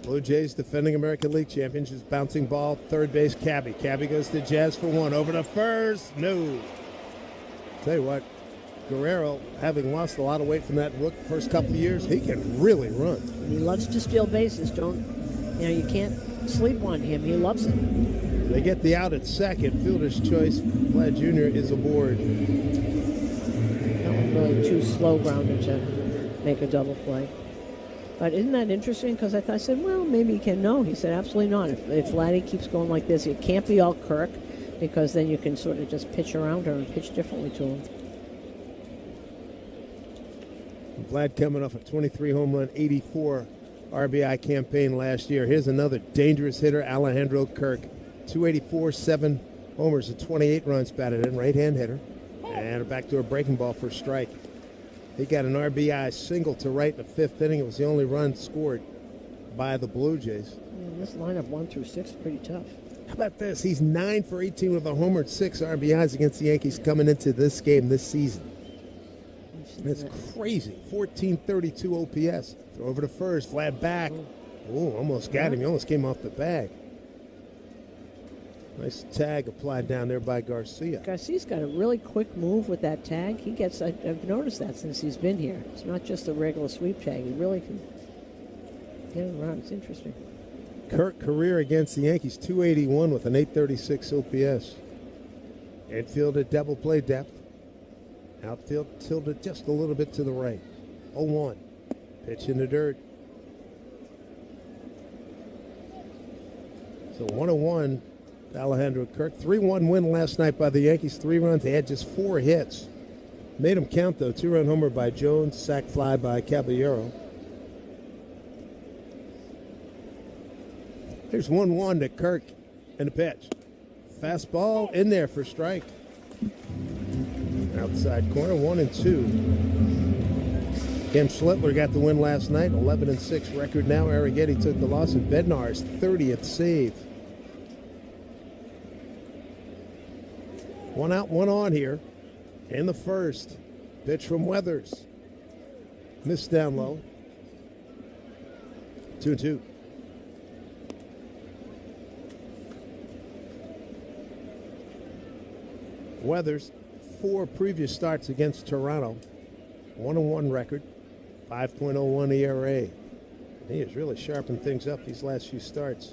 Blue Jays defending American League champions. Just bouncing ball, third base, Cabby. Cabby goes to Jazz for one. Over to first. No. Tell you what, Guerrero, having lost a lot of weight from that first couple of years, he can really run. He loves to steal bases. You can't sleep on him. He loves it. They get the out at second. Fielder's choice. Vlad Jr. is aboard. That was really too slow grounded to make a double play. But isn't that interesting? Because I said, well, maybe he can. No, he said, absolutely not. If Vladdy keeps going like this, it can't be all Kirk, because then you can sort of just pitch around her and pitch differently to him. Vlad coming off a 23 home run, 84 RBI campaign last year. Here's another dangerous hitter, Alejandro Kirk. 284, 7 homers, and 28 runs batted in, right-hand hitter. And a backdoor breaking ball for a strike. He got an RBI single to right in the fifth inning. It was the only run scored by the Blue Jays. Yeah, this lineup 1 through 6 is pretty tough. How about this? He's 9 for 18 with a homer and 6 RBIs against the Yankees coming into this game this season. That's crazy. 1432 OPS. Throw over to first. Flat back. Oh, almost got him. He almost came off the bag. Nice tag applied down there by Garcia. Garcia's got a really quick move with that tag. I've noticed that since he's been here. It's not just a regular sweep tag. He really can get it around. It's interesting. Kirk career against the Yankees, 281 with an 836 OPS. Infield at double play depth. Outfield tilted just a little bit to the right. 0-1. Pitch in the dirt. So 1-1. Alejandro Kirk. 3-1 win last night by the Yankees. 3 runs. They had just 4 hits. Made them count, though. 2-run homer by Jones. Sac fly by Caballero. Here's 1-1 to Kirk and the pitch. Fastball in there for strike. Outside corner, 1-2. Kim Schlittler got the win last night. 11-6 record now. Arrighetti took the loss, and Bednar's 30th save. 1 out, 1 on here. In the first. Pitch from Weathers. Missed down low. 2-2. Weathers, 4 previous starts against Toronto. 1-1 record. 5.01 ERA. He has really sharpened things up these last few starts.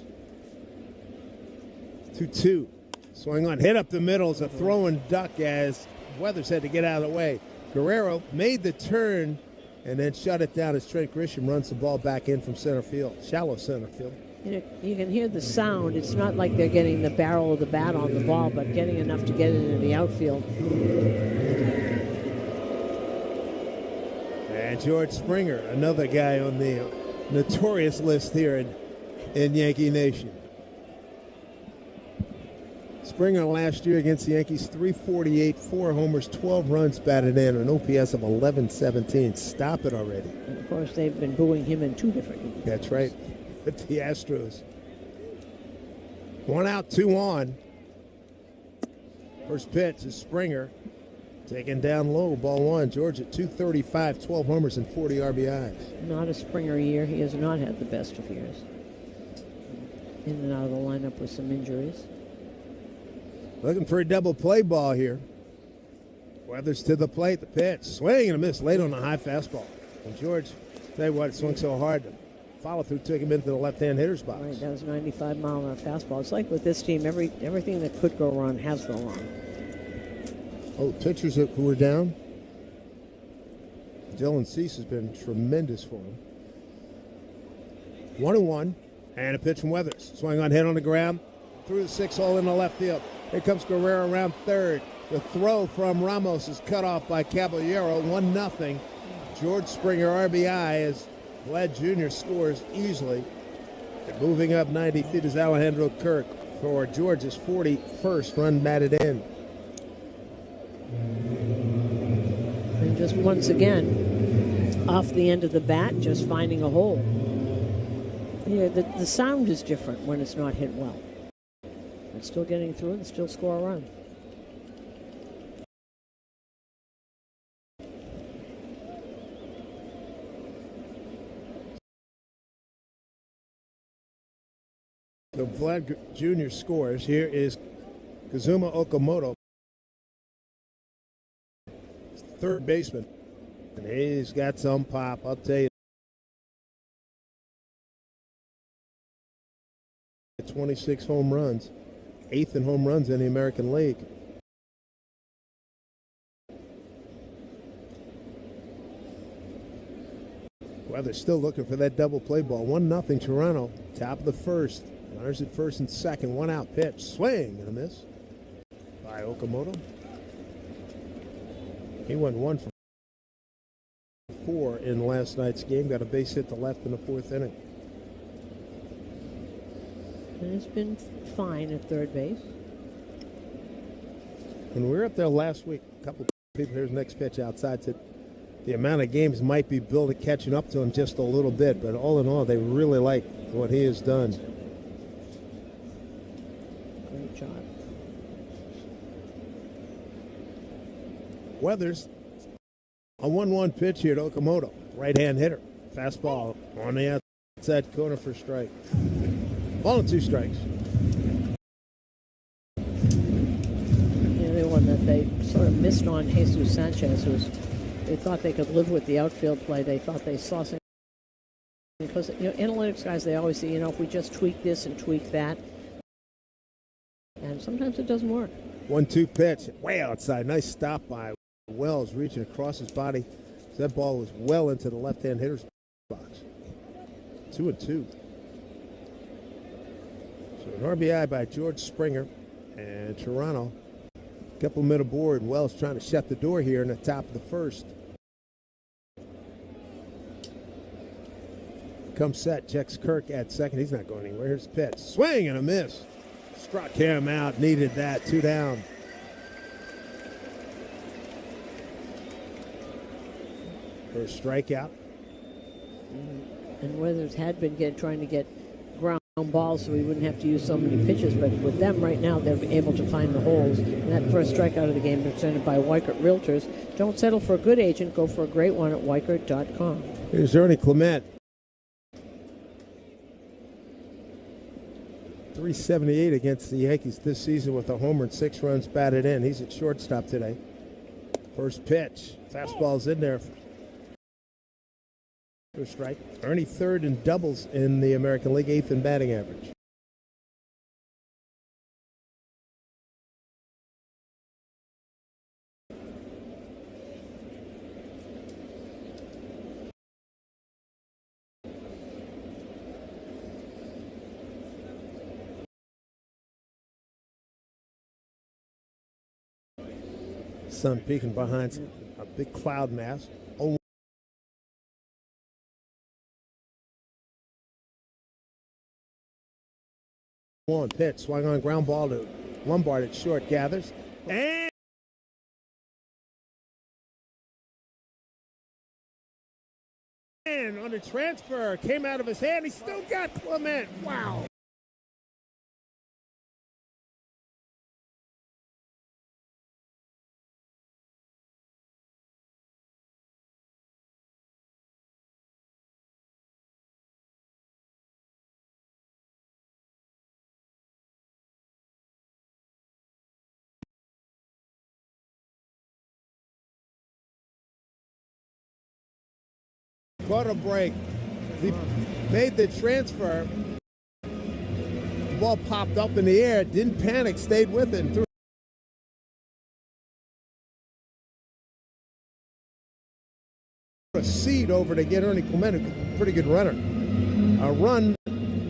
2-2. Swing on, hit up the middle. It's a throw and duck as Weathers had to get out of the way. Guerrero made the turn and then shut it down as Trent Grisham runs the ball back in from center field, shallow center field. You can hear the sound. It's not like they're getting the barrel of the bat on the ball, but getting enough to get it into the outfield. And George Springer, another guy on the notorious list here in Yankee Nation. Springer last year against the Yankees, 348, 4 homers, 12 runs batted in, an OPS of 1117. Stop it already. And of course, they've been booing him in 2 different games. That's right. With the Astros. 1 out, 2 on. First pitch is Springer. Taken down low, ball 1. George at 235, 12 homers and 40 RBIs. Not a Springer year. He has not had the best of years. In and out of the lineup with some injuries. Looking for a double play ball here. Weathers to the plate, the pitch. Swing and a miss late on a high fastball. And George, tell you what, it swung so hard. The follow-through took him into the left-hand hitter's box. Right, that was 95-mile-an-hour fastball. It's like with this team, everything that could go wrong has gone wrong. Oh, pitchers who were down. Dylan Cease has been tremendous for him. 1-1, and a pitch from Weathers. Swing on, hit on the ground. Through the 6 hole in the left field. Here comes Guerrero around third. The throw from Ramos is cut off by Caballero. 1-0. George Springer RBI as Vlad Jr. scores easily. And moving up 90 feet is Alejandro Kirk for George's 41st run batted in. And just once again, off the end of the bat, just finding a hole. Yeah, the sound is different when it's not hit well. It's still getting through and still score a run. So Vlad Jr. scores. Here is Kazuma Okamoto, third baseman. And he's got some pop, I'll tell you. 26 home runs, 8th in home runs in the American League. Well, they're still looking for that double play ball. 1-0 Toronto, top of the first. Runners at first and second, 1 out pitch. Swing and a miss by Okamoto. He went 1 for 4 in last night's game. Got a base hit to left in the 4th inning. And it's been fine at third base. When we were up there last week, a couple of people, here's next pitch outside, said the amount of games might be building, catching up to him just a little bit, but all in all, they really like what he has done. Great job. Weathers, a 1-1 pitch here to Okamoto. Right-hand hitter. Fastball on the outside corner for strike. Ball and 2 strikes. The other one that they sort of missed on, Jesus Sanchez, was they thought they could live with the outfield play. They thought they saw something. Because, analytics guys, they always say, if we just tweak this and tweak that. And sometimes it doesn't work. 1-2 pitch. Way outside. Nice stop by Wells, reaching across his body. That ball was well into the left-hand hitter's box. 2-2. So an RBI by George Springer, and Toronto a couple men aboard. Wells trying to shut the door here in the top of the first. Comes set, checks Kirk at second. He's not going anywhere. Here's the pitch. Swing and a miss. Struck him out. Needed that. 2 down. First strikeout. And Weathers had been trying to get ground balls so we wouldn't have to use so many pitches, but with them right now, they're able to find the holes. And that first strikeout of the game presented by Weichert Realtors. Don't settle for a good agent. Go for a great one at Weichert.com. Here's Ernie Clement. 378 against the Yankees this season with a homer and 6 runs batted in. He's at shortstop today. First pitch. Fastball's in there. First strike. Ernie third in doubles in the American League, 8th in batting average. Sun peeking behind a big cloud mass. 0-1 pitch, swung on ground ball to Lombard at short, gathers. And on the transfer, came out of his hand. He still got Clement. Wow. Quarter break. He made the transfer. The ball popped up in the air. Didn't panic. Stayed with it. And threw a seed over to get Ernie Clement, a pretty good runner. A run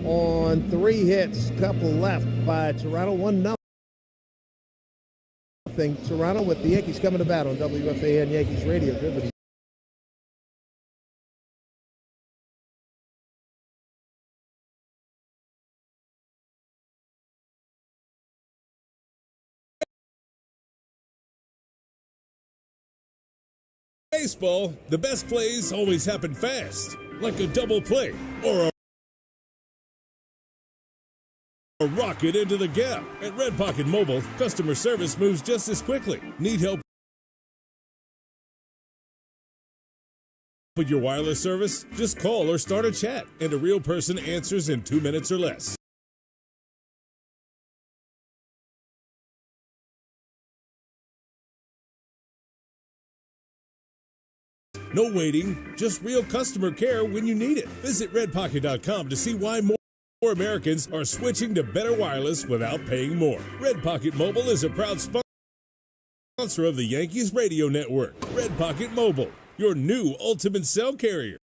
on 3 hits. Couple left by Toronto. 1-0. Toronto with the Yankees coming to bat on WFAN Yankees Radio. Driven baseball, the best plays always happen fast, like a double play or a rocket into the gap. At Red Pocket Mobile, customer service moves just as quickly. Need help with your wireless service? Just call or start a chat, and a real person answers in 2 minutes or less. No waiting, just real customer care when you need it. Visit redpocket.com to see why more Americans are switching to better wireless without paying more. Red Pocket Mobile is a proud sponsor of the Yankees radio network. Red Pocket Mobile, your new ultimate cell carrier.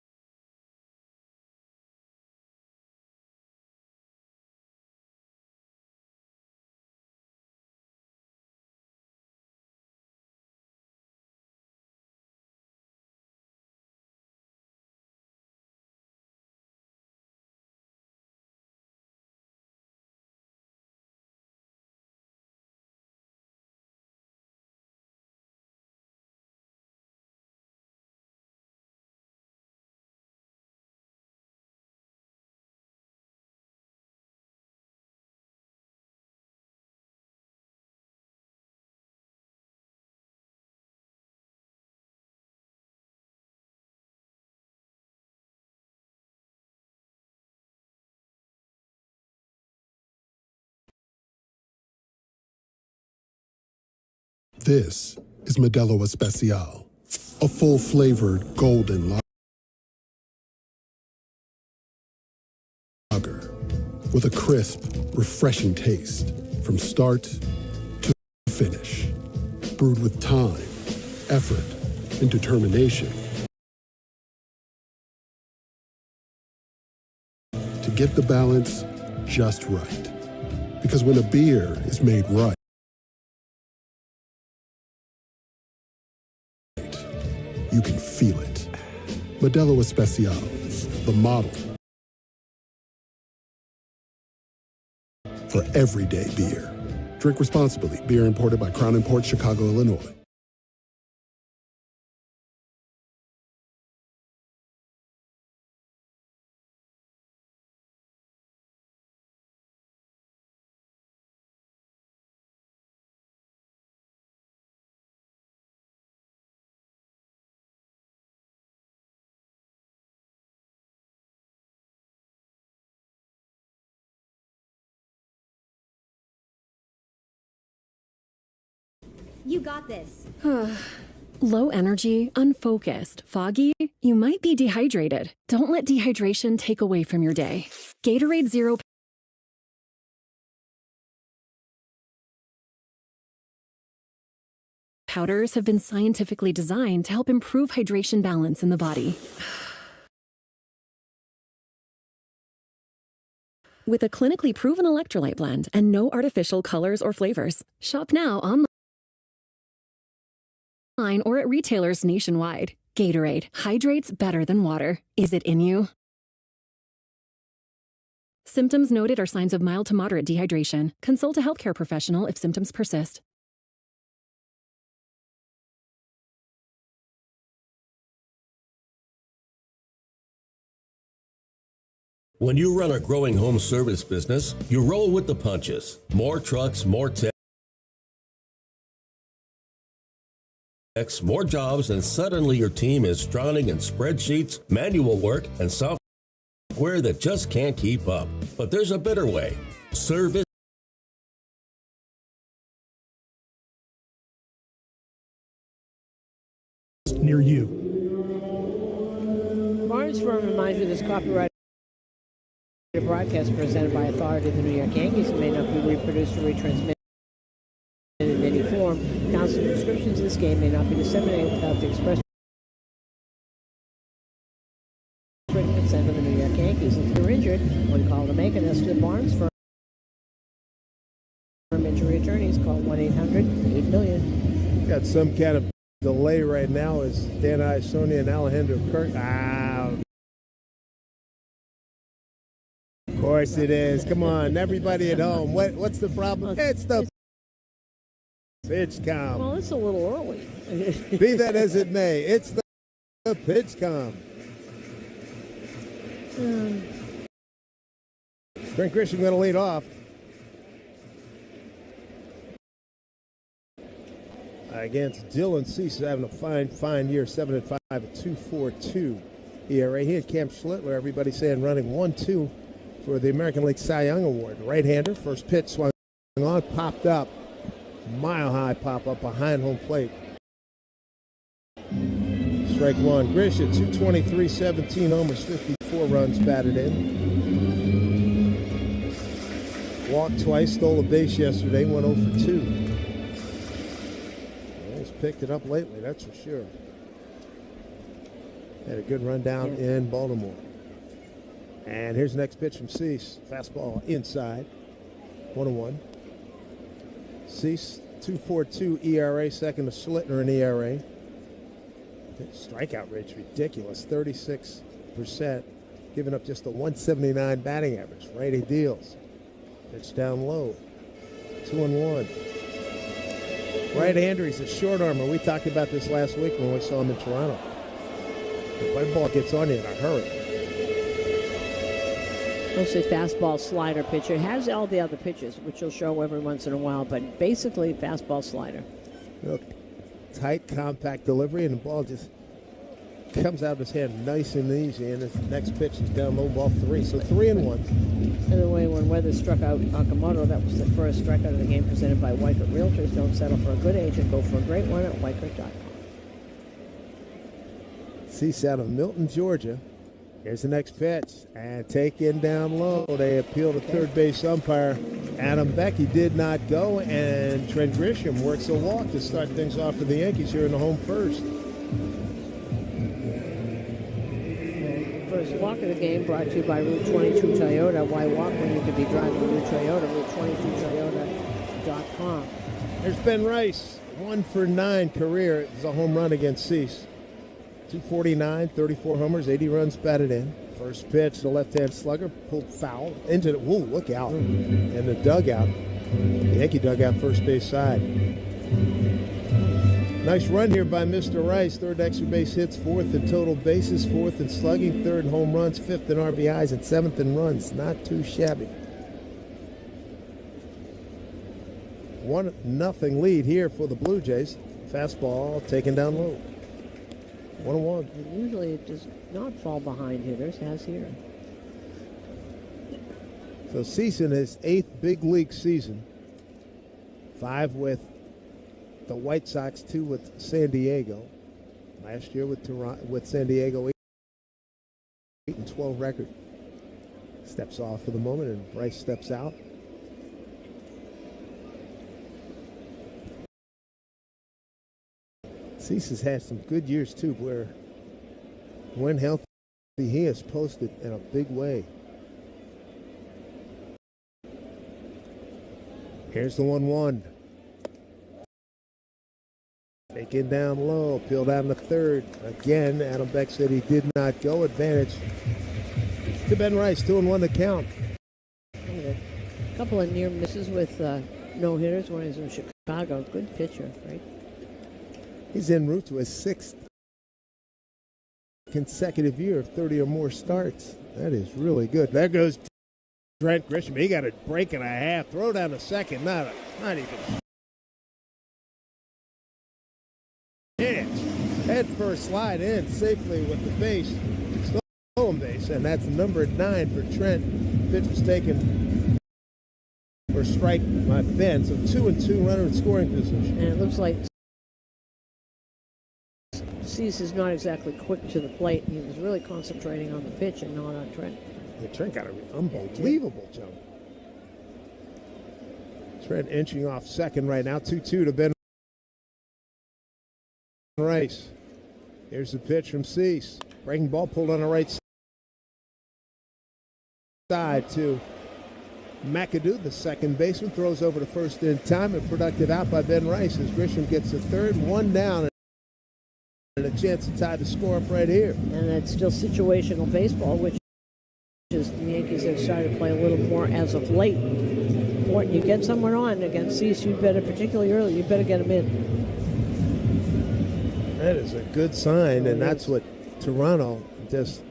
This is Modelo Especial, a full-flavored golden lager with a crisp, refreshing taste from start to finish. Brewed with time, effort, and determination to get the balance just right. Because when a beer is made right, you can feel it. Modelo Especial, the model for everyday beer. Drink responsibly. Beer imported by Crown Imports, Chicago, Illinois. You got this. Low energy, unfocused, foggy? You might be dehydrated. Don't let dehydration take away from your day. Gatorade Zero powders have been scientifically designed to help improve hydration balance in the body. With a clinically proven electrolyte blend and no artificial colors or flavors. Shop now online or at retailers nationwide. Gatorade hydrates better than water. Is it in you? Symptoms noted are signs of mild to moderate dehydration. Consult a healthcare professional if symptoms persist. When you run a growing home service business, you roll with the punches. More trucks, more techs, more jobs, and suddenly your team is drowning in spreadsheets, manual work, and software that just can't keep up. But there's a better way. Service near you. Barnes Firm reminds you this copyright broadcast presented by authority of the New York Yankees may not be reproduced or retransmitted in any form. Constant descriptions of this game may not be disseminated without the express written consent of the New York Yankees. If you're injured, one call to make an estimate. Barnes Firm injury attorneys call 1-800-8-million. Got some kind of delay right now as Dan Isonia and Alejandro Kirk. Of course it is. Come on, everybody at home. What's the problem? It's the pitch com. Well, it's a little early. Be that as it may, it's the pitch com. Trent Grisham going to lead off. Against Dylan Cease, having a fine year, 7-5, a 2.42 ERA. He had Cam Schlittler, everybody saying running 1-2 for the American League Cy Young Award. Right-hander, first pitch swung on, popped up, mile-high pop-up behind home plate. Strike one. Grisham, 223, 17 homers, 54 runs batted in. Walked twice, stole a base yesterday, went 0 for 2. He's picked it up lately, that's for sure. Had a good run down in Baltimore. And here's the next pitch from Cease. Fastball inside. 1-1. Cease, 2.42 ERA, second to Slitner in ERA. Strikeout rate's ridiculous, 36%, giving up just a 179 batting average. Righty deals. Pitch down low. 2-1. Right-hander, he's a short armor. We talked about this last week when we saw him in Toronto. The white ball gets on you in a hurry. Mostly fastball slider pitcher. Has all the other pitches, which he'll show every once in a while, but basically fastball slider. Look, tight, compact delivery, and the ball just comes out of his hand nice and easy. And his next pitch is down low, ball 3. So 3-1. By the way, when Weathers struck out Okamoto, that was the first strikeout of the game presented by Weichert Realtors. Don't settle for a good agent. Go for a great one at Weichert.com. Cease out of Milton, Georgia. Here's the next pitch. And taken down low. They appeal to third base umpire Adam Becky. Did not go. And Trent Grisham works a walk to start things off for the Yankees here in the home first. First walk of the game brought to you by Route 22 Toyota. Why walk when you could be driving a new Toyota? Route22Toyota.com. There's Ben Rice. 1 for 9 career. It's a home run against Cease. 249, 34 homers, 80 runs batted in. First pitch, the left-hand slugger, pulled foul into the, whoa, look out. And the dugout, the Yankee dugout, first base side. Nice run here by Mr. Rice. Third extra base hits, fourth in total bases, fourth in slugging, third in home runs, fifth in RBIs, and seventh in runs. Not too shabby. 1-0 lead here for the Blue Jays. Fastball taken down low. 1-1. Usually it does not fall behind hitters, as here. So Cease in his 8th big league season. 5 with the White Sox, 2 with San Diego. Last year with San Diego, 8-12 record. Steps off for the moment, and Rice steps out. Cease has had some good years, too, where when healthy, he has posted in a big way. Here's the 1-1. Taken down low, peeled down the third. Again, Adam Beck said he did not go. Advantage to Ben Rice, 2-1 to count. A couple of near misses with no-hitters when he was in Chicago. Good pitcher, right? He's en route to his 6th consecutive year of 30 or more starts. That is really good. There goes Trent Grisham. He got a break and a half. Throw down to second. Not even. Head first slide in safely with the base. Stolen base. And that's number 9 for Trent. Pitch was taken for a strike by Ben. So 2-2 runner in scoring position. And it looks like Cease is not exactly quick to the plate. He was really concentrating on the pitch and not on Trent. Yeah, Trent got an unbelievable jump. Trent inching off second right now. 2-2 to Ben Rice. Here's the pitch from Cease. Breaking ball pulled on the right side to McAdoo, the second baseman. Throws over to first in time. A productive out by Ben Rice as Grisham gets the third. 1 down. And a chance to tie the score up right here. And that's still situational baseball, which is the Yankees have started to play a little more as of late. Important, you get someone on against Cease, you better, particularly early, you better get them in. That is a good sign, and that's what Toronto just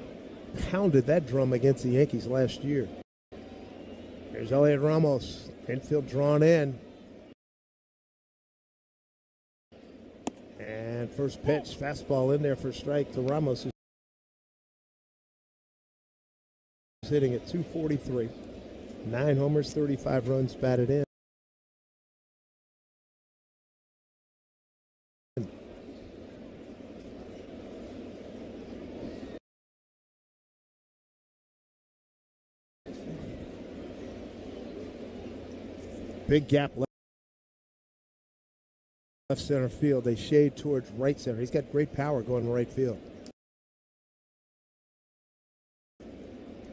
pounded that drum against the Yankees last year. There's Elliot Ramos, infield drawn in. And first pitch, fastball in there for a strike to Ramos, who's hitting at 243. 9 homers, 35 runs batted in. Big gap left center field. They shade towards right center. He's got great power going to right field.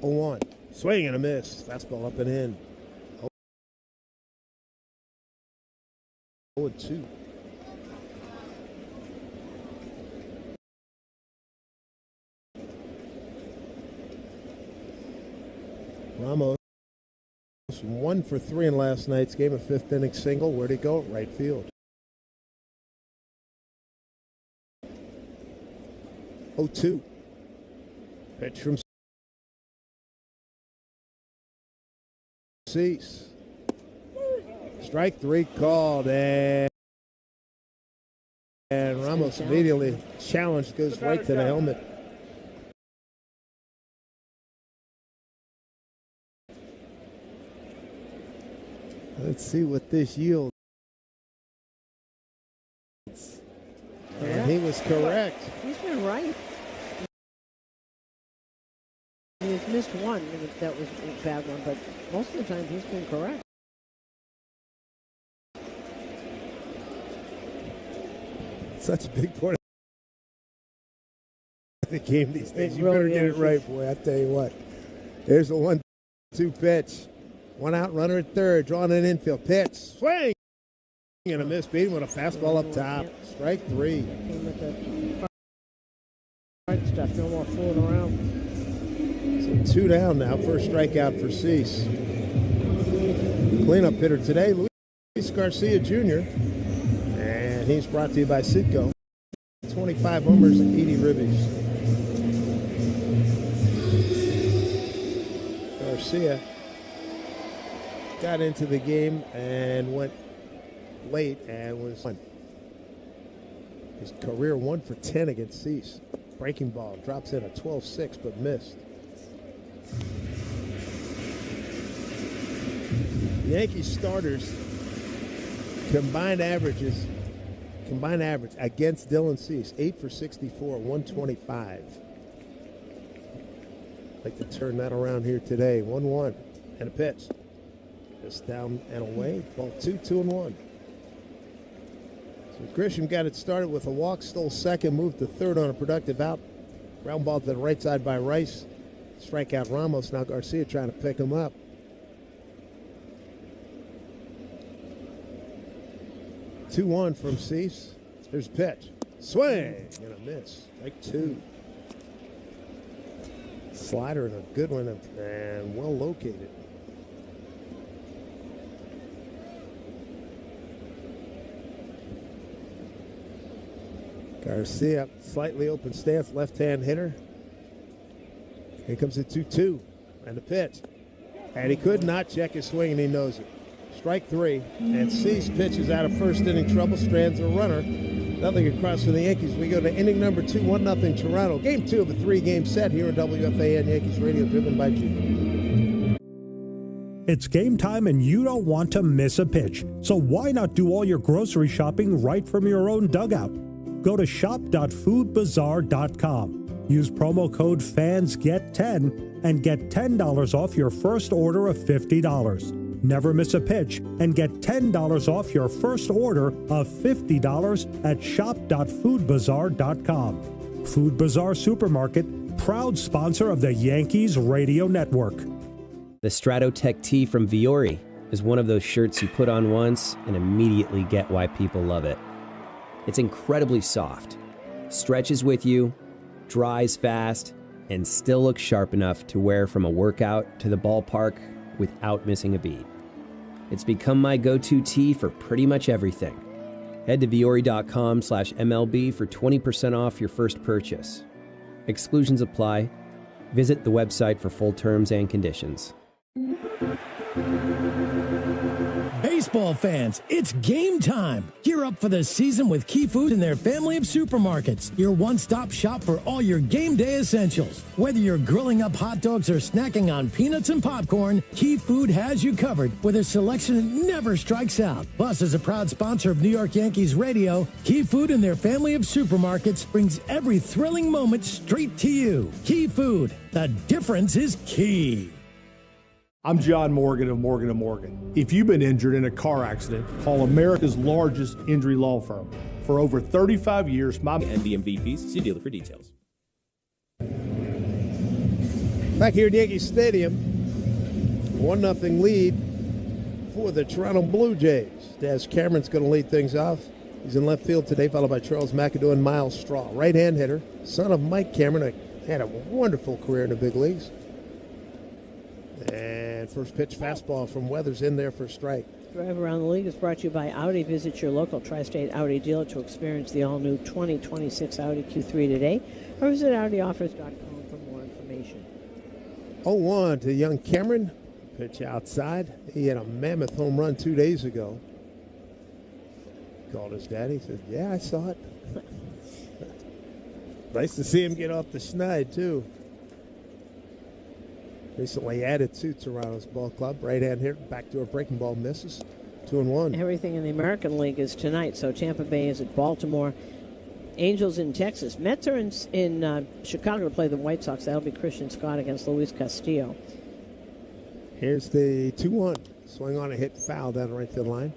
0-1. Swing and a miss. Fastball up and in. 0-2. Ramos 1 for 3 in last night's game, a 5th inning single. Where'd he go? Right field. 0-2. Pitch from Cease. Strike 3 called, and Ramos immediately challenged, goes right to the helmet. Let's see what this yields. And he was correct. He's been right. He's missed one. That was a bad one, but most of the time he's been correct. Such a big part of the game these days. You really better get it right, boy. I tell you what. There's a 1-2 pitch. 1 out, runner at third. Drawn in infield. Pitch. Swing. And a miss. Beat him with a fastball up top. Strike 3. Came with the hard stuff. No more fooling around. So 2 down now. First strikeout for Cease. Cleanup hitter today, Luis Garcia Jr. And he's brought to you by Citgo. 25 homers and 80 ribbies. Garcia got into the game and went late and was his career 1 for 10 against Cease. Breaking ball drops in a 12-6 but missed. The Yankees starters combined average against Dylan Cease 8 for 64, 125. Like to turn that around here today. 1-1 and a pitch. Just down and away. Ball 2-1. So Grisham got it started with a walk, stole second, moved to third on a productive out. Ground ball to the right side by Rice. Strikeout Ramos. Now Garcia trying to pick him up. 2-1 from Cease. There's a pitch. Swing and a miss. Strike 2. Slider and a good one and well located. Garcia, slightly open stance, left-hand hitter. Here comes the 2-2 and the pitch. And he could not check his swing, and he knows it. Strike 3, and Cease pitches out of first inning trouble, strands a runner. Nothing across for the Yankees. We go to inning number 2, 1-0 Toronto. Game 2 of a 3-game set here at WFAN Yankees Radio, driven by G. It's game time and you don't want to miss a pitch. So why not do all your grocery shopping right from your own dugout? Go to shop.foodbazaar.com. Use promo code FANSGET10 and get $10 off your first order of $50. Never miss a pitch and get $10 off your first order of $50 at shop.foodbazaar.com. Food Bazaar Supermarket, proud sponsor of the Yankees Radio Network. The Stratotech tee from Viore is one of those shirts you put on once and immediately get why people love it. It's incredibly soft, stretches with you, dries fast, and still looks sharp enough to wear from a workout to the ballpark without missing a beat. It's become my go-to tee for pretty much everything. Head to Viore.com/MLB for 20% off your first purchase. Exclusions apply. Visit the website for full terms and conditions. Baseball fans, it's game time. Gear up for the season with Key Food and their family of supermarkets. Your one-stop shop for all your game day essentials. Whether you're grilling up hot dogs or snacking on peanuts and popcorn, Key Food has you covered with a selection that never strikes out. Plus, as a proud sponsor of New York Yankees Radio, Key Food and their family of supermarkets brings every thrilling moment straight to you. Key Food, the difference is key. I'm John Morgan of Morgan & Morgan. If you've been injured in a car accident, call America's largest injury law firm. For over 35 years, and DMV fees. See dealer for details. Back here at Yankee Stadium, 1-0 lead for the Toronto Blue Jays. Daz Cameron's going to lead things off. He's in left field today, followed by Charles McAdoo and Miles Straw. Right-hand hitter, son of Mike Cameron, had a wonderful career in the big leagues. And first pitch fastball from Weathers in there for a strike. Drive Around the League is brought to you by Audi. Visit your local Tri-State Audi dealer to experience the all-new 2026 Audi Q3 today, or visit AudiOffers.com for more information. 0-1 to young Cameron. Pitch outside. He had a mammoth home run 2 days ago. Called his daddy. Said, yeah, I saw it. Nice to see him get off the schneid, too. Recently added to Toronto's ball club. Right-hand here, backdoor breaking ball misses. 2-1. Everything in the American League is tonight. So Tampa Bay is at Baltimore. Angels in Texas. Mets are in Chicago to play the White Sox. That'll be Christian Scott against Luis Castillo. Here's the 2-1. Swing on a hit, foul down the right field line.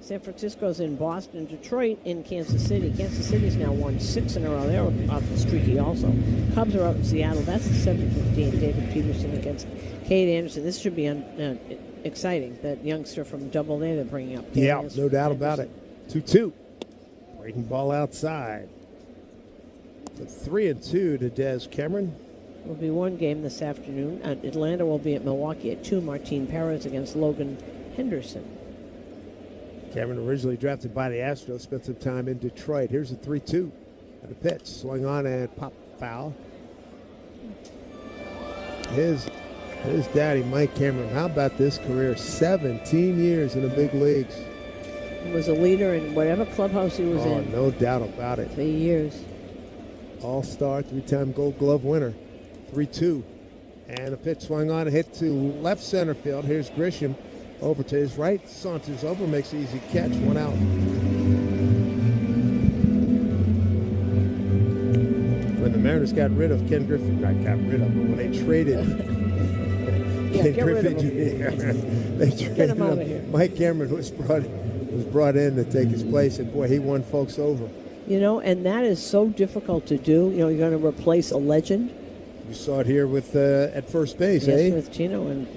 San Francisco's in Boston. Detroit in Kansas City. Kansas City's now won 6 in a row. They're awful streaky also. Cubs are out in Seattle. That's the 7:15. David Peterson against Cade Anderson. This should be exciting. That youngster from Double A they're bringing up. Yeah, no doubt about it. 2-2. Breaking ball outside. 3-2 to Daz Cameron. Will be one game this afternoon. Atlanta will be at Milwaukee at 2. Martin Perez against Logan Henderson. Cameron, originally drafted by the Astros, spent some time in Detroit. Here's a 3-2 and a pitch. Swing on and pop foul. His daddy, Mike Cameron, how about this career? 17 years in the big leagues. He was a leader in whatever clubhouse he was in. No doubt about it. 3 years. All-star, 3-time Gold Glove winner. 3-2. And a pitch swung on, a hit to left center field. Here's Grisham. Over to his right, saunters over, makes an easy catch, 1 out. When the Mariners got rid of Ken Griffey, not got rid of him, when they traded Ken Griffey Jr., they traded him out of here. Mike Cameron was brought in to take his place, and boy, he won folks over. You know, and that is so difficult to do. You know, you're going to replace a legend. You saw it here with at first base, yes, with Tino, and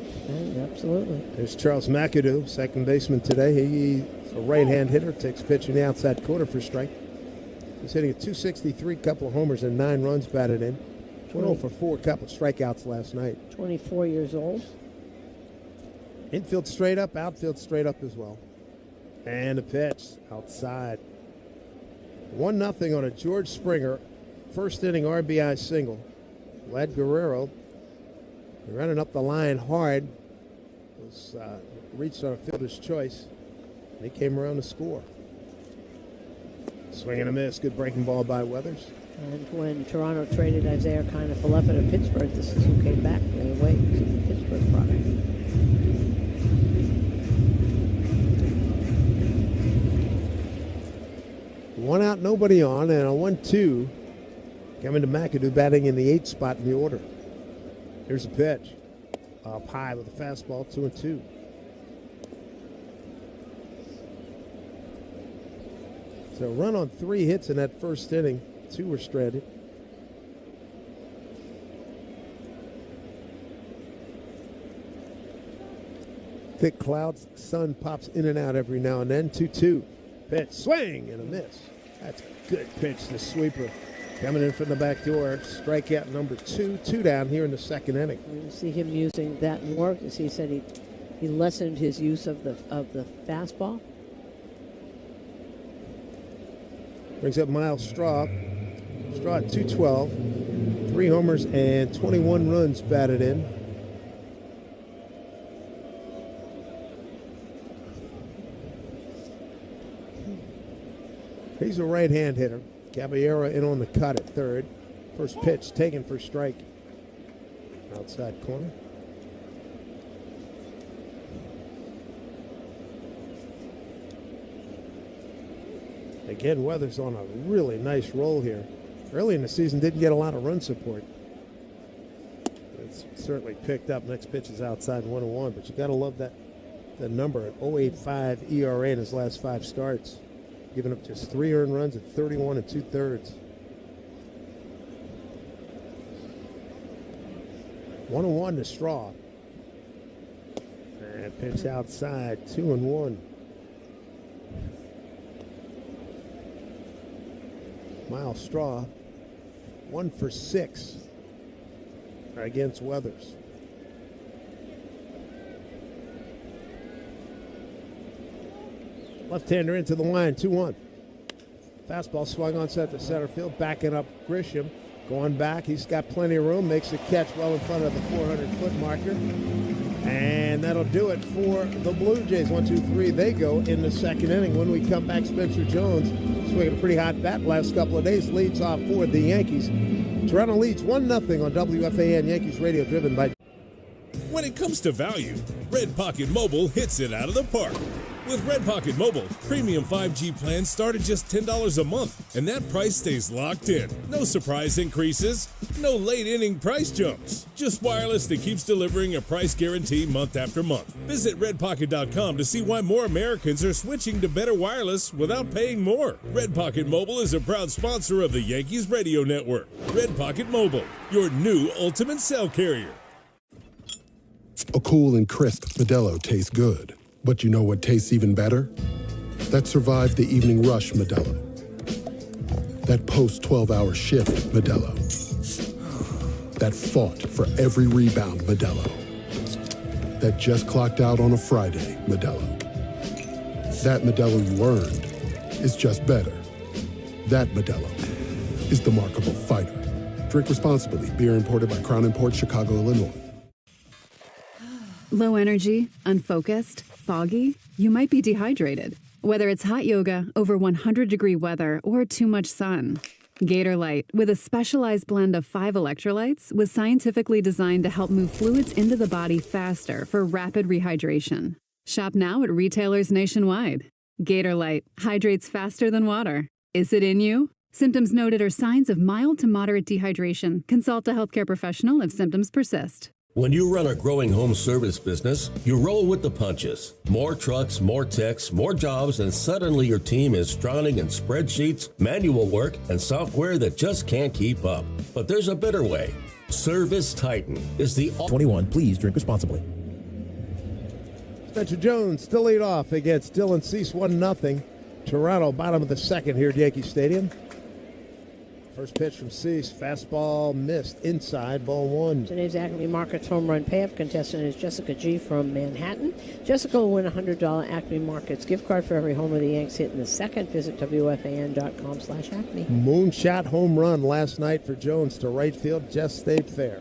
absolutely. There's Charles McAdoo, second baseman today. He's a right-hand hitter, takes pitch in the outside corner for strike. He's hitting a .263, couple of homers and 9 runs batted in. 20 for 4, couple of strikeouts last night. 24 years old. Infield straight up, outfield straight up as well. And a pitch outside. 1-0 on a George Springer first inning RBI single. Vlad Guerrero running up the line hard. Was reached on a fielder's choice. And he came around to score. Swing and a miss. Good breaking ball by Weathers. And when Toronto traded Isaiah Kiner-Falefa to Pittsburgh, this is who came back the other way. It was a Pittsburgh product. One out, nobody on, and a 1-2 coming to McAdoo, batting in the 8th spot in the order. Here's a pitch. Up high with a fastball, 2-2. So a run on 3 hits in that first inning. 2 were stranded. Thick clouds, sun pops in and out every now and then. 2-2. Pitch, swing, and a miss. That's a good pitch, the sweeper. Coming in from the back door. Strikeout number 2. 2 down here in the second inning. You see him using that more, because he said he lessened his use of the fastball. Brings up Miles Straw. Straw at 212. 3 homers and 21 runs batted in. He's a right-hand hitter. Caballero in on the cut at third. First pitch taken for strike. Outside corner. Again, Weathers on a really nice roll here. Early in the season, didn't get a lot of run support. It's certainly picked up. Next pitch is outside 1-1, but you got to love that number at 0.85 ERA in his last 5 starts, giving up just 3 earned runs at 31 2/3. 1-1 to Straw. And pitch outside, 2-1. Miles Straw, 1 for 6 against Weathers. Left-hander into the line, 2-1. Fastball swung on set to center field, backing up Grisham. Going back, he's got plenty of room, makes the catch well in front of the 400-foot marker. And that'll do it for the Blue Jays. 1, 2, 3, they go in the second inning. When we come back, Spencer Jones, swinging a pretty hot bat last couple of days, leads off for the Yankees. Toronto leads 1-0 on WFAN Yankees Radio, driven by... When it comes to value, Red Pocket Mobile hits it out of the park. With Red Pocket Mobile, premium 5G plans start at just $10 a month, and that price stays locked in. No surprise increases, no late inning price jumps. Just wireless that keeps delivering a price guarantee month after month. Visit redpocket.com to see why more Americans are switching to better wireless without paying more. Red Pocket Mobile is a proud sponsor of the Yankees Radio Network. Red Pocket Mobile, your new ultimate cell carrier. A cool and crisp Modelo tastes good. But you know what tastes even better? That survived the evening rush Modelo. That post-12-hour shift Modelo. That fought for every rebound Modelo. That just clocked out on a Friday Modelo. That Modelo you earned is just better. That Modelo is the markable fighter. Drink responsibly. Beer imported by Crown Imports, Chicago, Illinois. Low energy, unfocused, foggy? You might be dehydrated. Whether it's hot yoga, over 100-degree weather, or too much sun. Gator Light, with a specialized blend of 5 electrolytes, was scientifically designed to help move fluids into the body faster for rapid rehydration. Shop now at retailers nationwide. Gator Light hydrates faster than water. Is it in you? Symptoms noted are signs of mild to moderate dehydration. Consult a healthcare professional if symptoms persist. When you run a growing home service business, you roll with the punches. More trucks, more techs, more jobs, and suddenly your team is drowning in spreadsheets, manual work, and software that just can't keep up. But there's a better way. Service Titan is the... 21, please drink responsibly. Spencer Jones still lead off against Dylan Cease, 1-0. Toronto, bottom of the second here at Yankee Stadium. First pitch from Cease, fastball missed inside, ball 1. Today's Acme Markets home run payoff contestant is Jessica G. from Manhattan. Jessica will win a $100 Acme Markets gift card for every homer the Yanks hit in the second. Visit WFAN.com/Acme. Moonshot home run last night for Jones to right field, just stayed fair.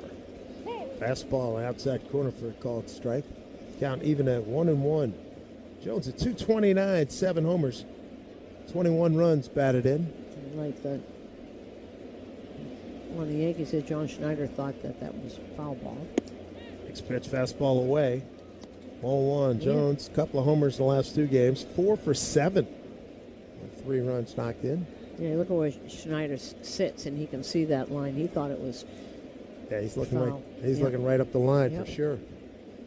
Fastball outside corner for a called strike. Count even at 1-1. Jones at 229, 7 homers, 21 runs batted in. I like that. One of the Yankees said John Schneider thought that was foul ball. Next pitch, fastball away. Ball 1. Jones, couple of homers in the last 2 games. 4 for 7. 3 runs knocked in. Yeah, look at where Schneider sits, and he can see that line. He thought it was he's looking foul. looking right up the line for sure.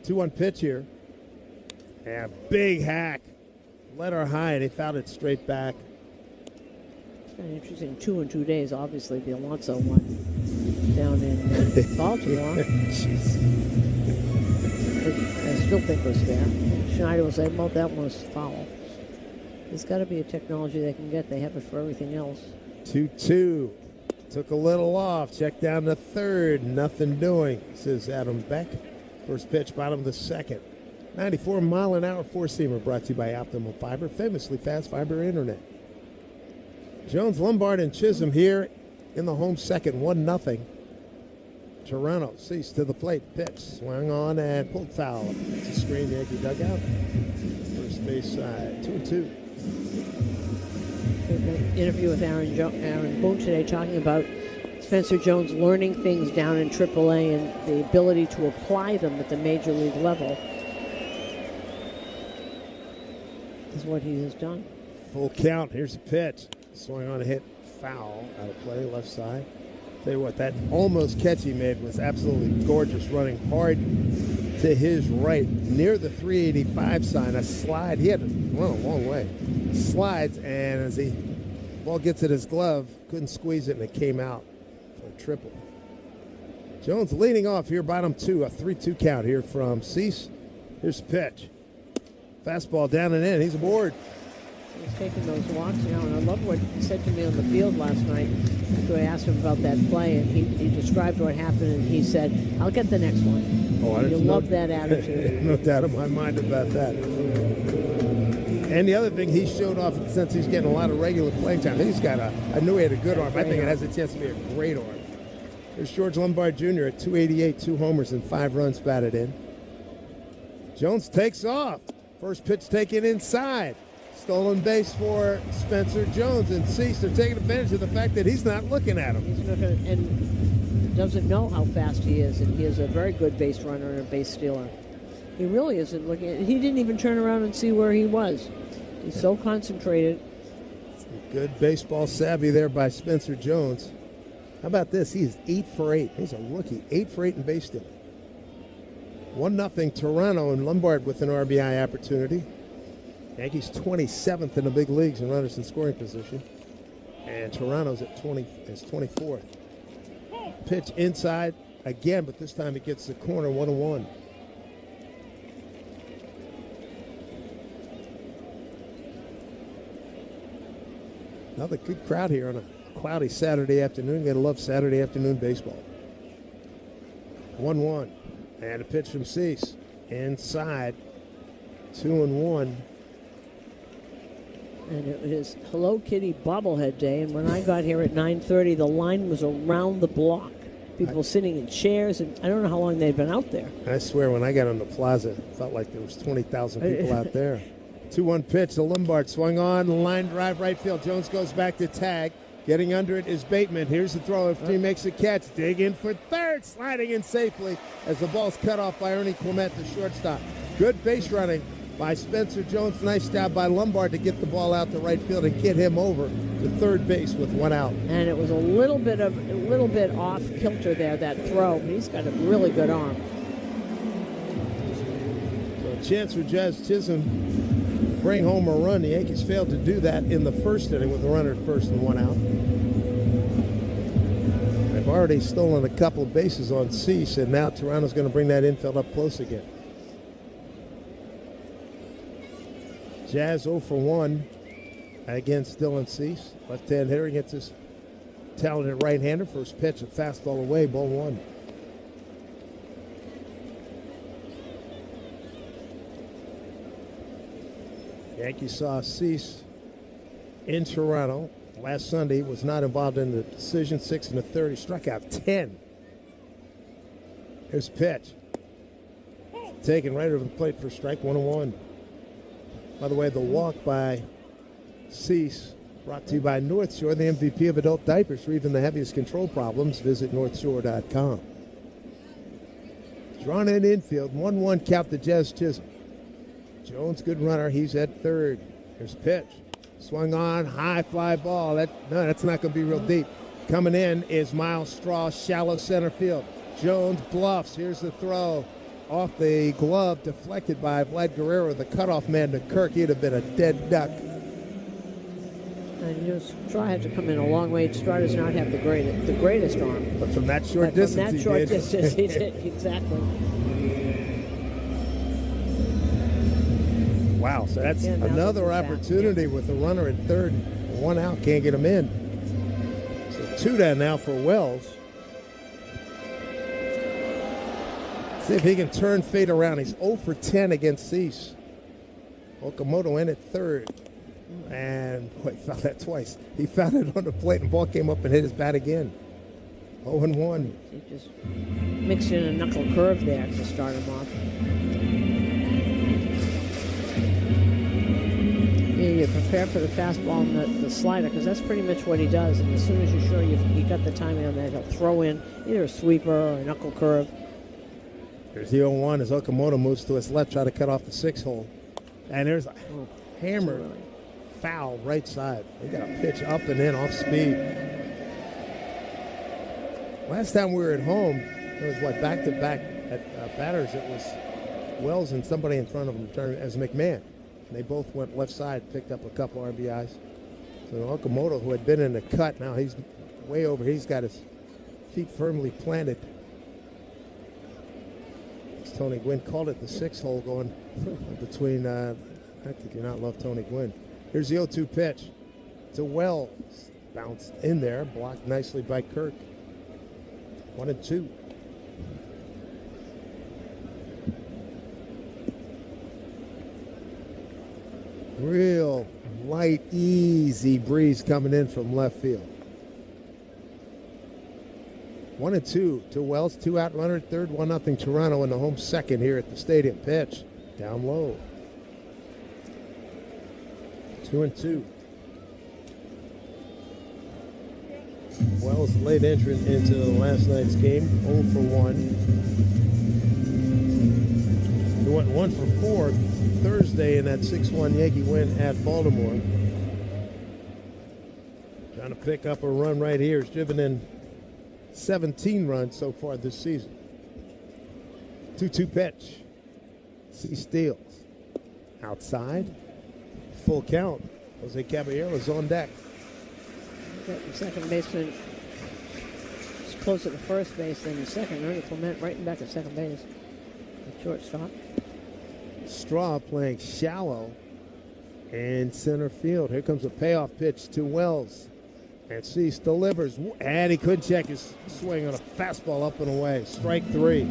2-1 pitch here. And big hack. Let her high, and he fouled it straight back. Kind of interesting. 2 in 2 days. Obviously, the Alonso one down in Baltimore. Jeez. I still think it was fair. Schneider will say, well, that one was foul. There's got to be a technology they can get. They have it for everything else. 2-2. Took a little off. Check down to third. Nothing doing, says Adam Beck. First pitch, bottom of the second. 94-mile-an-hour four-seamer brought to you by Optimal Fiber, famously fast fiber internet. Jones, Lombard, and Chisholm here in the home second, 1-0. Toronto, Cease to the plate, pitch, swung on and pulled foul. It's a screen, Yankee dugout. First base side, 2-2. Interview with Aaron Boone today talking about Spencer Jones learning things down in AAA and the ability to apply them at the major league level is what he has done. Full count, here's the pitch. Swung on a hit, foul, out of play, left side. Tell you what, that almost catch he made was absolutely gorgeous, running hard to his right near the 385 sign. A slide. He had to run a long way. Slides, and as the ball gets at his glove, couldn't squeeze it, and it came out for a triple. Jones leading off here, bottom two, a 3-2 count here from Cease. Here's the pitch. Fastball down and in. He's aboard. He's taking those walks now, and I love what he said to me on the field last night. So I asked him about that play, and he described what happened, and he said, "I'll get the next one." Oh, you love that attitude. No doubt in my mind about that. And the other thing he showed off, since he's getting a lot of regular playing time, he's got I knew he had a good arm. I think it has a chance to be a great arm. There's George Lombard Jr. at 288, 2 homers and 5 runs batted in. Jones takes off. First pitch taken inside. Stolen base for Spencer Jones, and Cease, they're taking advantage of the fact that he's not looking at him. He's looking and doesn't know how fast he is, and he is a very good base runner and a base stealer. He really isn't looking at, he didn't even turn around and see where he was. He's so concentrated. Good baseball savvy there by Spencer Jones. How about this? He's 8 for 8. He's a rookie. 8 for 8 in base stealing. 1-0 Toronto, and Lombard with an RBI opportunity. Yankees 27th in the big leagues in runners in scoring position. And Toronto's at 24th. Pitch inside again, but this time it gets the corner, 1-1. Another good crowd here on a cloudy Saturday afternoon. You gotta love Saturday afternoon baseball. 1-1. And a pitch from Cease. Inside. 2-1. And it was Hello Kitty bobblehead day, and when I got here at 9:30, the line was around the block. People sitting in chairs, and I don't know how long they'd been out there. I swear, when I got on the plaza, it felt like there was 20,000 people out there. 2-1 pitch to Lombard, swung on, line drive right field. Jones goes back to tag. Getting under it is Bateman. Here's the throw. If he makes a catch, dig in for third, sliding in safely as the ball's cut off by Ernie Clement, the shortstop. Good base running by Spencer Jones. Nice job by Lombard to get the ball out to right field and get him over to third base with 1 out. And it was a little bit off kilter there, that throw. He's got a really good arm. So a chance for Jazz Chisholm bring home a run. The Yankees failed to do that in the first inning with a runner at first and 1 out. They've already stolen a couple of bases on Cease, and now Toronto's going to bring that infield up close again. Jazz 0 for 1 against Dylan Cease. Left-hand hitter against his talented right-hander. First pitch, a fastball away, ball 1. Yankees saw Cease in Toronto last Sunday. Was not involved in the decision. 6 1/3. He struck out 10. Here's pitch. Taken right over the plate for strike, 1-1. By the way, the walk by Cease brought to you by North Shore, the MVP of adult diapers. For even the heaviest control problems, visit northshore.com. Drawn in infield, 1-1 count to Jazz Chisholm. Jones, good runner. He's at third. There's pitch. Swung on, high fly ball. That's not going to be real deep. Coming in is Miles Straw, shallow center field. Jones bluffs. Here's the throw. Off the glove, deflected by Vlad Guerrero, the cutoff man to Kirk. He'd have been a dead duck. And Straw had to come in a long way. Straw does not have the greatest arm. But from that short distance, he did. Exactly. Wow, so that's another opportunity with the runner at third. 1 out, can't get him in. So 2 down now for Wells. See if he can turn fate around. He's 0 for 10 against Cease. Okamoto in at third. And boy, he fouled that twice. He fouled it on the plate, and the ball came up and hit his bat again. 0-1. He just mixed in a knuckle curve there to start him off. You prepare for the fastball and the slider, because that's pretty much what he does. And as soon as you're sure you got the timing on that, he'll throw in either a sweeper or a knuckle curve. There's the 0-1 as Okamoto moves to his left, try to cut off the 6-hole. And there's a hammered foul right side. They got a pitch up and in off speed. Last time we were at home, it was back-to-back batters. It was Wells and somebody in front of him turned as McMahon. And they both went left side, picked up a couple RBIs. So Okamoto, who had been in the cut, now he's way over. He's got his feet firmly planted. As Tony Gwynn called it the 6-hole going between. I think you not love Tony Gwynn. Here's the 0-2 pitch to Wells. Bounced in there, blocked nicely by Kirk. 1-2. Real light, easy breeze coming in from left field. 1-2 to Wells. 2 out, runner at third. 1-0 Toronto in the home second here at the stadium. Pitch down low. 2-2. Wells late entrant into last night's game. 0 for 1. He went 1 for 4 Thursday in that 6-1 Yankee win at Baltimore. Trying to pick up a run right here. He's driven in 17 runs so far this season. 2-2 pitch. He steals. Outside. Full count. Jose Caballero is on deck. The second baseman is closer to first base than the second. Ernie Clement right back at second base. The shortstop. Straw playing shallow in center field. Here comes a payoff pitch to Wells. And Cease delivers. And he couldn't check his swing on a fastball up and away. Strike 3.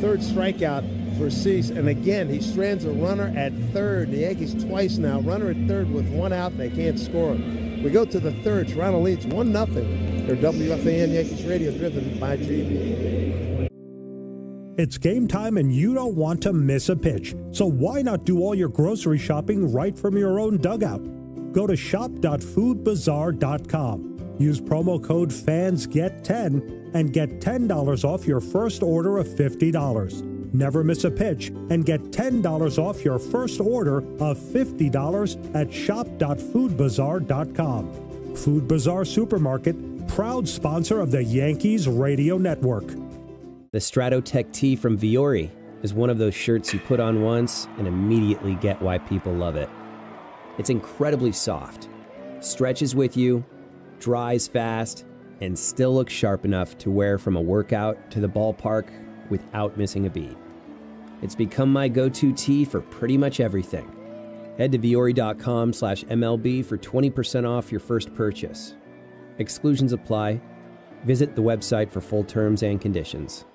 Third strikeout for Cease. And again, he strands a runner at third. The Yankees twice now. Runner at third with 1 out. They can't score. We go to the third. Toronto leads 1-0. Their WFAN Yankees radio driven by GB. It's game time and you don't want to miss a pitch. So why not do all your grocery shopping right from your own dugout? Go to shop.foodbazaar.com. Use promo code FANSGET10 and get $10 off your first order of $50. Never miss a pitch and get $10 off your first order of $50 at shop.foodbazaar.com. Food Bazaar Supermarket, proud sponsor of the Yankees Radio Network. The Stratotech tee from Viore is one of those shirts you put on once and immediately get why people love it. It's incredibly soft, stretches with you, dries fast, and still looks sharp enough to wear from a workout to the ballpark without missing a beat. It's become my go-to tee for pretty much everything. Head to Viore.com/MLB for 20% off your first purchase. Exclusions apply. Visit the website for full terms and conditions.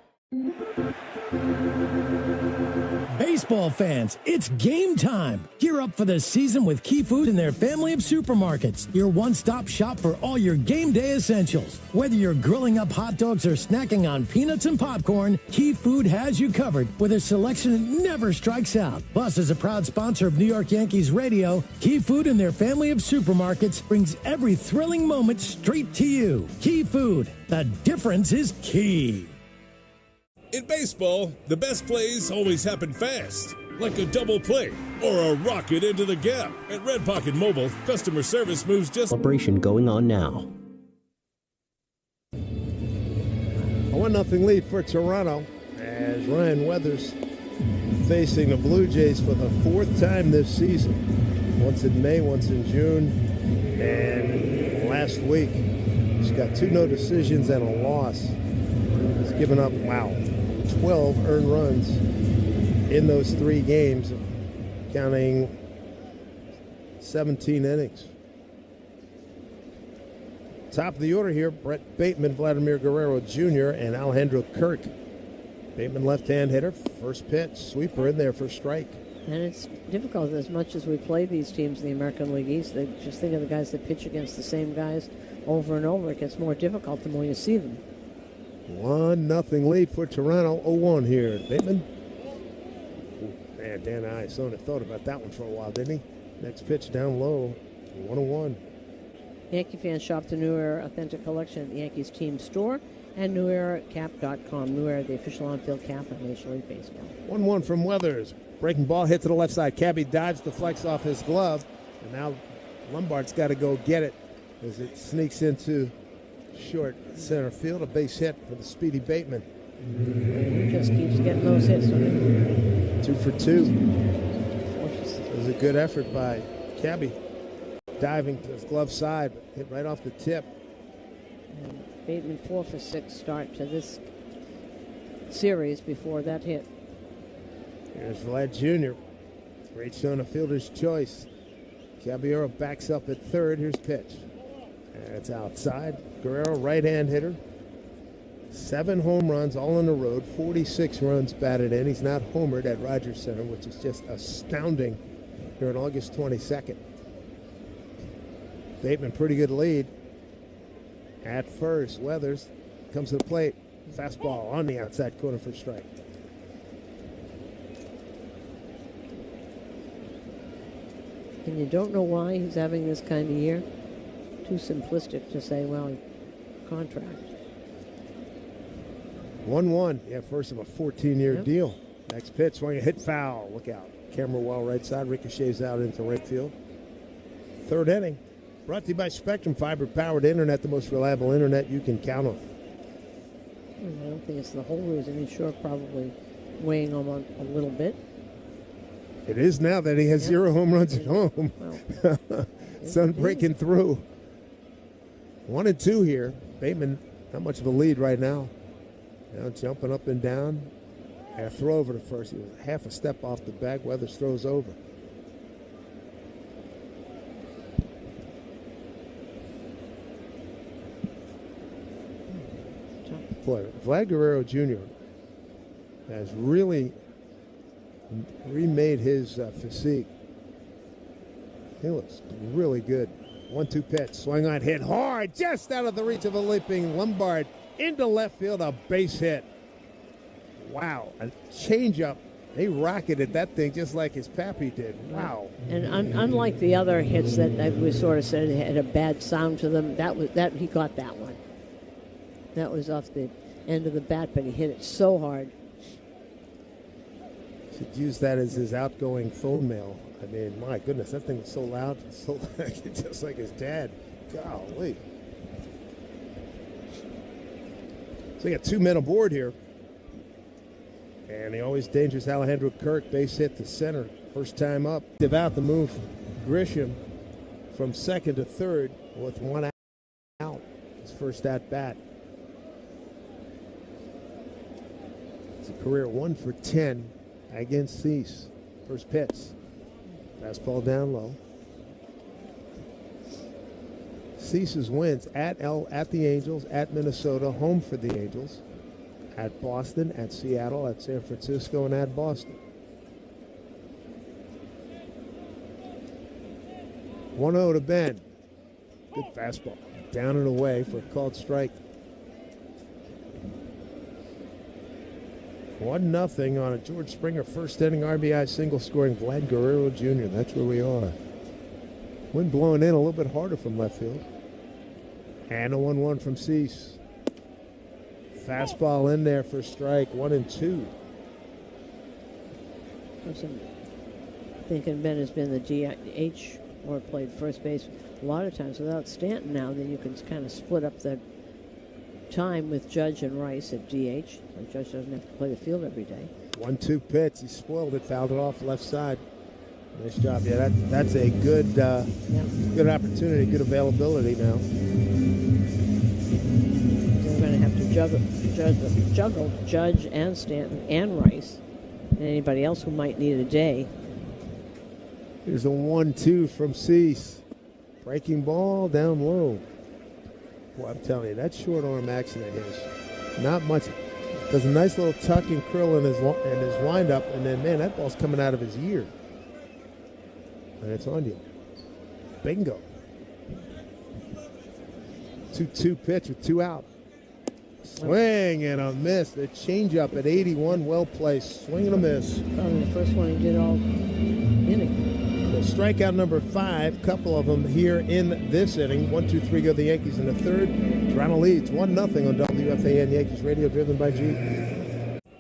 Baseball fans, it's game time. Gear up for the season with Key Food and their family of supermarkets. Your one-stop shop for all your game day essentials. Whether you're grilling up hot dogs or snacking on peanuts and popcorn, Key Food has you covered with a selection that never strikes out. Plus, as a proud sponsor of New York Yankees Radio, Key Food and their family of supermarkets brings every thrilling moment straight to you. Key Food, the difference is key. In baseball, the best plays always happen fast, like a double play or a rocket into the gap. At Red Pocket Mobile, customer service moves just... Celebration going on now. A 1-0 lead for Toronto as Ryan Weathers facing the Blue Jays for the 4th time this season. Once in May, once in June, and last week. He's got 2 no decisions and a loss. He's given up, 12 earned runs in those 3 games, counting 17 innings. Top of the order here, Brett Bateman, Vladimir Guerrero Jr., and Alejandro Kirk. Bateman, left-hand hitter, first pitch, sweeper in there for strike. And it's difficult as much as we play these teams in the American League East. They just think of the guys that pitch against the same guys over and over. It gets more difficult the more you see them. 1-0 lead for Toronto. 0-1 here. Bateman. Man, Dan Iasona thought about that one for a while, didn't he? Next pitch down low. 1-1. Yankee fans shop the New Era Authentic Collection at the Yankees team store and NewEraCap.com. New Era, the official on-field cap of Major League Baseball. 1-1 from Weathers. Breaking ball hit to the left side. Cabby dives, deflects off his glove. And now Lombard's got to go get it as it sneaks into short center field. A base hit for the speedy Bateman. He just keeps getting those hits. 2 for 2. It was a good effort by Cabby. Diving to his glove side, hit right off the tip. And Bateman 4 for 6 start to this series before that hit. Here's Vlad Jr. Great showing a fielder's choice. Caballero backs up at third. Here's pitch. And it's outside. Guerrero, right-hand hitter. 7 home runs all on the road. 46 runs batted in. He's not homered at Rogers Center, which is just astounding here on August 22nd. Bateman, pretty good lead. At first, Weathers comes to the plate. Fastball on the outside corner for strike. And you don't know why he's having this kind of year. Too simplistic to say, well, contract. 1-1. Yeah, first of a 14-year deal. Next pitch, swing a hit foul. Look out. Camera well right side. Ricochets out into right field. Third inning. Brought to you by Spectrum Fiber-powered internet, the most reliable internet you can count on. I don't think it's the whole reason. He's sure probably weighing on a little bit. It is now that he has 0 home runs at home. Well, sun breaking through. 1-2 here. Bateman, not much of a lead right now. Now jumping up and down. And a throw over to first. He was half a step off the bag. Weathers throws over. Boy, Vlad Guerrero Jr. has really remade his physique. He looks really good. 1-2 pitch. Swing on, hit hard, just out of the reach of a leaping Lombard. Into left field, a base hit. Wow, a changeup. He rocketed that thing just like his pappy did. Wow. And unlike the other hits that we sort of said had a bad sound to them, that he got that one. That was off the end of the bat, but he hit it so hard. Should use that as his outgoing phone mail. I mean, my goodness, that thing was so loud, so just like his dad. Golly. So you got 2 men aboard here. And the always dangerous Alejandro Kirk, base hit to center. First time up. About to move Grisham from second to third with 1 out. His first at bat. It's a career 1 for 10 against Cease. First pitch. Fastball down low. Cease's wins at the Angels, at Minnesota, home for the Angels, at Boston, at Seattle, at San Francisco, and at Boston. 1-0 to Ben. Good fastball. Down and away for a called strike. 1-0 on a George Springer first inning RBI single scoring Vlad Guerrero Jr. That's where we are. Wind blowing in a little bit harder from left field. And a 1-1 from Cease. Fastball in there for strike. 1-2. I'm thinking Ben has been the DH or played first base a lot of times without Stanton now. Then you can kind of split up the time with Judge and Rice at DH. So Judge doesn't have to play the field every day. 1-2 pitch. He spoiled it, fouled it off left side. Nice job. Yeah, that's a good good opportunity, good availability now. They're going to have to juggle Judge and Stanton and Rice and anybody else who might need a day. Here's a 1-2 from Cease. Breaking ball down low. Boy, I'm telling you, that short arm action of his, not much. Does a nice little tuck and curl in his windup, and then, man, that ball's coming out of his ear. And it's on you. Bingo. 2-2 pitch with 2 out. Swing and a miss. The changeup at 81, well placed. Swing and a miss. Probably the first one he did all inning. So strikeout number 5, couple of them here in this inning. 1-2-3 go the Yankees in the third. Toronto leads 1-0 on WFAN Yankees Radio, driven by G.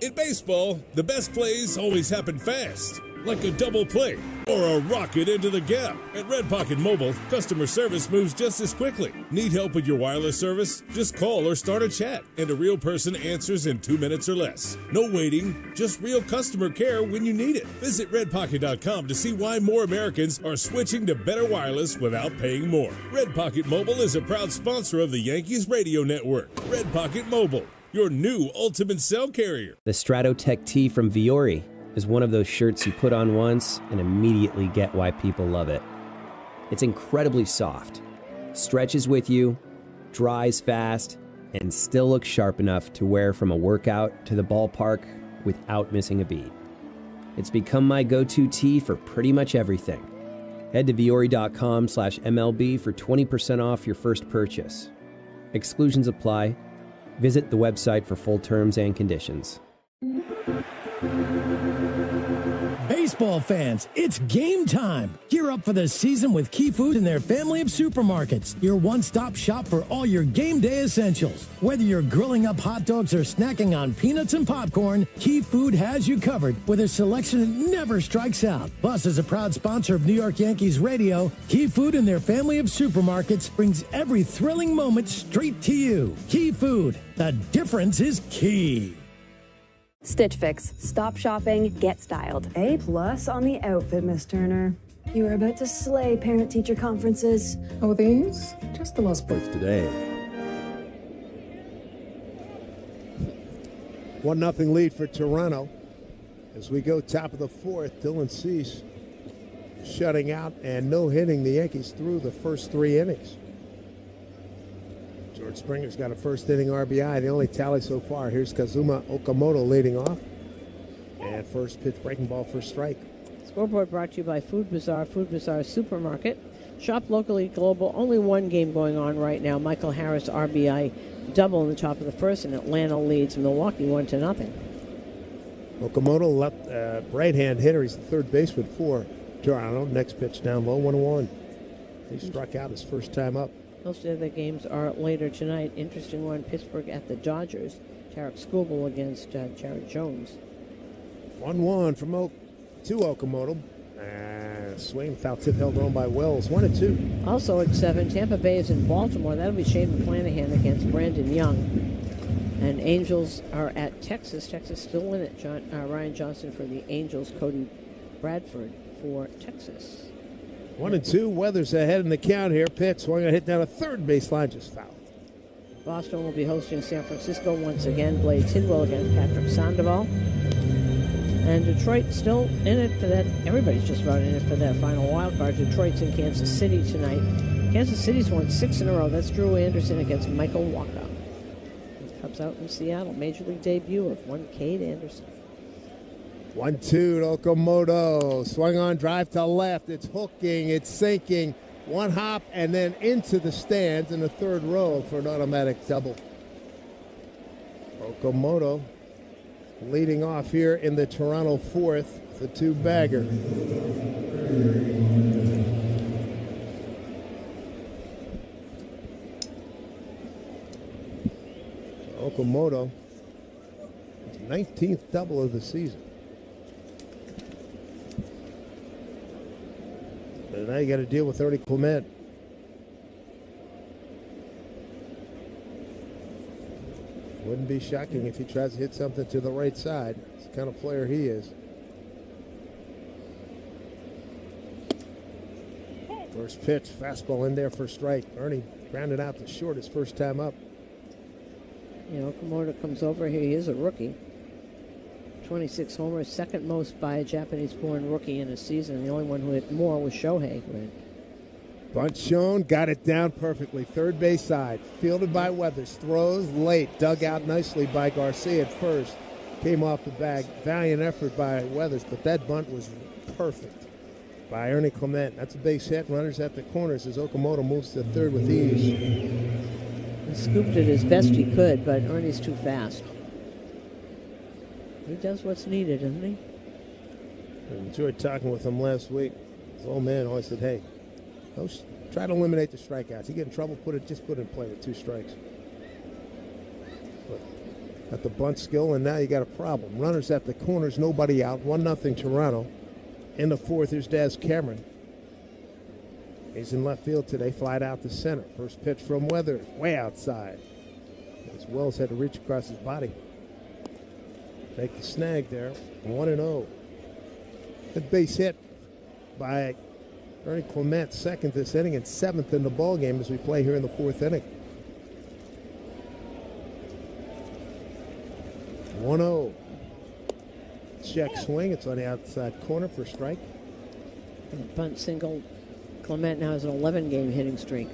In baseball, the best plays always happen fast. like a double play or a rocket into the gap. At Red Pocket Mobile, customer service moves just as quickly. Need help with your wireless service? Just call or start a chat, and a real person answers in 2 minutes or less. No waiting, just real customer care when you need it. Visit redpocket.com to see why more Americans are switching to better wireless without paying more. Red Pocket Mobile is a proud sponsor of the Yankees Radio Network. Red Pocket Mobile, your new ultimate cell carrier. The Stratotech tee from Viore is one of those shirts you put on once and immediately get why people love it. It's incredibly soft, stretches with you, dries fast, and still looks sharp enough to wear from a workout to the ballpark without missing a beat. It's become my go-to tee for pretty much everything. Head to viore.com/MLB for 20% off your first purchase. Exclusions apply. Visit the website for full terms and conditions. Baseball fans, it's game time. Gear up for the season with Key Food and their family of supermarkets. Your one-stop shop for all your game day essentials. Whether you're grilling up hot dogs or snacking on peanuts and popcorn, Key Food has you covered with a selection that never strikes out. Plus, as a proud sponsor of New York Yankees Radio, Key Food and their family of supermarkets brings every thrilling moment straight to you. Key Food, the difference is key. Stitch Fix. Stop shopping, get styled. A+ on the outfit, Miss Turner. You are about to slay parent-teacher conferences. Oh, these? Just the most sports today. 1-0 lead for Toronto. As we go top of the fourth, Dylan Cease shutting out and no-hitting the Yankees through the first 3 innings. George Springer's got a first-inning RBI, the only tally so far. Here's Kazuma Okamoto leading off. And first pitch, breaking ball, first strike. Scoreboard brought to you by Food Bazaar Supermarket. Shop locally, global. Only one game going on right now. Michael Harris RBI double in the top of the first, and Atlanta leads Milwaukee 1-0. Okamoto, left right-hand hitter. He's the third baseman for Toronto. Next pitch down low, 1-1. He struck out his first time up. Most of the games are later tonight. Interesting one, Pittsburgh at the Dodgers. Tarek Skubal against Jared Jones. 1-1 to Okamoto. Swing, foul tip held on by Wells. 1-2. Also at 7, Tampa Bay is in Baltimore. That'll be Shane McClanahan against Brandon Young. And Angels are at Texas. Texas still in it. Ryan Johnson for the Angels. Cody Bradford for Texas. 1-2. Weathers ahead in the count here. Pitch swung a hit down a third baseline, just fouled. Boston will be hosting San Francisco once again. Blade Tidwell against Patrick Sandoval. And Detroit still in it for that. Everybody's just about in it for that final wild card. Detroit's in Kansas City tonight. Kansas City's won 6 in a row. That's Drew Anderson against Michael Wacha. Cubs out in Seattle. Major League debut of one Cade Anderson. 1-2 to Okamoto. Swung on, drive to left. It's hooking, it's sinking. One hop and then into the stands in the third row for an automatic double. Okamoto leading off here in the Toronto fourth, the 2-bagger. Okamoto, his 19th double of the season. But now you got to deal with Ernie Clement. Wouldn't be shocking if he tries to hit something to the right side. It's the kind of player he is. First pitch, fastball in there for strike. Ernie grounded out to short his first time up. Okamoto comes over here. He is a rookie. 26 homers, second most by a Japanese-born rookie in a season. The only one who hit more was Shohei. Bunt shown, got it down perfectly. Third base side, fielded by Weathers. Throws late, dug out nicely by Garcia at first. Came off the bag. Valiant effort by Weathers, but that bunt was perfect by Ernie Clement. That's a base hit. Runners at the corners as Okamoto moves to third with ease. He scooped it as best he could, but Ernie's too fast. He does what's needed, doesn't he? I enjoyed talking with him last week. His old man always said, hey, try to eliminate the strikeouts. You get in trouble, just put it in play with 2 strikes. But got the bunt skill, and now you got a problem. Runners at the corners, nobody out. 1-0 Toronto. In the fourth, here's Des Cameron. He's in left field today, flied out to center. First pitch from Weathers, way outside. As Wells had to reach across his body. Take the snag there, 1-0. Good base hit by Ernie Clement, second this inning and seventh in the ball game as we play here in the fourth inning. 1-0. Check swing. It's on the outside corner for strike. Bunt single. Clement now has an 11-game hitting streak.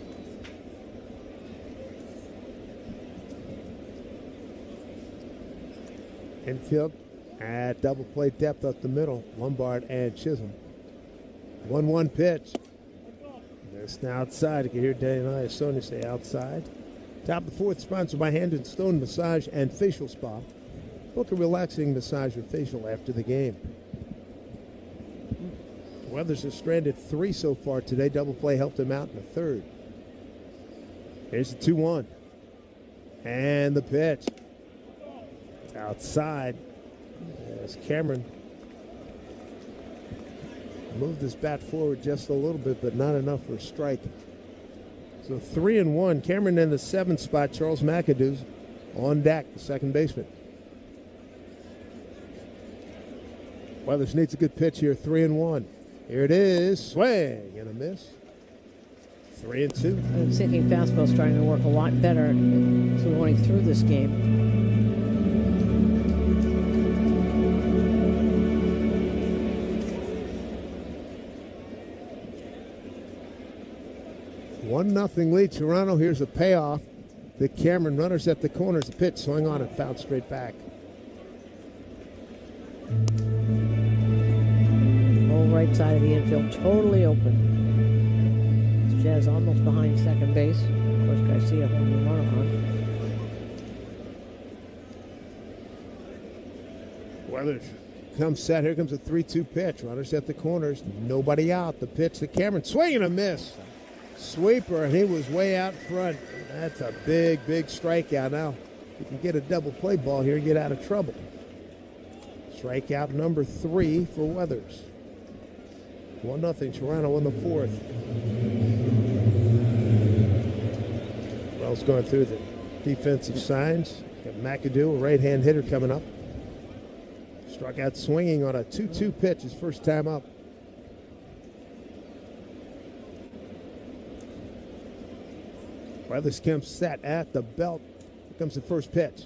Infield at double play depth up the middle. Lombard and Chisholm. 1-1 pitch. This now outside. You can hear Danny and Sonia say outside. Top of the fourth, sponsored by Hand and Stone Massage and Facial Spa. Book a relaxing massage or facial after the game. Weathers has stranded 3 so far today. Double play helped him out in the third. Here's the 2-1. And the pitch. Outside as Cameron moved his bat forward just a little bit, but not enough for a strike. So 3-1. Cameron in the 7th spot. Charles McAdoo's on deck, the second baseman. Weathers needs a good pitch here. 3-1. Here it is. Swing and a miss. 3-2. I'm thinking fastball's starting to work a lot better as we're going through this game. One nothing lead. Toronto. Here's a payoff. The Cameron runners at the corners. The pitch swung on and fouled straight back. Whole right side of the infield totally open. Jazz almost behind second base. Of course, Garcia holding the runner on. Weathers comes set. Here comes a 3-2 pitch. Runners at the corners. Nobody out. The pitch to Cameron. Swing and a miss. Sweeper, and he was way out front. That's a big, big strikeout. Now, you can get a double play ball here and get out of trouble. Strikeout number 3 for Weathers. 1-0 Toronto in the fourth. Wells going through the defensive signs. Got McAdoo, a right-hand hitter coming up. Struck out swinging on a 2-2 pitch his first time up. Weathers comes set at the belt. Here comes the first pitch.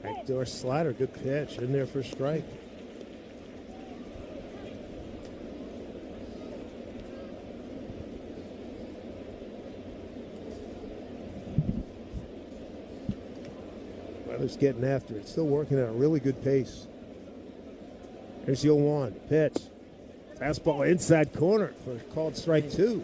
Backdoor slider, good pitch. In there for a strike. Weathers getting after it. Still working at a really good pace. Here's the 0-1. Pitch. Fastball inside corner for a called strike 2.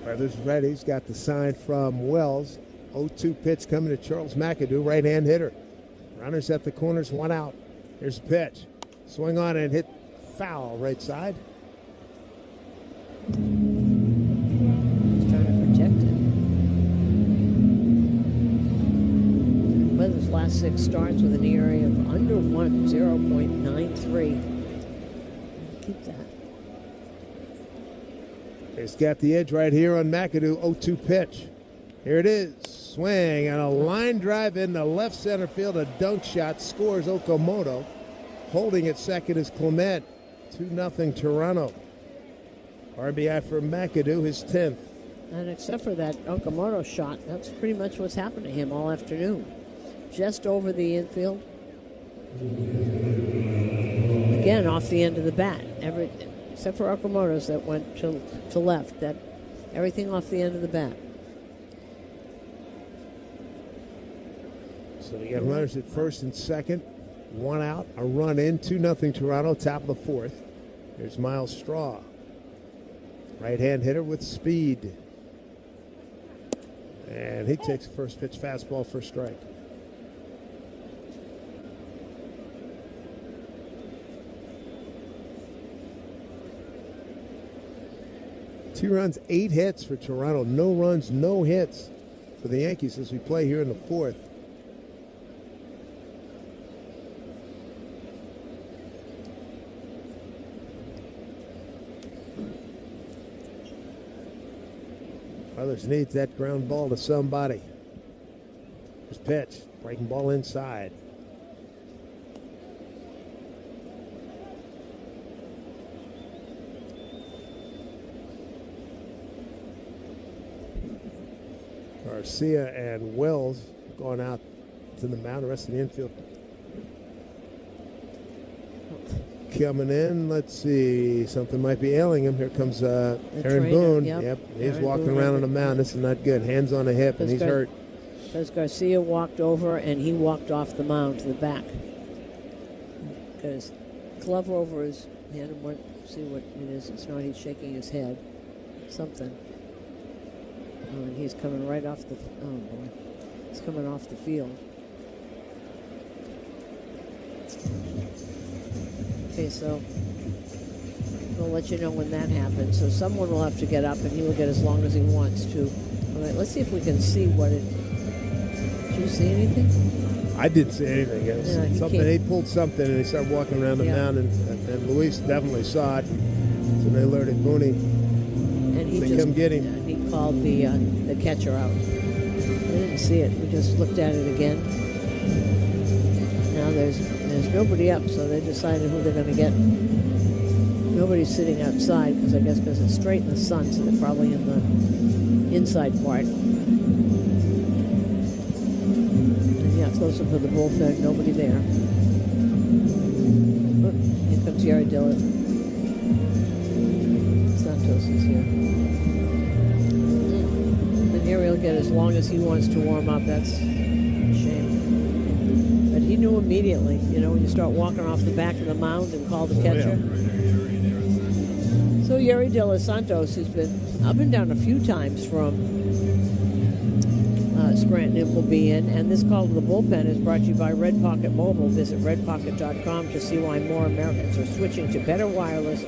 Weathers ready. He's got the sign from Wells. 0-2 pitch coming to Charles McAdoo, right-hand hitter. Runners at the corners, 1 out. Here's the pitch. Swing on and hit foul right side. He's trying to protect it. Weathers' last 6 starts with an ERA of under 1, 0.93. Keep that. He's got the edge right here on McAdoo. 0-2 pitch. Here it is. Swing and a line drive in the left center field. A dunk shot. Scores Okamoto. Holding at second is Clement. 2-0 Toronto. RBI for McAdoo, his 10th. And except for that Okamoto shot, that's pretty much what's happened to him all afternoon. Just over the infield. Again, off the end of the bat. Except for Okamoto's that went to left. That everything off the end of the bat. So you got runners at first and second. 1 out, a run in. 2-0 Toronto, top of the fourth. Here's Miles Straw. Right-hand hitter with speed. And he takes the first pitch fastball for a strike. 2 runs, 8 hits for Toronto. No runs, no hits for the Yankees as we play here in the 4th. Others needs that ground ball to somebody. First pitch, breaking ball inside. Garcia and Wells going out to the mound. The rest of the infield coming in. Let's see. Something might be ailing him. Here comes Aaron Boone. Yep. He's Aaron walking Boone around on the mound. This is not good. Hands on the hip, and he's hurt. Because Garcia walked over and he walked off the mound to the back. Because glove over his hand, and see what it is. It's not, he's shaking his head. Something. Oh, and he's coming right off the, oh boy. He's coming off the field. Okay, so we'll let you know when that happens. So someone will have to get up and he will get as long as he wants to. All right, let's see if we can see what it, did you see anything? I didn't see anything. It was something. He pulled something and he started walking around the mound, and Luis definitely saw it. So they alerted Booney. And he to come get him. He called the catcher out. I didn't see it. We just looked at it again. Now there's nobody up, so they decided who they're going to get. Nobody's sitting outside because I guess because it's straight in the sun, so they're probably in the inside part. And yeah, close up to the bullpen, nobody there. Oh, here comes Yari Dillard. Santos is here. And here he'll get as long as he wants to warm up. That's a shame. But he knew immediately, you know, when you start walking off the back of the mound and call the catcher. So Yari De Los Santos has been up and down a few times from Scranton and will be in. And this call to the bullpen is brought to you by Red Pocket Mobile. Visit redpocket.com to see why more Americans are switching to better wireless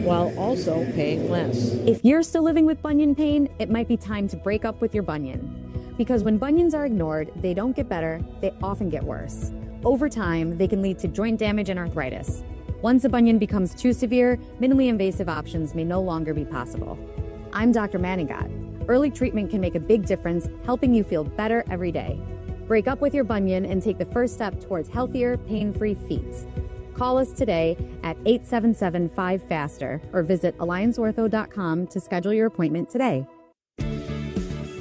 while also paying less. If you're still living with bunion pain, it might be time to break up with your bunion. Because when bunions are ignored, they don't get better, they often get worse. Over time, they can lead to joint damage and arthritis. Once a bunion becomes too severe, minimally invasive options may no longer be possible. I'm Dr. Manningat. Early treatment can make a big difference, helping you feel better every day. Break up with your bunion and take the first step towards healthier, pain-free feet. Call us today at 877-5FASTER or visit allianceortho.com to schedule your appointment today.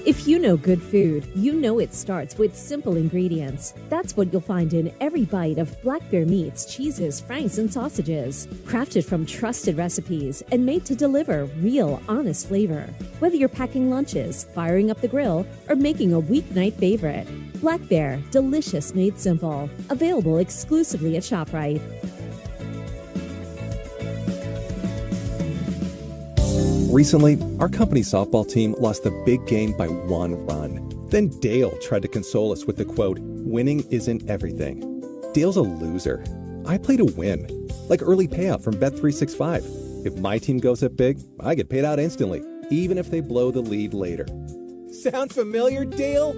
If you know good food, you know it starts with simple ingredients. That's what you'll find in every bite of Black Bear meats, cheeses, franks, and sausages. Crafted from trusted recipes and made to deliver real, honest flavor. Whether you're packing lunches, firing up the grill, or making a weeknight favorite. Black Bear, delicious made simple. Available exclusively at ShopRite. Recently, our company's softball team lost the big game by 1 run. Then Dale tried to console us with the quote, "Winning isn't everything." Dale's a loser. I play to win, like early payout from Bet365. If my team goes up big, I get paid out instantly, even if they blow the lead later. Sound familiar, Dale?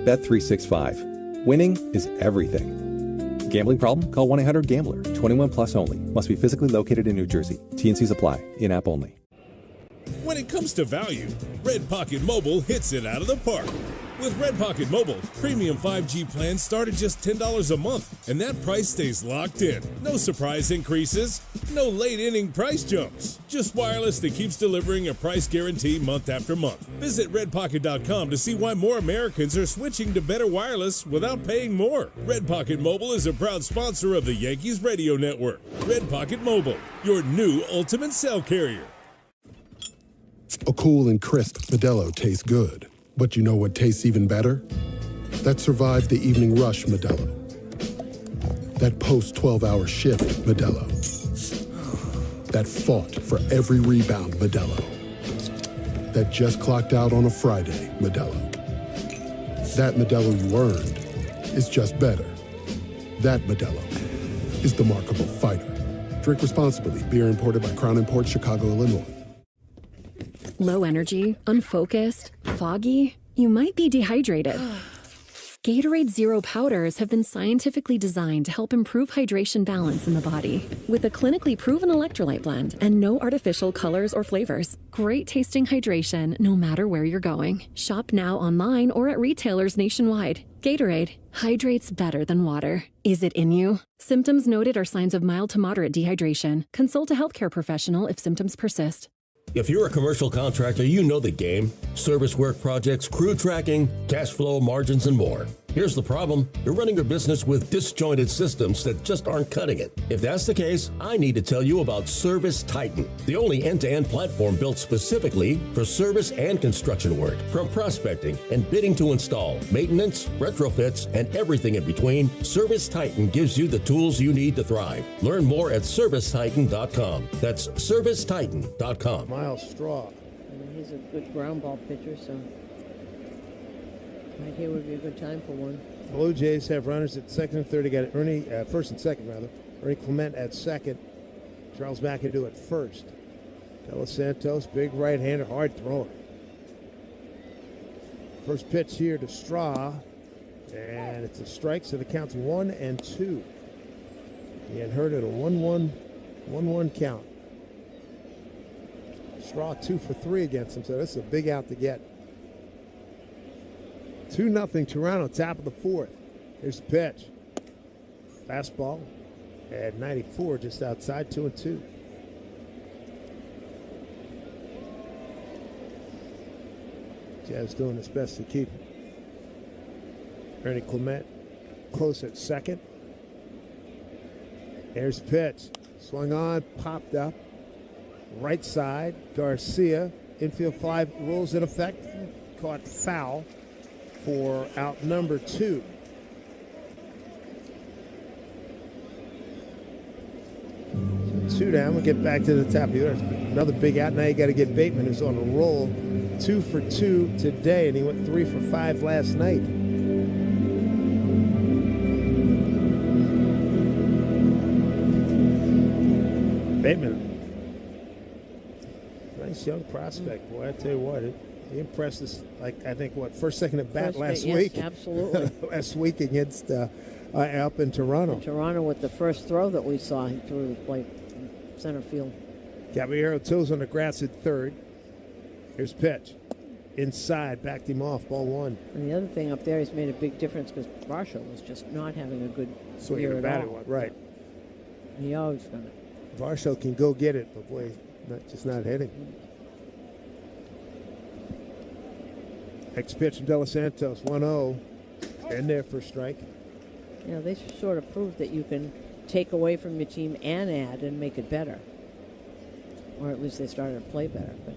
Bet365. Winning is everything. Gambling problem? Call 1-800-GAMBLER. 21 plus only. Must be physically located in New Jersey. T&Cs apply. In-app only. When it comes to value, Red Pocket Mobile hits it out of the park. With Red Pocket Mobile, premium 5G plans start at just $10 a month, and that price stays locked in. No surprise increases, no late-inning price jumps. Just wireless that keeps delivering a price guarantee month after month. Visit redpocket.com to see why more Americans are switching to better wireless without paying more. Red Pocket Mobile is a proud sponsor of the Yankees Radio Network. Red Pocket Mobile, your new ultimate cell carrier. A cool and crisp Modelo tastes good. But you know what tastes even better? That survived the evening rush Modelo. That post-12-hour shift Modelo. That fought for every rebound Modelo. That just clocked out on a Friday Modelo. That Modelo you earned is just better. That Modelo is the markable fighter. Drink responsibly. Beer imported by Crown Imports, Chicago, Illinois. Low energy, unfocused, foggy? You might be dehydrated. Gatorade Zero powders have been scientifically designed to help improve hydration balance in the body. With a clinically proven electrolyte blend and no artificial colors or flavors. Great tasting hydration no matter where you're going. Shop now online or at retailers nationwide. Gatorade hydrates better than water. Is it in you? Symptoms noted are signs of mild to moderate dehydration. Consult a healthcare professional if symptoms persist. If you're a commercial contractor, you know the game. Service work projects, crew tracking, cash flow, margins, and more. Here's the problem. You're running your business with disjointed systems that just aren't cutting it. If that's the case, I need to tell you about Service Titan, the only end-to-end platform built specifically for service and construction work. From prospecting and bidding to install, maintenance, retrofits, and everything in between, Service Titan gives you the tools you need to thrive. Learn more at ServiceTitan.com. That's ServiceTitan.com. Miles Straw. He's a good ground ball pitcher, so right here would be a good time for one. Blue Jays have runners at second and third. They got Ernie, first and second, rather. Ernie Clement at second. Charles McAdoo at first. De Los Santos, big right-hander, hard thrower. First pitch here to Straw, and it's a strike, so the count's 1-2. He had heard it a 1-1 count. Straw 2 for 3 against him, so this is a big out to get. 2-0 Toronto, top of the fourth. Here's the pitch. Fastball at 94, just outside, 2-2. Jazz doing his best to keep it. Ernie Clement close at second. There's the pitch. Swung on, popped up. Right side, Garcia. Infield fly rules in effect. Caught foul for out number 2. So 2 down. We'll get back to the top of the order. Another big out. Now you got to get Bateman, who's on a roll. 2 for 2 today, and he went 3 for 5 last night. Bateman. Nice young prospect, boy. I tell you what, he impressed us. Like I think first, second at bat last week. Absolutely. Last week against up in Toronto. Toronto with the first throw that we saw, he threw the plate center field. Caballero toes on the grass at third. Here's pitch. Inside, backed him off, ball 1. And the other thing up there, he's made a big difference because Varsho was just not having a good year at all. Right. He always done it. Varsho can go get it, but boy, just not hitting. Next pitch from De Los Santos, 1-0. And there for a strike. You know, they sort of proved that you can take away from your team and add and make it better. Or at least they started to play better. But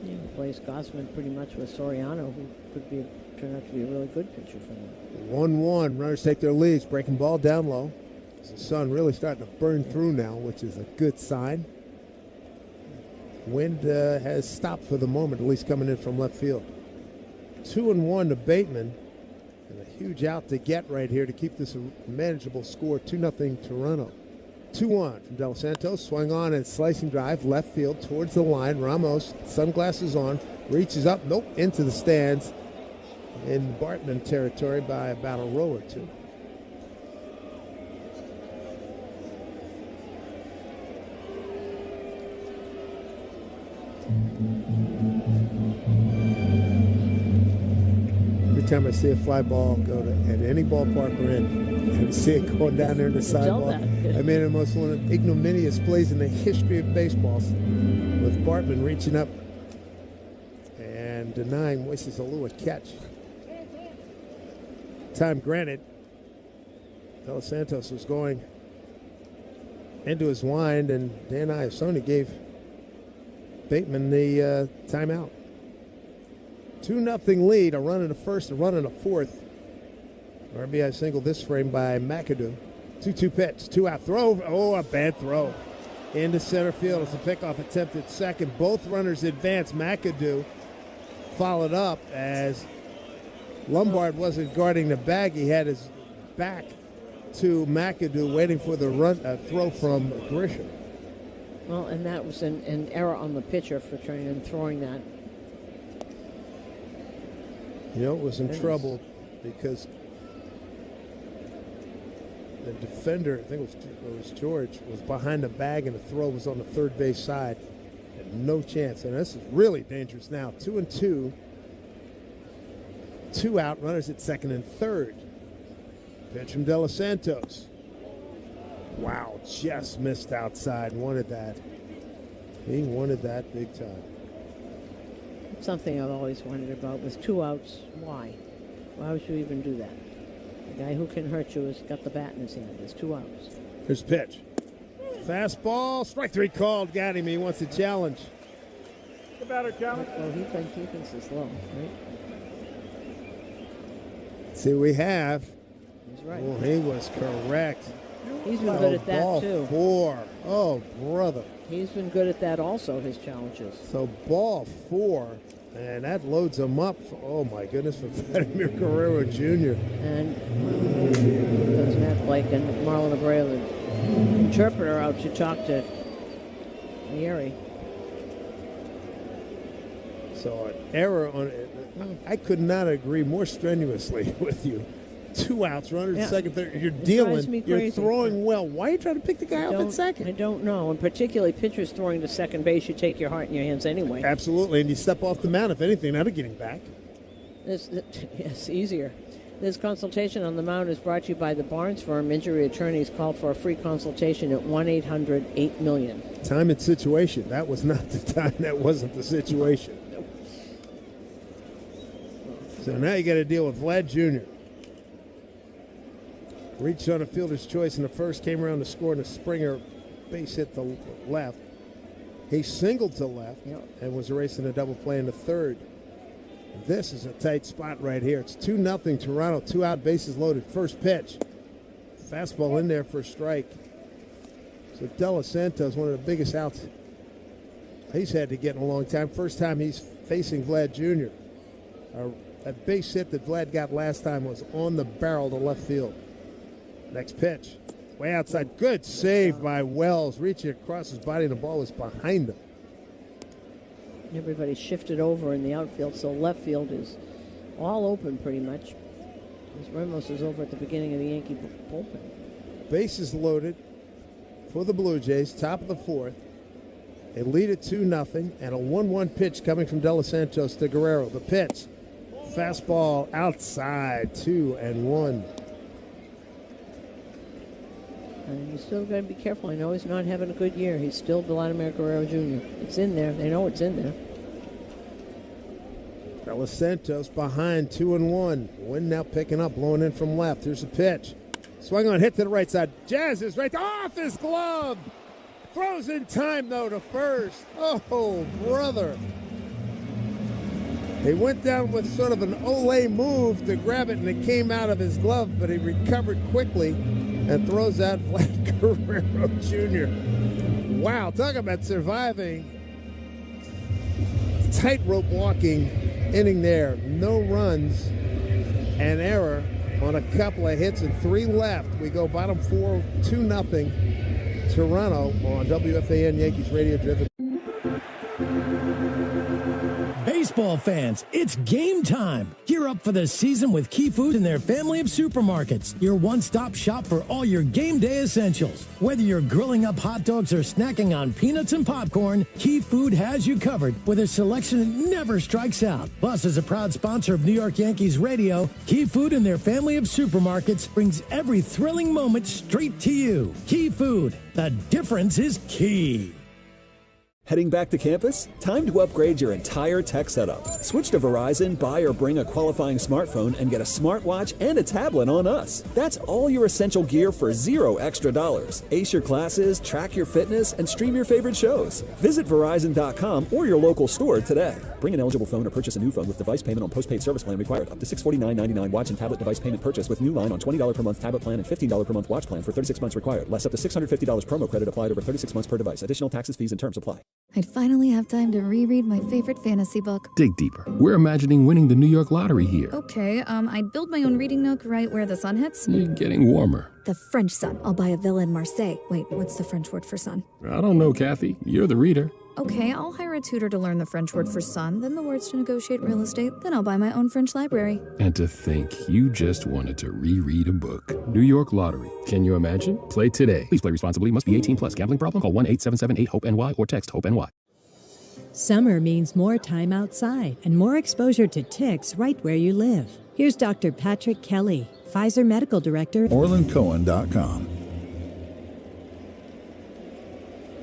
yeah, replaced Gossman pretty much with Soriano, who could turn out to be a really good pitcher for them. 1-1. Runners take their leads, breaking ball down low. The sun really starting to burn through now, which is a good sign. Wind has stopped for the moment, at least coming in from left field. 2-1 to Bateman. And a huge out to get right here to keep this a manageable score. 2-0 Toronto. 2-1 from De Los Santos. Swung on and slicing drive, left field towards the line. Ramos, sunglasses on, reaches up, into the stands in Bartman territory by about a row or two. Every time I see a fly ball go to any ballpark we're in, and see it going down there in the sidewalk, I made the most one of the ignominious plays in the history of baseball, with Bartman reaching up and denying Moises Alou a catch. Time granted. De Los Santos was going into his wind, and Dan Iasoni gave Bateman the timeout. 2-0 lead, a run in the first, a run in the fourth. RBI single this frame by McAdoo. 2-2 pitch, 2-out throw. Oh, a bad throw. Into center field. It's a pickoff attempt at second. Both runners advance. McAdoo followed up as Lombard wasn't guarding the bag. He had his back to McAdoo waiting for the throw from Grisham. Well, and that was an error on the pitcher for trying and throwing that. It was in trouble because the defender, I think it was George, was behind the bag and the throw was on the third base side. Had no chance. And this is really dangerous now. 2-2. 2 out, runners at second and third. Pitch from De Los Santos. Wow, just missed outside. Wanted that. He wanted that big time. Something I've always wondered about was 2 outs. Why? Why would you even do that? The guy who can hurt you has got the bat in his hand. There's 2 outs. Here's pitch. Fastball. Strike 3 called. Got him. He wants a challenge. The batter challenge. Well, he thinks it's low, right? See what we have. He's right. Oh, he was correct. He's been good at that, ball too. 4. Oh, brother. He's been good at that also, his challenges. So ball 4, and that loads him up. Oh, my goodness, for Vladimir Guerrero Jr. And because Matt Blake and Marlon Abreu, the interpreter, out to talk to Yeri. So an error on it. I could not agree more strenuously with you. 2 outs, runners at second, third. You're dealing. You're throwing well. Why are you trying to pick the guy up at second? I don't know. And particularly pitchers throwing to second base, you take your heart in your hands anyway. Absolutely. And you step off the mound, if anything, not getting back. Yes, easier. This consultation on the mound is brought to you by the Barnes Firm. Injury attorneys call for a free consultation at 1-800-8-million. Time and situation. That was not the time. That wasn't the situation. So now you got to deal with Vlad Jr. Reached on a fielder's choice in the first, came around to score, and a Springer base hit the left. He singled to left and was erasing a double play in the third. This is a tight spot right here. It's 2-0 Toronto, 2 out, bases loaded. First pitch. Fastball in there for a strike. So De Los Santos, one of the biggest outs he's had to get in a long time. First time he's facing Vlad Jr. That base hit that Vlad got last time was on the barrel to left field. Next pitch. Way outside. Good save by Wells. Reaching across his body, and the ball was behind him. Everybody shifted over in the outfield, so left field is all open pretty much. As Ramos is over at the beginning of the Yankee bullpen. Bases loaded for the Blue Jays, top of the fourth. They lead at 2-0, and a 1-1 pitch coming from De Los Santos to Guerrero. The pitch. Fastball outside, 2-1. And you still got to be careful. I know he's not having a good year. He's still Vladimir Guerrero Jr. It's in there. They know it's in there. De Los Santos behind 2-1. Wind now picking up, blowing in from left. Here's a pitch. Swung on, hit to the right side. Jazz is right off his glove. Throws in time, though, to first. Oh, brother. He went down with sort of an Olay move to grab it, and it came out of his glove, but he recovered quickly and throws out Vlad Guerrero Jr. Wow, talk about surviving. Tightrope walking inning there. No runs, an error on a couple of hits, and 3 left. We go bottom 4, 2-0 Toronto on WFAN Yankees Radio Driven. Baseball fans, it's game time. Gear up for the season with Key Food and their family of supermarkets. Your one-stop shop for all your game day essentials. Whether you're grilling up hot dogs or snacking on peanuts and popcorn, Key Food has you covered with a selection that never strikes out. Plus, as a proud sponsor of New York Yankees Radio, Key Food and their family of supermarkets brings every thrilling moment straight to you. Key Food, the difference is key. Heading back to campus? Time to upgrade your entire tech setup. Switch to Verizon, buy or bring a qualifying smartphone, and get a smartwatch and a tablet on us. That's all your essential gear for $0 extra. Ace your classes, track your fitness, and stream your favorite shows. Visit Verizon.com or your local store today. Bring an eligible phone or purchase a new phone with device payment on postpaid service plan required. Up to $649.99 watch and tablet device payment purchase with new line on $20 per month tablet plan and $15 per month watch plan for 36 months required. Less up to $650 promo credit applied over 36 months per device. Additional taxes, fees, and terms apply. I'd finally have time to reread my favorite fantasy book. Dig deeper. We're imagining winning the New York lottery here. Okay, I'd build my own reading nook right where the sun hits. You're getting warmer. The French sun. I'll buy a villa in Marseille. Wait, what's the French word for sun? I don't know, Kathy. You're the reader. Okay, I'll hire a tutor to learn the French word for sun, then the words to negotiate real estate, then I'll buy my own French library. And to think you just wanted to reread a book. New York Lottery. Can you imagine? Play today. Please play responsibly. Must be 18 plus. Gambling problem? Call 1-877-8-HOPE-NY or text HOPE-NY. Summer means more time outside and more exposure to ticks right where you live. Here's Dr. Patrick Kelly, Pfizer Medical Director. OrlandCohen.com.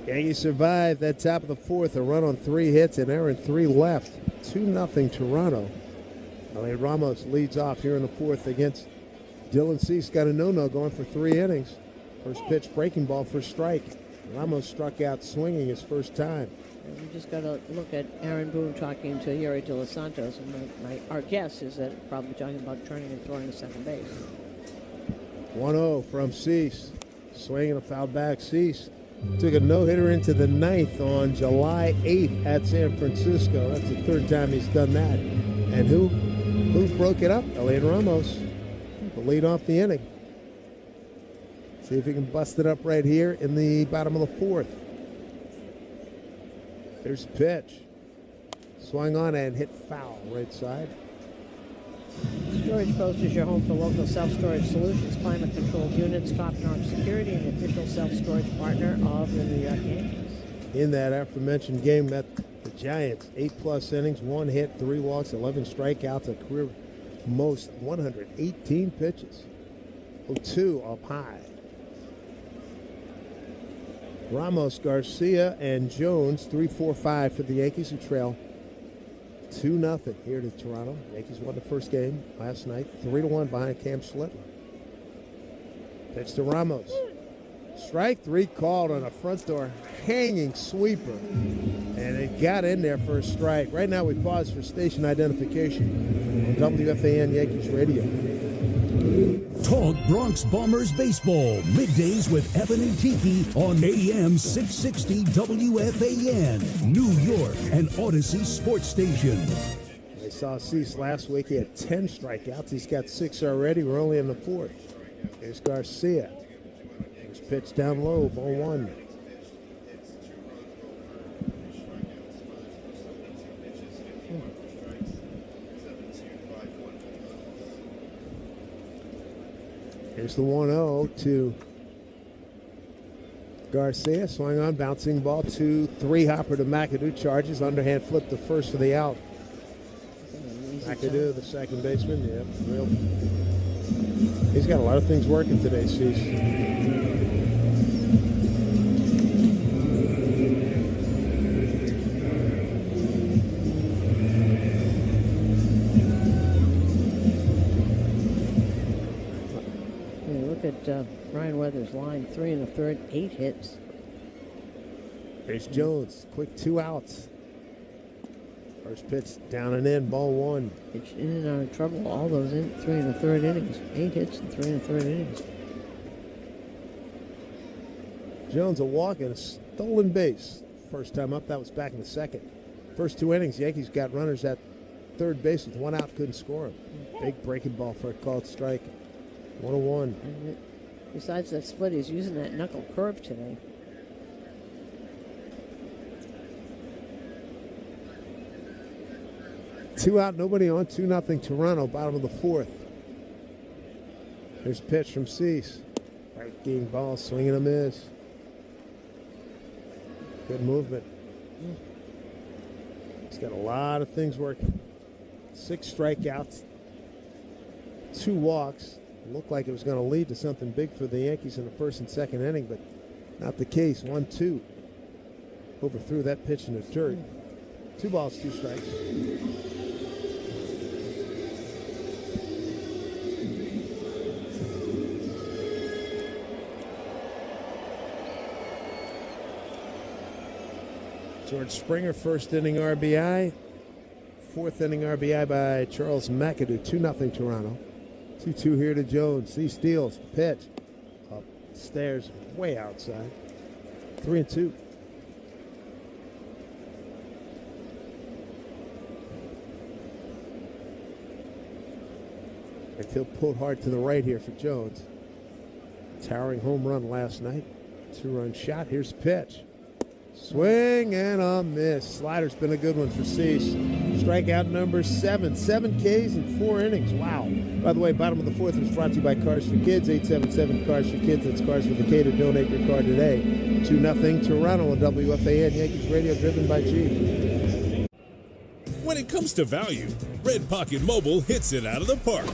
Yankees survived that top of the fourth, a run on 3 hits and Aaron 3 left. 2-0 Toronto. Elliot Ramos leads off here in the fourth against Dylan Cease. Got a no-no going for 3 innings. First pitch, breaking ball for strike. Ramos struck out swinging his first time. And we just got to look at Aaron Boone talking to Yuri De Los Santos, and our guess is that probably talking about turning and throwing to second base. 1-0 from Cease. Swinging a foul back. Cease took a no-hitter into the 9th on July 8th at San Francisco. That's the 3rd time he's done that. And who broke it up? Elliot Ramos will lead off the inning. See if he can bust it up right here in the bottom of the 4th. There's a pitch. Swung on and hit foul right side. Storage Post is your home for local self-storage solutions, climate-controlled units, top-notch security, and official self-storage partner of the New York Yankees. In that aforementioned game, met the Giants. 8+ innings, 1 hit, 3 walks, 11 strikeouts, a career most 118 pitches. 0-2 up high. Ramos, Garcia, and Jones, 3-4-5 for the Yankees, who trail 2-0 here to Toronto. Yankees won the first game last night, 3-1 behind Cam Schlittler. Pitch to Ramos. Strike 3 called on a front door hanging sweeper, and it got in there for a strike. Right now we pause for station identification on WFAN Yankees Radio. Talk Bronx Bombers baseball, middays with Evan and Tiki on AM 660 WFAN, New York, and Odyssey Sports Station. I saw Cease last week. He had 10 strikeouts. He's got 6 already. We're only in the 4th. Here's Garcia. Here's pitch down low, ball 1. Here's the 1-0 to Garcia. Swung on, bouncing ball, 2-3 hopper to McAdoo. Charges, underhand flip to first for the out. McAdoo, the second baseman. Yeah, he's got a lot of things working today, Cease. Ryan Weathers' line, 3 1/3, 8 hits. Here's Jones, quick 2 outs. First pitch down and in, ball 1. Pitch in and out of trouble, all those 3 1/3 innings. 8 hits in 3 1/3 innings. Jones a walk and a stolen base. First time up, that was back in the 2nd. First 2 innings, Yankees got runners at third base with 1 out, couldn't score him. Big breaking ball for a called strike. 1-1. Besides that split, he's using that knuckle curve today. Two out, nobody on, 2-0 Toronto, bottom of the 4th. Here's a pitch from Cease. Breaking ball, swinging a miss. Good movement. He's got a lot of things working. 6 strikeouts, 2 walks. Looked like it was going to lead to something big for the Yankees in the first and second inning, but not the case. 1-2. Overthrew that pitch in the dirt. 2 balls, 2 strikes. George Springer, first inning RBI. 4th inning RBI by Charles McAdoo. 2-0 Toronto. 2-2 here to Jones. He steals the pitch. Upstairs, way outside. 3-2. And he'll pull hard to the right here for Jones. Towering home run last night. 2-run shot. Here's the pitch. Swing and a miss. Slider's been a good one for Cease. Strikeout number 7. 7 Ks in 4 innings. Wow. By the way, bottom of the 4th was brought to you by Cars for Kids. 877 Cars for Kids. That's Cars with a K to donate your car today. 2-0 Toronto on WFAN. Yankees radio driven by G. When it comes to value, Red Pocket Mobile hits it out of the park.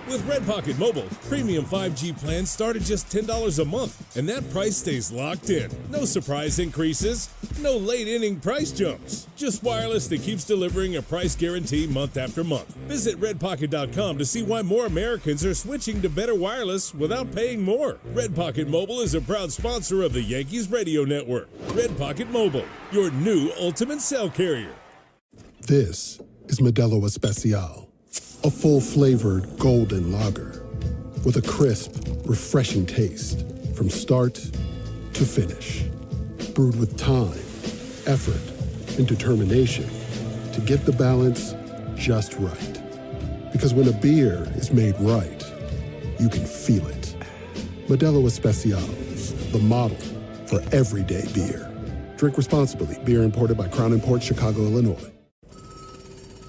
With Red Pocket Mobile, premium 5G plans start at just $10 a month, and that price stays locked in. No surprise increases, no late inning price jumps. Just wireless that keeps delivering a price guarantee month after month. Visit redpocket.com to see why more Americans are switching to better wireless without paying more. Red Pocket Mobile is a proud sponsor of the Yankees Radio Network. Red Pocket Mobile, your new ultimate cell carrier. This is Modelo Especial, a full-flavored golden lager with a crisp, refreshing taste from start to finish. Brewed with time, effort, and determination to get the balance just right. Because when a beer is made right, you can feel it. Modelo Especial, the model for everyday beer. Drink responsibly. Beer imported by Crown Imports, Chicago, Illinois.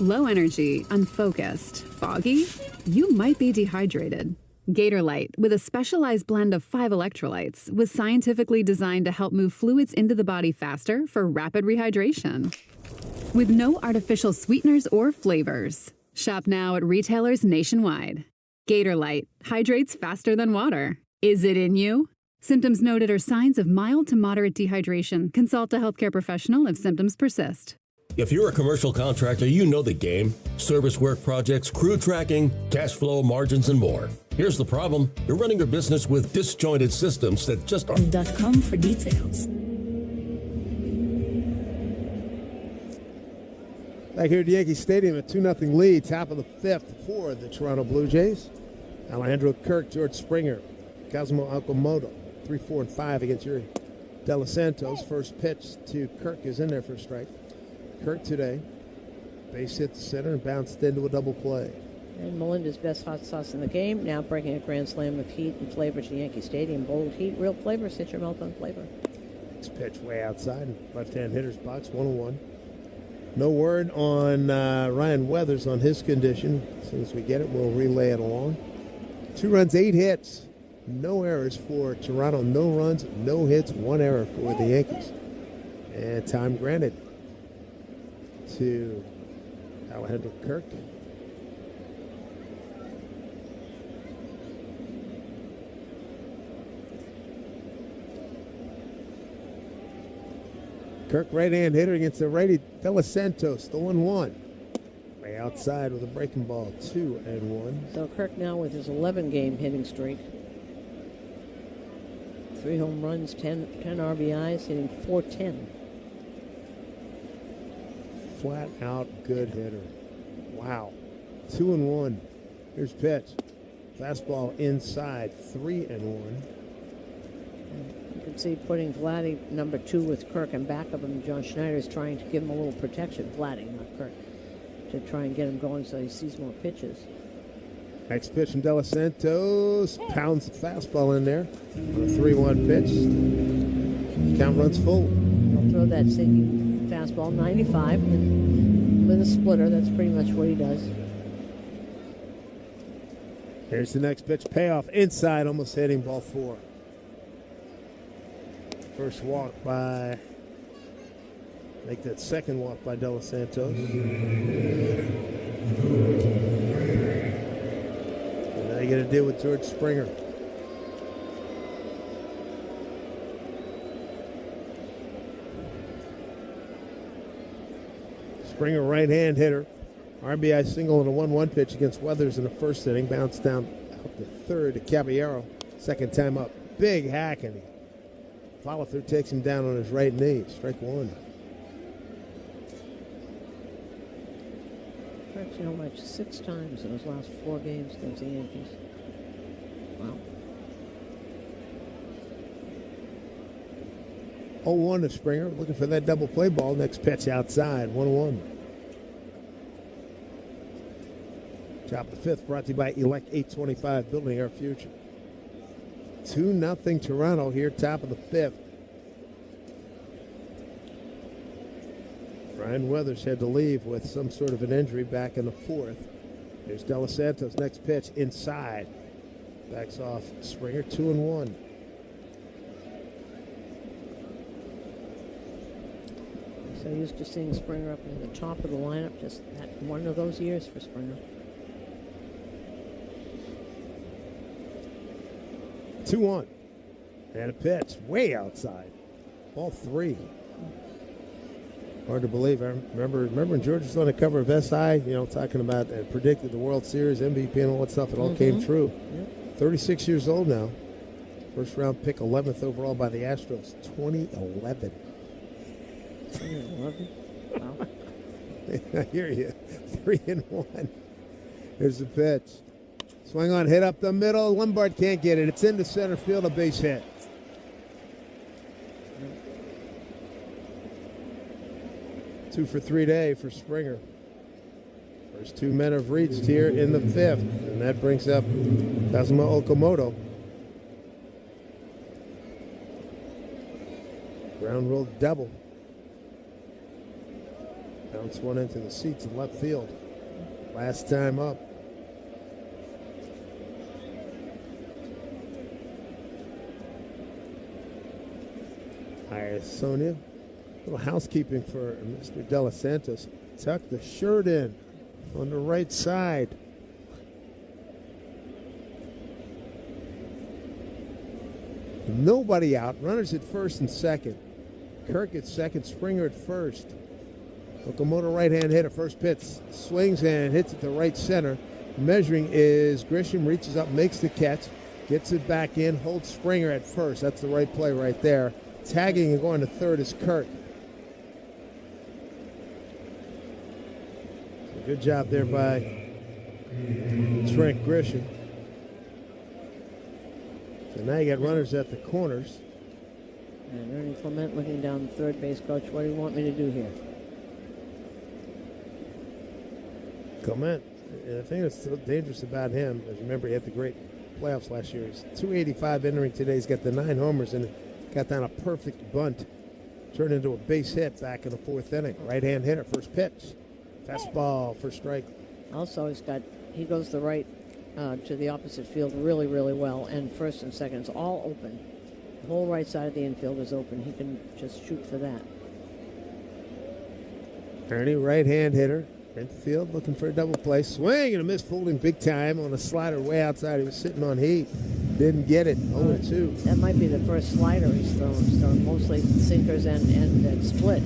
Low energy, unfocused, foggy? You might be dehydrated. Gatorlight, with a specialized blend of 5 electrolytes, was scientifically designed to help move fluids into the body faster for rapid rehydration. With no artificial sweeteners or flavors. Shop now at retailers nationwide. Gatorlight hydrates faster than water. Is it in you? Symptoms noted are signs of mild to moderate dehydration. Consult a healthcare professional if symptoms persist. If you're a commercial contractor, you know the game. Service work projects, crew tracking, cash flow, margins, and more. Here's the problem. You're running your business with disjointed systems that just aren't. .com for details. Back here at Yankee Stadium, a 2-0 lead, top of the 5th for the Toronto Blue Jays. Alejandro Kirk, George Springer, Cosmo Okamoto, 3, 4, and 5 against Yuri De Los Santos. First pitch to Kirk is in there for a strike. Kirk today, base hit the center and bounced into a double play. And Melinda's best hot sauce in the game, now bringing a grand slam of heat and flavor to Yankee Stadium. Bold heat, real flavor, sit your mouth on flavor. Next pitch way outside, left-hand hitter's box, 1-1. No word on Ryan Weathers on his condition. As soon as we get it, we'll relay it along. 2 runs, 8 hits. No errors for Toronto. No runs, no hits, 1 error for the Yankees. And time granted to Alejandro Kirk. Kirk, right-hand hitter against the righty De Los Santos, the 1-1. Way outside with a breaking ball, 2-1. So Kirk now with his 11-game hitting streak. 3 home runs, 10 RBIs, hitting .410. Flat out good hitter. Wow. 2-1. Here's pitch. Fastball inside. 3-1. You can see putting Vladdy number 2 with Kirk and back of him. John Schneider is trying to give him a little protection. Vladdy, not Kirk, to try and get him going so he sees more pitches. Next pitch from De Los Santos. Pounds the fastball in there. On a 3-1 pitch. Count runs full. He'll throw that sinking fastball, 95, and with a splitter. That's pretty much what he does. Here's the next pitch. Payoff inside, almost hitting ball 4. First walk by, make that second walk by De Los Santos. And now you got to deal with George Springer. Springer, right-hand hitter. RBI single and a 1-1 pitch against Weathers in the first inning. Bounced down out to third to Caballero. Second time up. Big hack, and follow-through takes him down on his right knee. Strike 1. Kirk's home like 6 times in his last 4 games against the Yankees. Wow. 0-1 to Springer, looking for that double play ball. Next pitch outside, 1-1. Top of the fifth, brought to you by Elect 825, building our future. 2-0 Toronto here, top of the fifth. Ryan Weathers had to leave with some sort of an injury back in the fourth. Here's De Los Santos, next pitch, inside. Backs off Springer, 2-1. So used to seeing Springer up in the top of the lineup, just that one of those years for Springer. 2-1. And a pitch way outside. Ball 3. Hard to believe. I remember when George was on the cover of SI, talking about and predicted the World Series, MVP, and all that stuff. It all came true. Yep. 36 years old now. First round pick, 11th overall by the Astros. 2011. 2011? Wow. I hear you. 3-1. Here's the pitch. Swing on, hit up the middle. Lombard can't get it. It's into center field, a base hit. Two for 3 today for Springer. First two men have reached here in the fifth, and that brings up Kazuma Okamoto. Ground rule double. Bounce one into the seats in left field. Last time up. Hi, Sonia. Little housekeeping for Mr. De Los Santos. Tuck the shirt in on the right side. Nobody out. Runners at first and second. Kirk at second. Springer at first. Okamoto right-hand hitter. First pitch. Swings and hits it to right center. Measuring is Grisham. Reaches up, makes the catch. Gets it back in. Holds Springer at first. That's the right play right there. Tagging and going to third is Kirk. Good job there by Trent Grisham. So now you got runners at the corners. And Ernie Clement looking down the third base coach. What do you want me to do here? Clement, and the thing that's so dangerous about him is, remember, he had the great playoffs last year. He's 285 entering today. He's got the 9 homers and got down a perfect bunt. Turned into a base hit back in the fourth inning. Right-hand hitter, first pitch. Fastball for strike. Also, he goes the right to the opposite field really, really well. And first and second is all open. The whole right side of the infield is open. He can just shoot for that. Ernie, right-hand hitter. Infield looking for a double play. Swing and a miss, folding big time on a slider way outside. He was sitting on heat. Didn't get it. 0-2. That might be the first slider he's thrown. He's thrown mostly sinkers and split.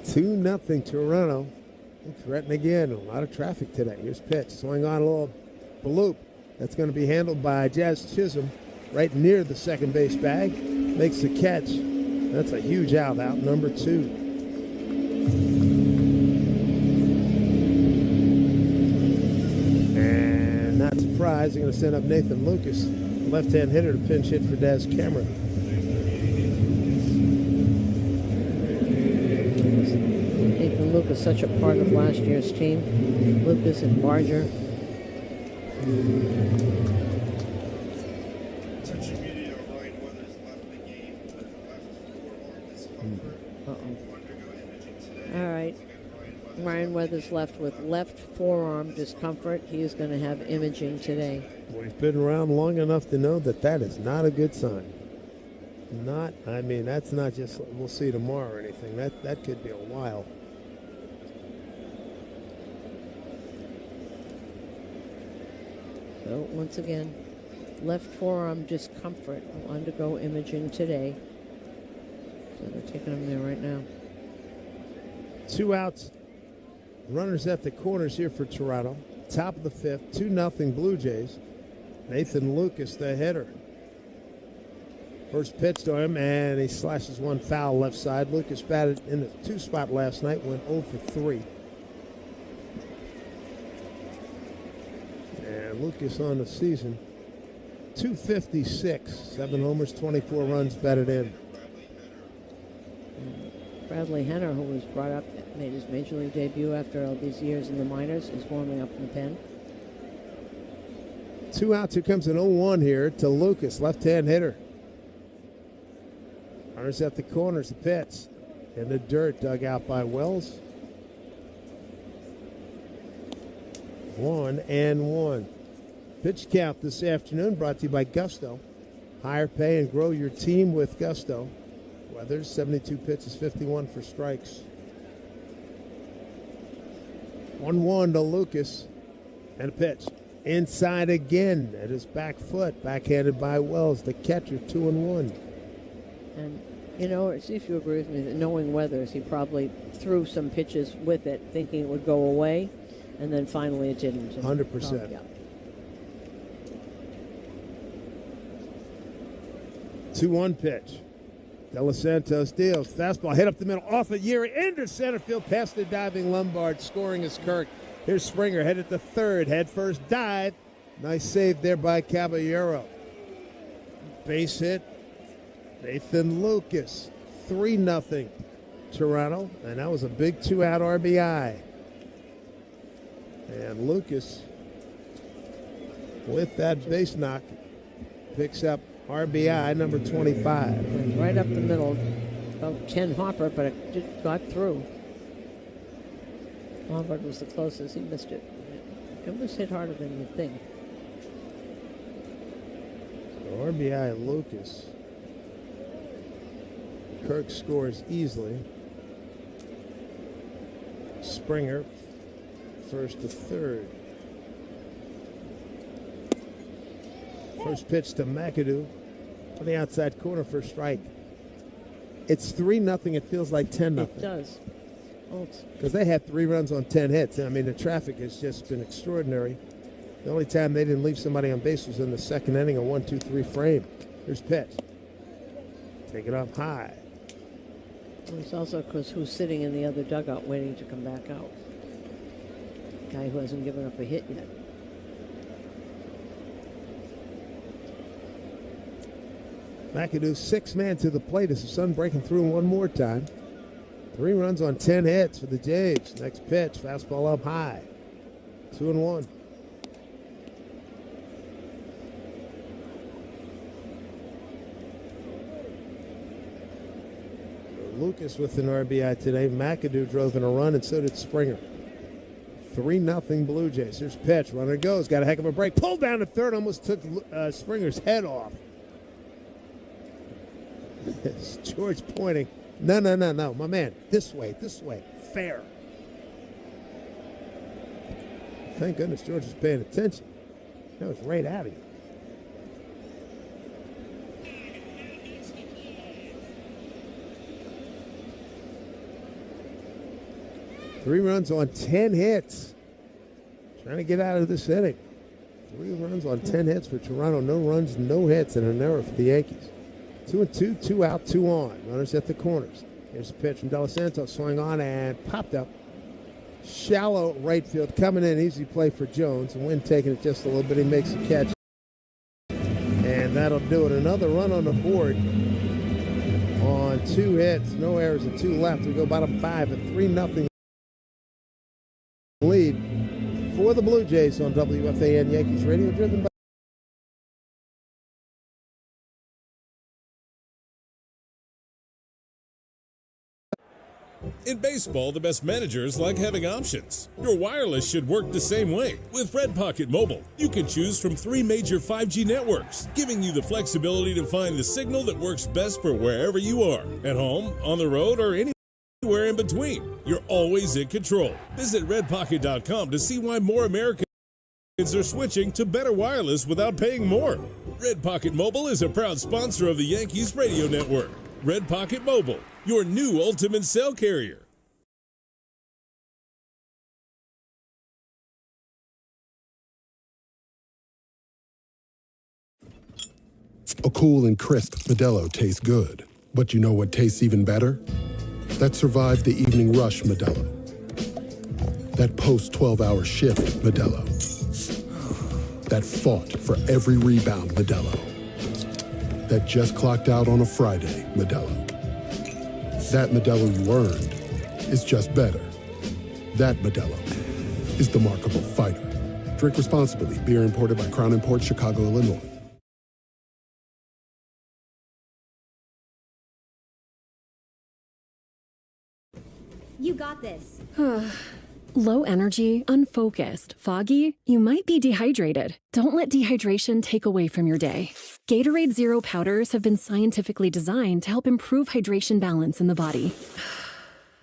2-0 Toronto. Threatening again. A lot of traffic today. Here's pitch. Swing on a little bloop. That's going to be handled by Jazz Chisholm right near the second base bag. Makes the catch. That's a huge out number 2. And not surprised, they're going to send up Nathan Lucas, left-hand hitter, to pinch hit for Daz Cameron. Nathan Lucas, such a part of last year's team. Lucas and Barger. All right. Ryan Weathers left with left forearm discomfort. He is going to have imaging today. We've been around long enough to know that is not a good sign. That's not just we'll see tomorrow or anything. That could be a while. So once again, left forearm discomfort. Will undergo imaging today. So they're taking him there right now. 2 outs. Runners at the corners here for Toronto. Top of the fifth. 2-0 Blue Jays. Nathan Lucas, the hitter. First pitch to him, and he slashes one foul left side. Lucas batted in the 2 spot last night, went 0 for 3. And Lucas on the season, 256. 7 homers, 24 runs batted in. Bradley Henner, who was brought up, made his major league debut after all these years in the minors, is warming up in the pen. 2 outs. Here comes an 0-1 here to Lucas, left-hand hitter. Runners at the corners, the pitch. In the dirt, dug out by Wells. 1-1. Pitch count this afternoon brought to you by Gusto. Higher pay and grow your team with Gusto. Weathers, 72 pitches, 51 for strikes. 1-1 to Lucas. And a pitch. Inside again at his back foot. Backhanded by Wells, the catcher, 2-1. And, you know, see if you agree with me, that knowing Weathers, he probably threw some pitches with it, thinking it would go away, and then finally it didn't. 100%. Oh, yeah. 2-1 pitch. De Los Santos deals. Fastball hit up the middle, off at Yeri, into center field, past the diving Lombard. Scoring is Kirk. Here's Springer, headed to third. Head first dive. Nice save there by Caballero. Base hit. Nathan Lucas. 3-0 Toronto. And that was a big 2-out RBI. And Lucas, with that base knock, picks up RBI number 25. And right up the middle, about Ken Hopper, but it got through. Lombard was the closest. He missed it. It was hit harder than you think. RBI Lucas. Kirk scores easily. Springer, first to third. First pitch to McAdoo on the outside corner for a strike. It's 3-0. It feels like 10-0. It does. Because they had 3 runs on 10 hits. I mean, the traffic has just been extraordinary. The only time they didn't leave somebody on base was in the second inning, a 1-2-3 frame. Here's pitch. Take it off high. Well, it's also because who's sitting in the other dugout waiting to come back out. Guy who hasn't given up a hit yet. McAdoo, 6-man to the plate as the sun breaking through one more time. 3 runs on 10 hits for the Jays. Next pitch, fastball up high. 2-1. Lucas with an RBI today. McAdoo drove in a run, and so did Springer. 3-0 Blue Jays. Here's pitch. Runner goes. Got a heck of a break. Pulled down to third. Almost took Springer's head off. George pointing. No, my man. This way. Fair. Thank goodness George was paying attention. That was right out of you. Three runs on 10 hits. Trying to get out of this inning. 3 runs on 10 hits for Toronto. No runs, no hits, and an error for the Yankees. 2-2, 2 out, 2 on. Runners at the corners. Here's a pitch from De Los Santos. Swung on and popped up. Shallow right field. Coming in. Easy play for Jones. And Wynn taking it just a little bit. He makes a catch. And that'll do it. Another run on the board on 2 hits. No errors and 2 left. We go bottom 5 at 3-0 lead for the Blue Jays on WFAN Yankees Radio, driven by In baseball, the best managers like having options. Your wireless should work the same way. With Red Pocket Mobile, you can choose from 3 major 5G networks, giving you the flexibility to find the signal that works best for wherever you are, at home, on the road, or anywhere in between. You're always in control. Visit redpocket.com to see why more Americans are switching to better wireless without paying more. Red Pocket Mobile is a proud sponsor of the Yankees Radio Network. Red Pocket Mobile, your new ultimate cell carrier. A cool and crisp Modelo tastes good. But you know what tastes even better? That survived the evening rush Modelo. That post-12-hour shift Modelo. That fought for every rebound Modelo. That just clocked out on a Friday Modelo. That Modelo you earned is just better. That Modelo is the markable fighter. Drink responsibly. Beer imported by Crown Imports, Chicago, Illinois. You got this. Low energy, unfocused, foggy? You might be dehydrated. Don't let dehydration take away from your day. Gatorade Zero powders have been scientifically designed to help improve hydration balance in the body.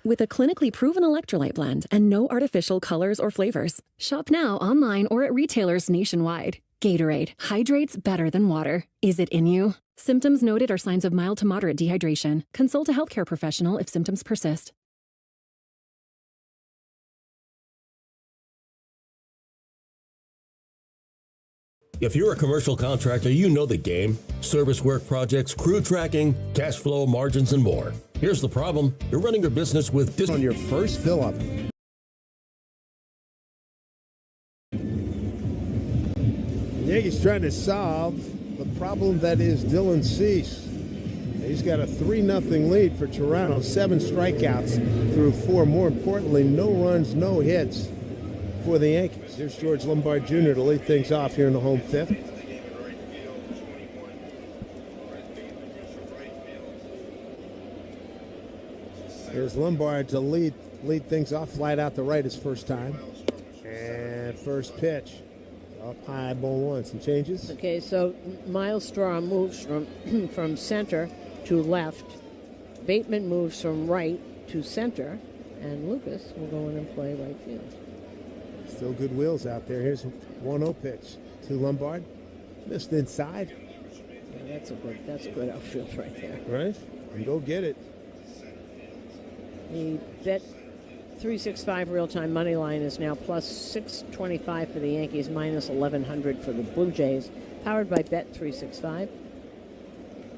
With a clinically proven electrolyte blend and no artificial colors or flavors. Shop now online or at retailers nationwide. Gatorade hydrates better than water. Is it in you? Symptoms noted are signs of mild to moderate dehydration. Consult a healthcare professional if symptoms persist. If you're a commercial contractor, you know the game. Service work projects, crew tracking, cash flow, margins, and more. Here's the problem. You're running your business with this on your first fill-up. Yankees trying to solve the problem that is Dylan Cease. He's got a 3-0 lead for Toronto. 7 strikeouts through 4. More importantly, no runs, no hits for the Yankees. Here's George Lombard Jr. to lead things off here in the home fifth. Here's Lombard to lead things off. Flight out to right his first time. And first pitch. Up high, ball one. Some changes. Okay, so Miles Straw moves from center to left. Bateman moves from right to center. And Lucas will go in and play right field. Still good wheels out there. Here's 1-0 pitch to Lombard. Missed inside. Yeah, that's a good outfield right there. Right? And go get it. The bet 365 real-time money line is now plus 625 for the Yankees, minus 1100 for the Blue Jays. Powered by Bet 365.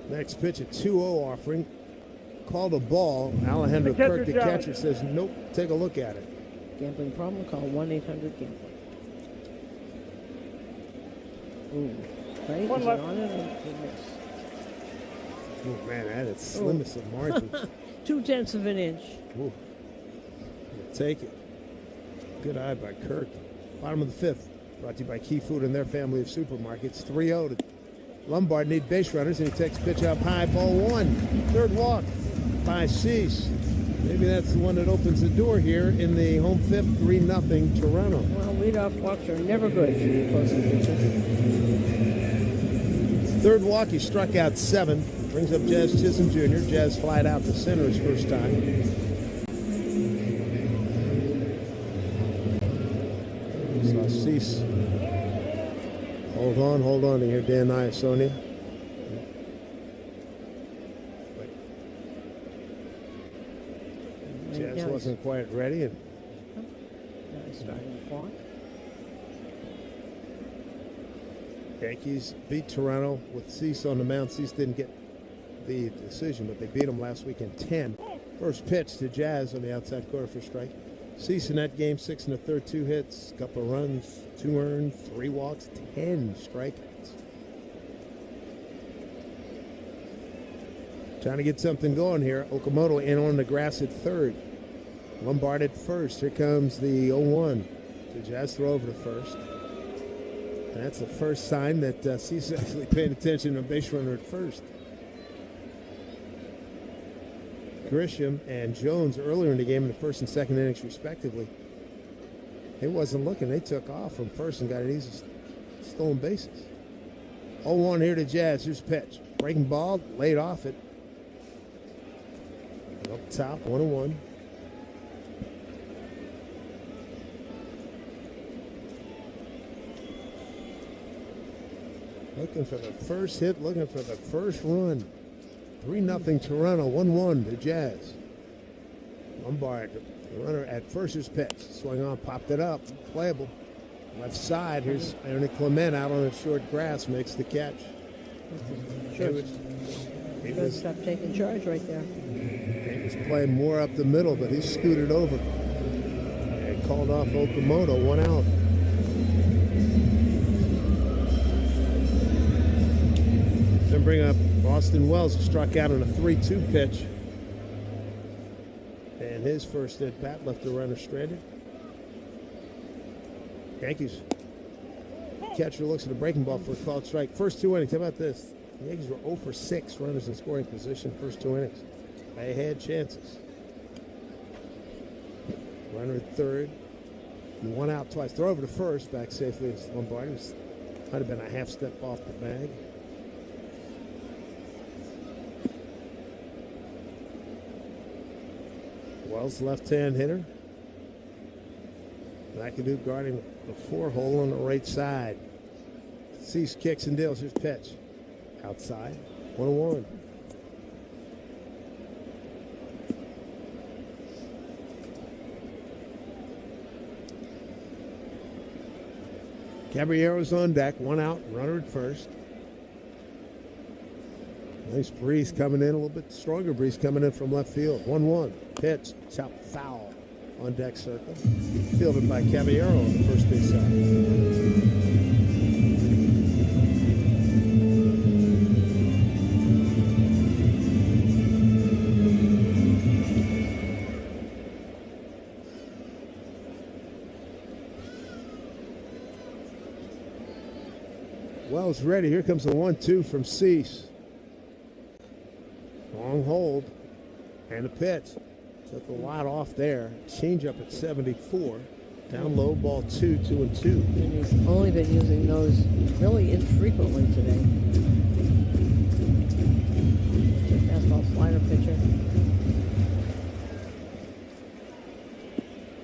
Next pitch, a 2-0 offering. Called a ball. Alejandro Kirk, the catcher, says, nope, take a look at it. Gambling problem? Call 1-800-GAMBLER. Ooh. Right? One Is left. it on it? Oh, man, that is slimmest of margins. 0.2 of an inch. Ooh. Take it. Good eye by Kirk. Bottom of the fifth. Brought to you by Key Food and their family of supermarkets. 3-0 to Lombard. Need base runners, and he takes pitch up high. Ball one. Third walk by Cease. Maybe that's the one that opens the door here in the home fifth. 3-0 Toronto. Well, leadoff walks are never good for the opposing pitcher. Third walk, he struck out 7. Brings up Jazz Chisholm Jr. Jazz flied out to center his first time. So Cease. Hold on to here, Dan Iasonia. Jazz wasn't quite ready. And now he's starting the clock. Yankees beat Toronto with Cease on the mound. Cease didn't get the decision, but they beat him last week in 10. First pitch to Jazz on the outside corner for strike. Cease in that game, 6 1/3, 2 hits, couple runs, 2 earned, 3 walks, 10 strikeouts. Trying to get something going here. Okamoto in on the grass at third. Lombard at first. Here comes the 0-1. The Jazz throw over to first. And that's the first sign that Cease actually paying attention to a base runner at first. Grisham and Jones earlier in the game in the first and second innings respectively. He wasn't looking. They took off from first and got an easy stolen bases. 0-1 here to Jazz. Here's pitch. Breaking ball, laid off it. Up top, 1-1. Looking for the first hit, looking for the first run. 3-0 Toronto, 1-1 to Jazz. Lombard, the runner at first is pitch. Swung on, popped it up. Playable. Left side, here's Ernie Clement out on the short grass, makes the catch. He was stop taking charge right there. He was playing more up the middle, but he scooted over. And called off Okamoto, 1 out. Then bring up Austin Wells, who struck out on a 3-2 pitch. And his first at bat left the runner stranded. Yankees. Catcher looks at the breaking ball for a called strike. First 2 innings. How about this? The Yankees were 0 for 6 runners in scoring position first 2 innings. They had chances. Runner at third. And 1 out twice. Throw over to first. Back safely as Lombardi. Might have been a half step off the bag. Wells, left-hand hitter. McAdoo guarding the 4-hole on the right side. Cease kicks and deals. Here's pitch. Outside. 1-1. Caballero's on deck. 1 out. Runner at first. Nice breeze coming in. A little bit stronger breeze coming in from left field. 1-1. Pitch. Chop foul on deck circle. Fielded by Caballero on the first base side. Wells ready. Here comes the 1-2 from Cease. Long hold. And a pitch. Took a lot off there. Changeup at 74. Down low, ball 2, 2-2. And he's only been using those really infrequently today. Fastball slider pitcher.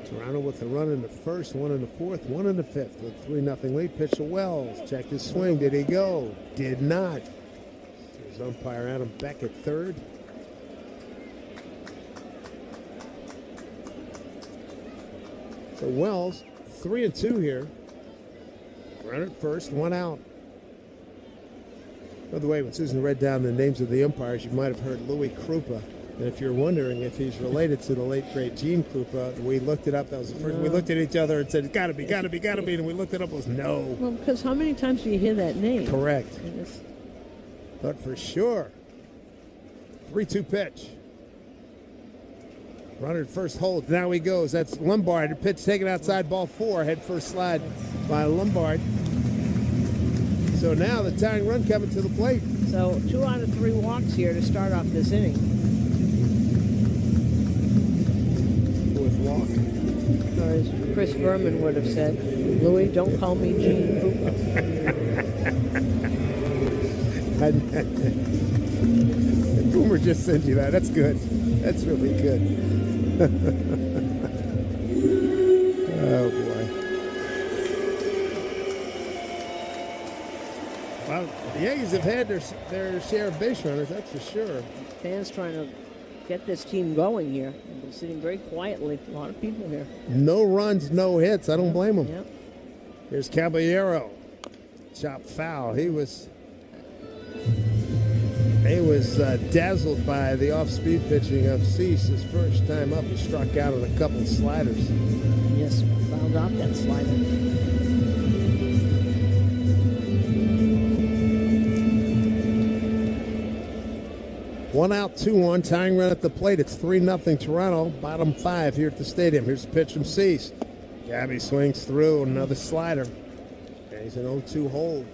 Toronto with a run in the first, 1 in the fourth, 1 in the fifth. With 3-0 lead. Pitch to Wells. Checked his swing. Did he go? Did not. There's umpire Adam Beck at third. So Wells, 3-2 here. Runner at first, 1 out. By the way, when Susan read down the names of the umpires, you might have heard Louis Krupa. And if you're wondering if he's related to the late, great Gene Krupa, we looked it up. That was the first. No. We looked at each other and said, gotta be. And we looked it up. It was no. Well, because how many times do you hear that name? Correct. But for sure. 3-2 pitch. Runner at first hold. Now he goes. That's Lombard. A pitch taken outside, ball 4. Head first slide by Lombard. So now the tying run coming to the plate. So 2 out of 3 walks here to start off this inning. 4th walk. Or as Chris Berman would have said, Louis, don't call me Gene Krupa. Boomer just sent you that. That's good. That's really good. Oh, boy. Well, the Yankees have had their share of base runners, that's for sure. Fans trying to get this team going here. They've been sitting very quietly. A lot of people here. No runs, no hits. I don't blame them. Yep. Here's Caballero. Chop foul. He was dazzled by the off-speed pitching of Cease. His first time up, he struck out on a couple of sliders. Yes, fouled off that slider. One out, 2-1, tying run at the plate. It's 3-0 Toronto, bottom 5 here at the stadium. Here's the pitch from Cease. Gabby swings through, another slider. And he's an 0-2 hold.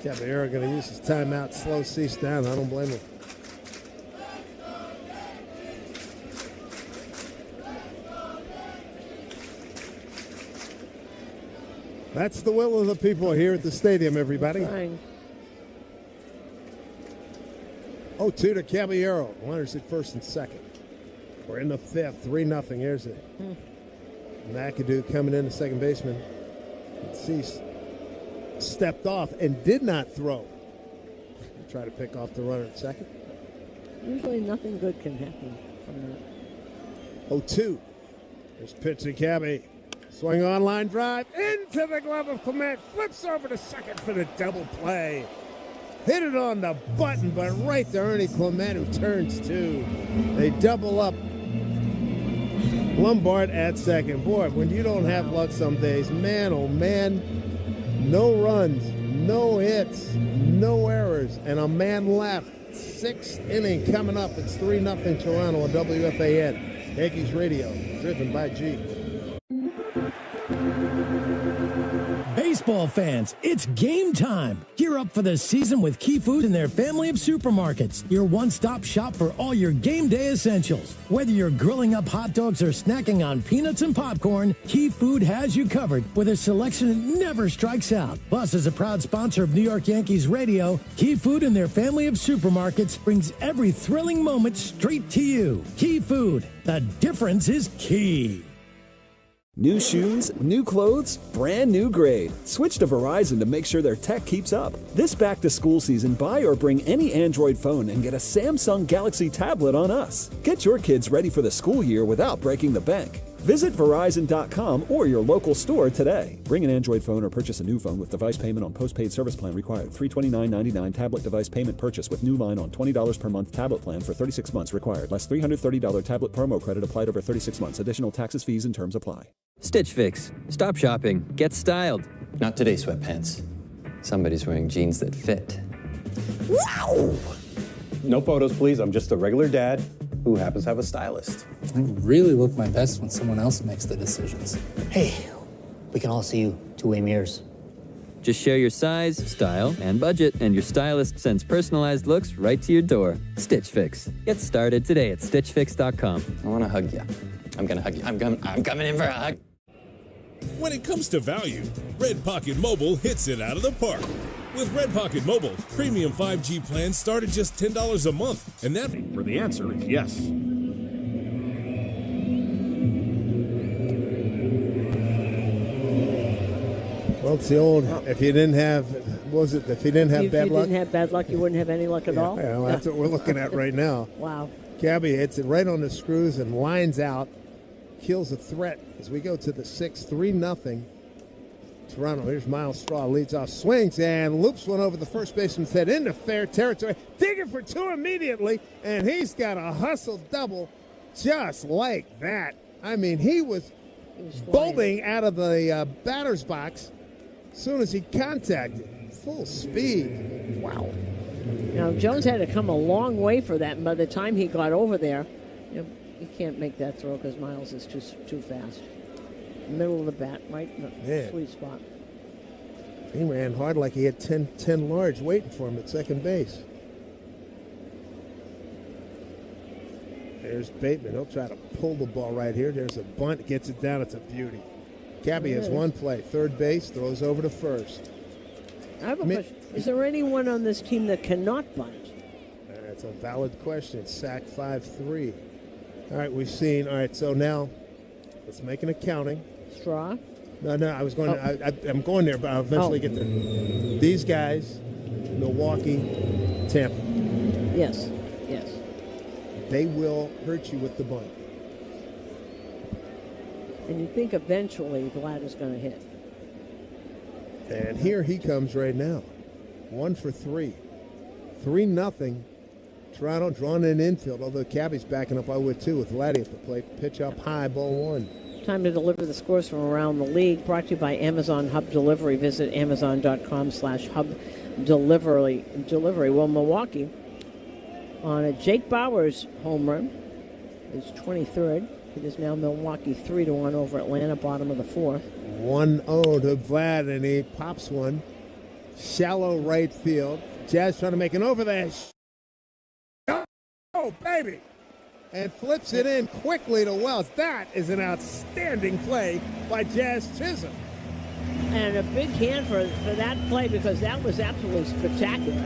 Caballero going to use his timeout, slow Cease down. I don't blame him. That's the will of the people here at the stadium, everybody. 0-2 to Caballero. Runners at first and second. We're in the 5th, 3-0. Here's it. McAdoo coming in, the second baseman. Cease stepped off and did not throw. Try to pick off the runner at second. Usually nothing good can happen from that. 0-2. There's pitch to Cabby. Swing on line drive into the glove of Clement. Flips over to second for the double play. Hit it on the button, but right to Ernie Clement, who turns 2. They double up Lombard at second. Boy, when you don't have luck some days, man, oh man, No runs, no hits, no errors, and a man left. Sixth inning coming up. It's 3-0 Toronto on WFAN. Yankees Radio, driven by G. Baseball fans, it's game time. Gear up for the season with Key Food and their family of supermarkets. Your one-stop shop for all your game day essentials. Whether you're grilling up hot dogs or snacking on peanuts and popcorn, Key Food has you covered with a selection that never strikes out. Plus, as a proud sponsor of New York Yankees Radio, Key Food and their family of supermarkets brings every thrilling moment straight to you. Key Food, the difference is key. New shoes, new clothes, brand new grade. Switch to Verizon to make sure their tech keeps up. This back-to-school season, buy or bring any Android phone and get a Samsung Galaxy tablet on us. Get your kids ready for the school year without breaking the bank. Visit Verizon.com or your local store today. Bring an Android phone or purchase a new phone with device payment on postpaid service plan required. $329.99 tablet device payment purchase with new line on $20 per month tablet plan for 36 months required. Less $330 tablet promo credit applied over 36 months. Additional taxes, fees, and terms apply. Stitch Fix. Stop shopping. Get styled. Not today, sweatpants. Somebody's wearing jeans that fit. Wow! No photos, please. I'm just a regular dad who happens to have a stylist. I really look my best when someone else makes the decisions. Hey, we can all see you. Two-way mirrors. Just share your size, style, and budget, and your stylist sends personalized looks right to your door. Stitch Fix. Get started today at StitchFix.com. I want to hug you. I'm going to hug you. I'm coming in for a hug. When it comes to value, Red Pocket Mobile hits it out of the park. With Red Pocket Mobile, premium 5G plans start at just $10 a month, and that For the answer is yes. Well, it's the old, if you didn't have, what was it, if you didn't have bad luck? If you didn't have bad luck, you wouldn't have any luck at all? Yeah, well, that's what we're looking at right now. Wow. Cabby hits it right on the screws and lines out, kills the threat as we go to the 6th, 3-0. Toronto, here's Miles Straw, leads off, swings, and loops one over the first baseman's head into fair territory. Digging for two immediately, and he's got a hustle double just like that. I mean, he was bolting out of the batter's box as soon as he contacted. Full speed. Wow. Now, Jones had to come a long way for that, and by the time he got over there, you can't make that throw because Miles is too fast. Middle of the bat, right in the sweet spot. He ran hard like he had 10 large waiting for him at second base. There's Bateman. He'll try to pull the ball right here. There's a bunt. Gets it down. It's a beauty. Cabby has one play. Third base. Throws over to first. I have a question. Is there anyone on this team that cannot bunt? That's a valid question. Sack 5-3. All right, we've seen. All right, so now let's make an accounting. Straw? No, I was going to, I'm going there, but I'll eventually get there. These guys, Milwaukee, Tampa. Yes. They will hurt you with the bunt. And you think eventually Vlad is going to hit. And here he comes right now. 1 for 3. 3-0. Toronto drawn in infield, although Cabby's backing up 0-2 with Vladdy at the plate. Pitch up high, ball 1. Time to deliver the scores from around the league. Brought to you by Amazon Hub Delivery. Visit Amazon.com/Hub Delivery. Well, Milwaukee on a Jake Bauers home run. His 23rd. It is now Milwaukee 3-1 over Atlanta, bottom of the 4th. 1-0 to Vlad, and he pops one. Shallow right field. Jazz trying to make an over there. Oh, baby. And flips it in quickly to Wells. That is an outstanding play by Jazz Chisholm. And a big hand for that play because that was absolutely spectacular.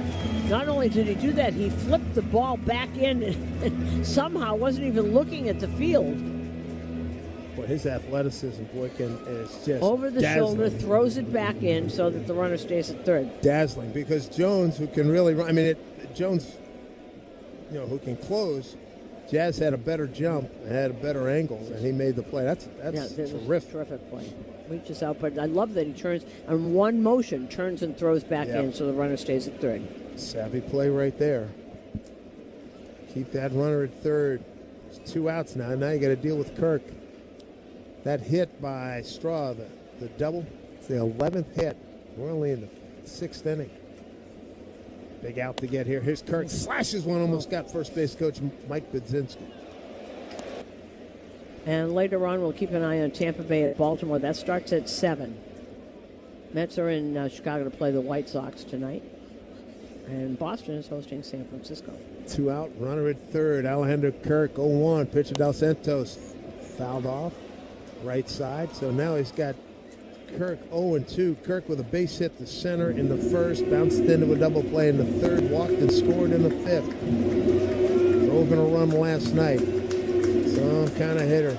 Not only did he do that, he flipped the ball back in and somehow wasn't even looking at the field. Boy, his athleticism, is just over the dazzling. shoulder, throws it back in so that the runner stays at third. Dazzling, because Jones, who can really run, Jones, who can close, Jazz had a better jump and had a better angle, and he made the play. That's terrific. Terrific play. Reaches out, but I love that he turns on one motion, turns and throws back in so the runner stays at third. Savvy play right there. Keep that runner at third. It's 2 outs now. Now you got to deal with Kirk. That hit by Straw, the double, it's the 11th hit We're only in the 6th inning. Big out to get here. Here's Kirk. Slashes one. Almost got first base coach Mike Budzinski. And later on, we'll keep an eye on Tampa Bay at Baltimore. That starts at 7. Mets are in Chicago to play the White Sox tonight. And Boston is hosting San Francisco. 2 out. Runner at third. Alejandro Kirk, 0-1. Pitcher Del Santos fouled off. Right side. So now he's got Kirk 0-2. Kirk with a base hit to center in the first. Bounced into a double play in the third. Walked and scored in the 5th. Drove in a run last night. Some kind of hitter.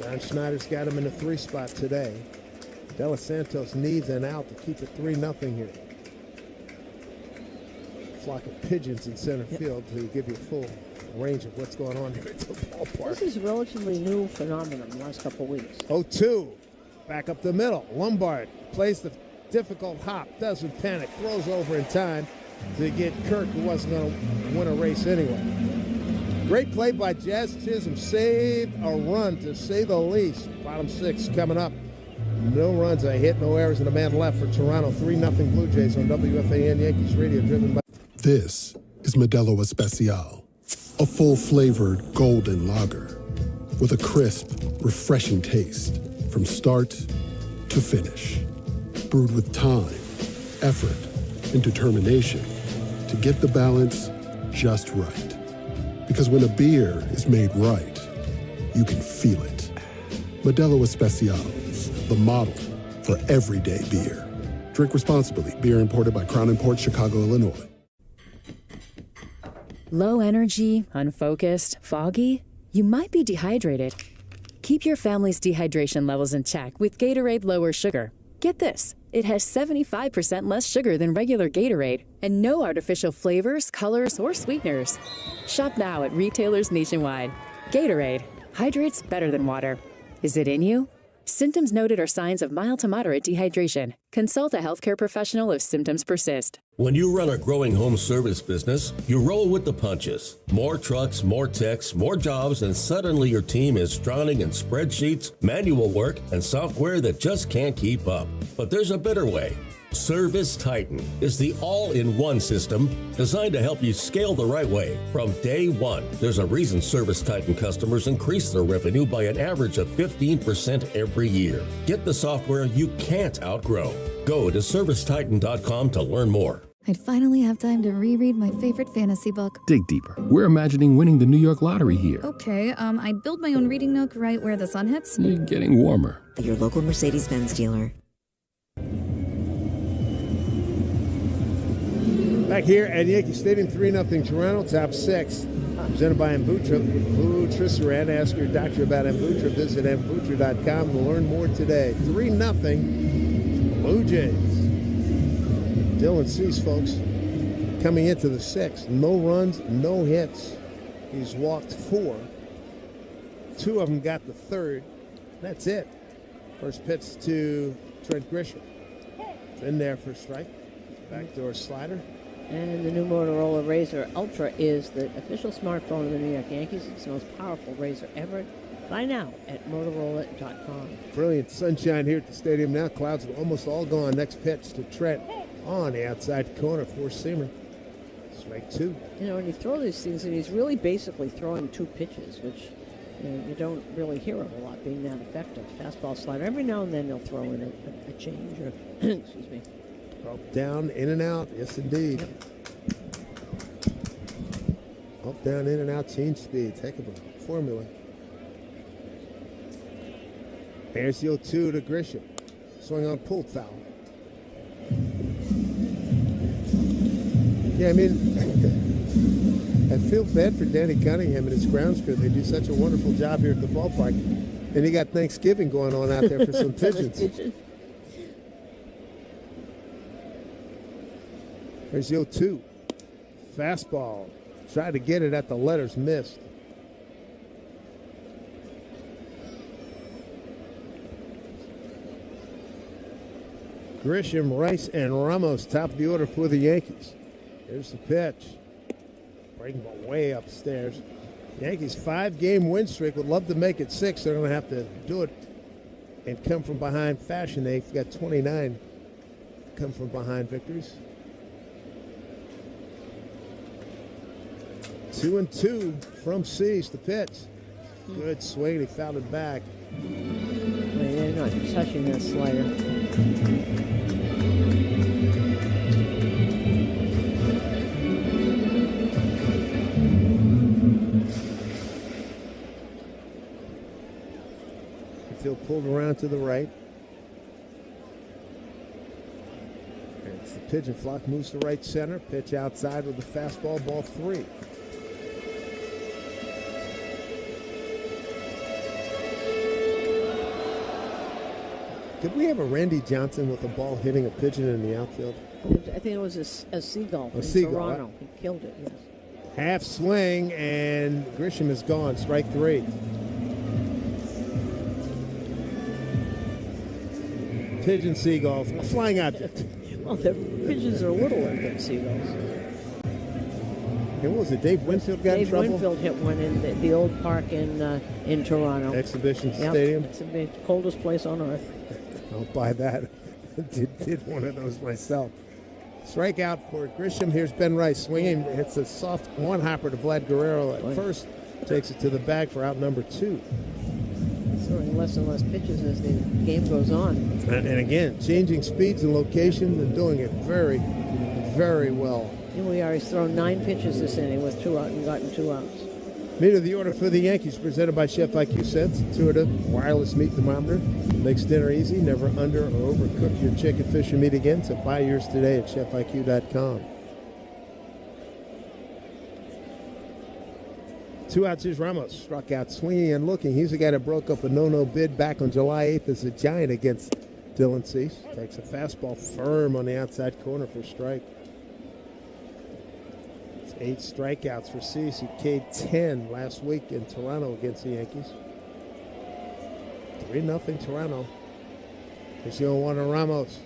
John Schneider's got him in the 3 spot today. Del Santos needs an out to keep it 3-0 here. Flock of pigeons in center field to give you a full range of what's going on here at the ballpark. This is a relatively new phenomenon in the last couple of weeks. 0-2. Back up the middle. Lombard plays the difficult hop. Doesn't panic. Throws over in time to get Kirk, who wasn't going to win a race anyway. Great play by Jazz Chisholm. Saved a run, to say the least. Bottom 6 coming up. No runs, a hit, no errors, and a man left for Toronto. 3-0 Blue Jays on WFAN Yankees Radio, driven by... This is Modelo Especial, a full-flavored golden lager with a crisp, refreshing taste from start to finish. Brewed with time, effort, and determination to get the balance just right. Because when a beer is made right, you can feel it. Modelo Especial, the model for everyday beer. Drink responsibly. Beer imported by Crown Imports, Chicago, Illinois. Low energy, unfocused, foggy? You might be dehydrated. Keep your family's dehydration levels in check with Gatorade Lower Sugar. Get this, it has 75% less sugar than regular Gatorade and no artificial flavors, colors, or sweeteners. Shop now at retailers nationwide. Gatorade, hydrates better than water. Is it in you? Symptoms noted are signs of mild to moderate dehydration. Consult a healthcare professional if symptoms persist. When you run a growing home service business, you roll with the punches. More trucks, more techs, more jobs, and suddenly your team is drowning in spreadsheets, manual work, and software that just can't keep up. But there's a better way. Service Titan is the all-in-one system designed to help you scale the right way from day one. There's a reason Service Titan customers increase their revenue by an average of 15% every year. Get the software you can't outgrow. Go to servicetitan.com to learn more. I'd finally have time to reread my favorite fantasy book. Dig deeper. We're imagining winning the New York lottery here. Okay, I'd build my own reading nook right where the sun hits. You're getting warmer. Your local Mercedes-Benz dealer. Back here at Yankee Stadium, 3-0 Toronto, top 6. Presented by Mvutra. Vutrisiran. Ask your doctor about Mvutra. Visit Mvutra.com to learn more today. 3-0 Blue Jays. Dylan Cease, folks, coming into the 6th. No runs, no hits. He's walked 4. 2 of them got the 3rd. That's it. First pitch to Trent Grisham. It's in there for a strike. Backdoor slider. And the new Motorola Razr Ultra is the official smartphone of the New York Yankees. It's the most powerful Razr ever. Buy now at Motorola.com. Brilliant sunshine here at the stadium now. Clouds are almost all gone. Next pitch to Trent on the outside corner. Four-seamer. Strike 2. You know, when you throw these things, and he's really basically throwing 2 pitches, which you don't really hear of a lot being that effective. Fastball, slider. Every now and then they'll throw in a change. Or excuse me. Up, down, in and out. Yes, indeed. Yep. Up, down, in and out, change speeds. Heck of a formula. There's the 0-2 to Grisham. Swing on pull foul. Yeah, I mean, I feel bad for Danny Cunningham and his grounds crew. They do such a wonderful job here at the ballpark. And you got Thanksgiving going on out there for some pigeons. There's the 0-2. Fastball. Tried to get it at the letters, missed. Grisham, Rice, and Ramos top of the order for the Yankees. Here's the pitch. Breaking ball way upstairs. Yankees 5-game win streak. Would love to make it 6. They're going to have to do it and come from behind fashion. They've got 29 come from behind victories. 2-2 from Cease. The pitch. Good swing. He fouled it back. They're not touching that slider. Field pulled around to the right. And it's the pigeon flock, moves to right center. Pitch outside with the fastball, ball 3. Did we have a Randy Johnson with a ball hitting a pigeon in the outfield? I think it was a seagull in seagull, Toronto. He killed it, yes. Half swing, and Grisham is gone. Strike 3. Pigeon, seagulls, a flying object. Well, the pigeons are littler than seagulls. And what was it? Dave Winfield got in trouble? Dave Winfield hit one in the old park in Toronto. Exhibition Stadium. It's the coldest place on earth. I'll buy that. did one of those myself. Strikeout for Grisham. Here's Ben Rice swinging. It's a soft one-hopper to Vlad Guerrero at first. Takes it to the bag for out number 2. Throwing less and less pitches as the game goes on. And again, changing speeds and locations and doing it very, very well. Here we are. He's thrown 9 pitches this inning with 2 out and gotten 2 outs. Meat of the order for the Yankees, presented by Chef IQ Sense. Intuitive wireless meat thermometer. Makes dinner easy. Never under or overcook your chicken, fish, or meat again. So buy yours today at chefiq.com. 2 outs. Here's Ramos. Struck out swinging and looking. He's the guy that broke up a no-no bid back on July 8th as a Giant against Dylan Cease. Takes a fastball firm on the outside corner for strike. 8 strikeouts for Cease, who K'd 10 last week in Toronto against the Yankees. 3-0 Toronto. Here's the 0-1 on Ramos.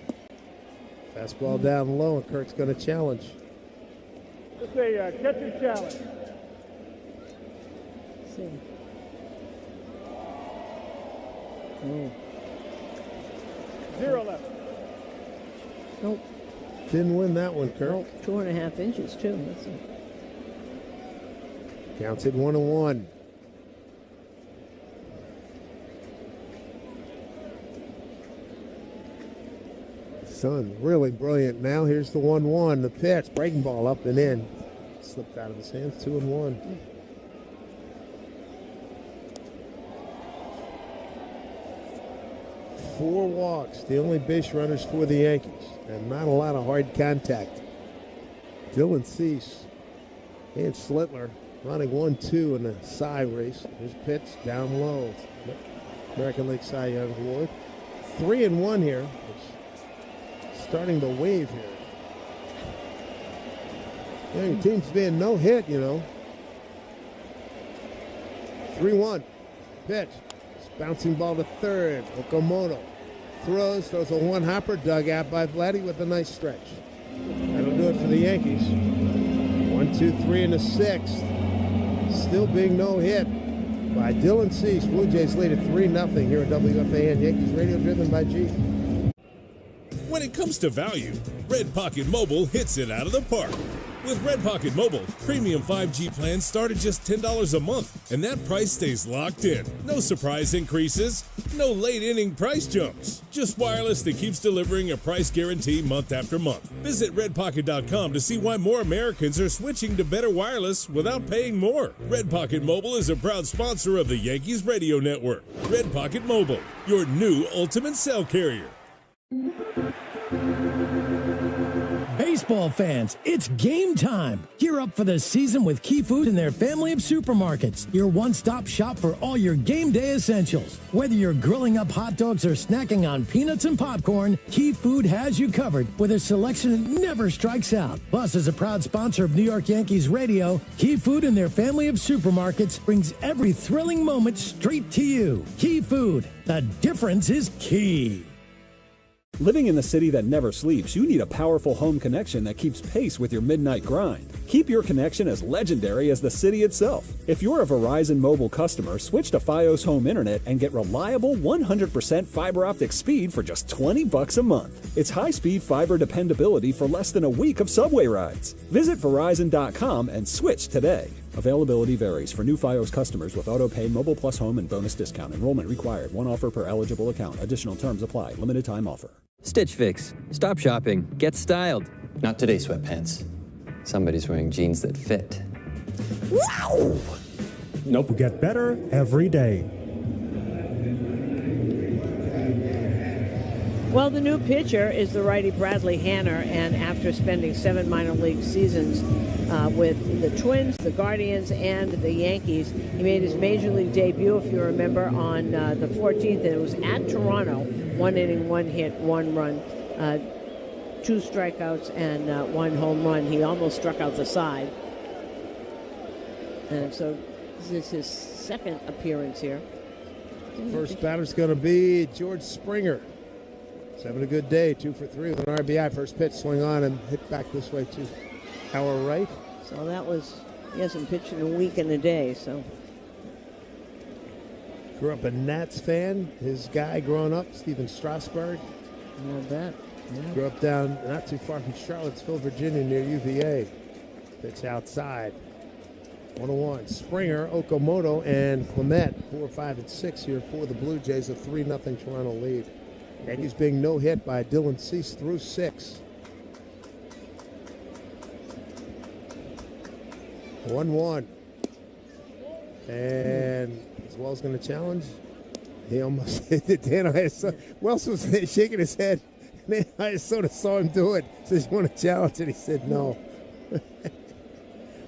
Fastball down low, and Kirk's going to challenge. It's a catcher challenge. Let's see. Oh. 0 left. Nope. Didn't win that one, Kirk. Nope. 2.5 inches, too. That's a... Counts it 1-1. Sun really brilliant now. Here's the 1-1. The pitch, breaking ball up and in. Slipped out of his hands. 2-1. Four walks, the only base runners for the Yankees, and not a lot of hard contact. Dylan Cease and Slitler running 1-2 in the Cy race. His pitch down low. American League Cy Young Award. 3-1 here. It's starting to wave here. Yeah, your team's being no hit, you know. 3-1. Pitch. Bouncing ball to third. Okamoto throws a one-hopper, dug out by Vladdy with a nice stretch. That'll do it for the Yankees. 1, 2, 3 in the 6th. Still being no hit by Dylan Cease. Blue Jays lead at 3-0 here at WFAN. Yankees radio driven by G. When it comes to value, Red Pocket Mobile hits it out of the park. With Red Pocket Mobile, premium 5G plans start at just $10 a month, and that price stays locked in. No surprise increases, no late inning price jumps. Just wireless that keeps delivering a price guarantee month after month. Visit redpocket.com to see why more Americans are switching to better wireless without paying more. Red Pocket Mobile is a proud sponsor of the Yankees Radio Network. Red Pocket Mobile, your new ultimate cell carrier. Baseball fans, it's game time. Gear up for the season with Key Food and their family of supermarkets. Your one-stop shop for all your game day essentials. Whether you're grilling up hot dogs or snacking on peanuts and popcorn, Key Food has you covered with a selection that never strikes out. Plus, as a proud sponsor of New York Yankees Radio, Key Food and their family of supermarkets brings every thrilling moment straight to you. Key Food, the difference is key. Living in the city that never sleeps, you need a powerful home connection that keeps pace with your midnight grind. Keep your connection as legendary as the city itself. If you're a Verizon mobile customer, switch to Fios Home Internet and get reliable 100% fiber optic speed for just $20 a month. It's high-speed fiber dependability for less than a week of subway rides. Visit Verizon.com and switch today. Availability varies for new Fios customers with auto-pay, Mobile Plus Home, and bonus discount. Enrollment required. One offer per eligible account. Additional terms apply. Limited time offer. Stitch Fix. Stop shopping. Get styled. Not today, sweatpants. Somebody's wearing jeans that fit. Wow! Nope. Get better every day. Well, the new pitcher is the righty Bradley Hanner, and after spending 7 minor league seasons with the Twins, the Guardians, and the Yankees, he made his major league debut, if you remember, on the 14th, and it was at Toronto. 1 inning, 1 hit, 1 run, 2 strikeouts, and 1 home run. He almost struck out the side. And so this is his second appearance here. First batter's going to be George Springer. He's having a good day, 2 for 3 with an RBI. First pitch, swing on and hit back this way to our right. So that was, he hasn't pitched in a week and a day, so. Grew up a Nats fan. His guy growing up, Steven Strasburg. Not bad. Yeah. Grew up down not too far from Charlottesville, Virginia, near UVA. Pitch outside. 1-1. Springer, Okamoto, and Clement, 4, 5, and 6 here for the Blue Jays, a 3-0 Toronto lead. Yankees being no hit by Dylan Cease through 6. 1-1. And as Wells going to challenge. He almost hit it. Dan Iasona. Wells was shaking his head. Dan Iasona saw him do it. Says, you want to challenge it? He said no.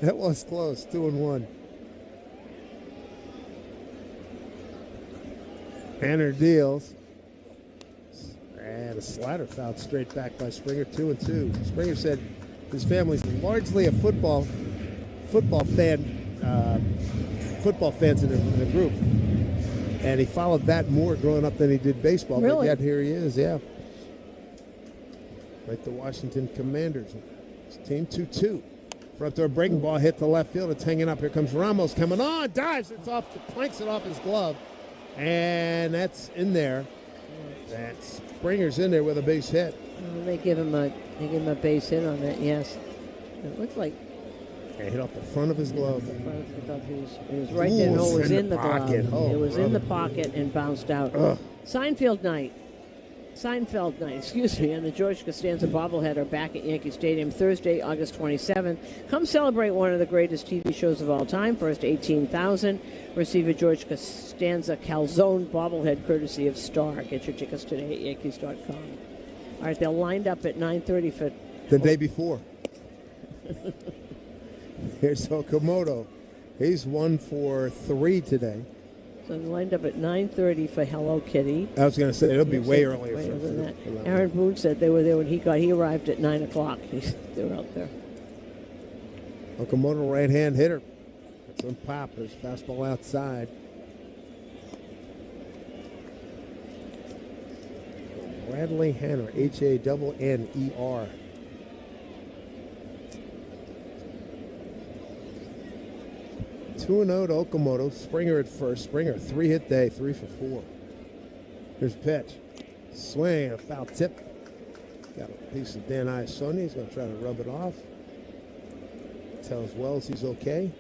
That was close. 2-1. Hanner deals. And a slider fouled straight back by Springer, 2-2. Springer said his family's largely a football fans in the group. And he followed that more growing up than he did baseball. Really? But yet here he is, yeah. Like the Washington Commanders. It's team 2-2. Front door breaking ball hit the left field. It's hanging up. Here comes Ramos coming on. Dives. It's off. Planks it off his glove. And that's in there. That Springer's in there with a base hit. They give him a base hit on that, yes. It looks like it hit off the front of his glove. It was right there. No, it was in the glove. Oh, it was in the pocket and bounced out. Ugh. Seinfeld night, and the George Costanza bobblehead are back at Yankee Stadium Thursday, August 27th. Come celebrate one of the greatest TV shows of all time. First 18,000. Receive a George Costanza calzone bobblehead courtesy of Star. Get your tickets today at Yankees.com. All right, they're lined up at 9:30 for the day before. Here's Okamoto. He's 1 for 3 today. So they lined up at 9:30 for Hello Kitty. I was going to say it'll be way earlier. Than that. Aaron Boone said they were there when he arrived at 9 o'clock. They were out there. Okamoto, right-hand hitter. Some pop. There's fastball outside. Bradley Hanner, Hanner. 2-0 to Okamoto. Springer at first. Springer, 3-hit day, 3 for 4. Here's pitch. Swing, a foul tip. Got a piece of Dan Iasona. He's going to try to rub it off. Tells Wells he's okay.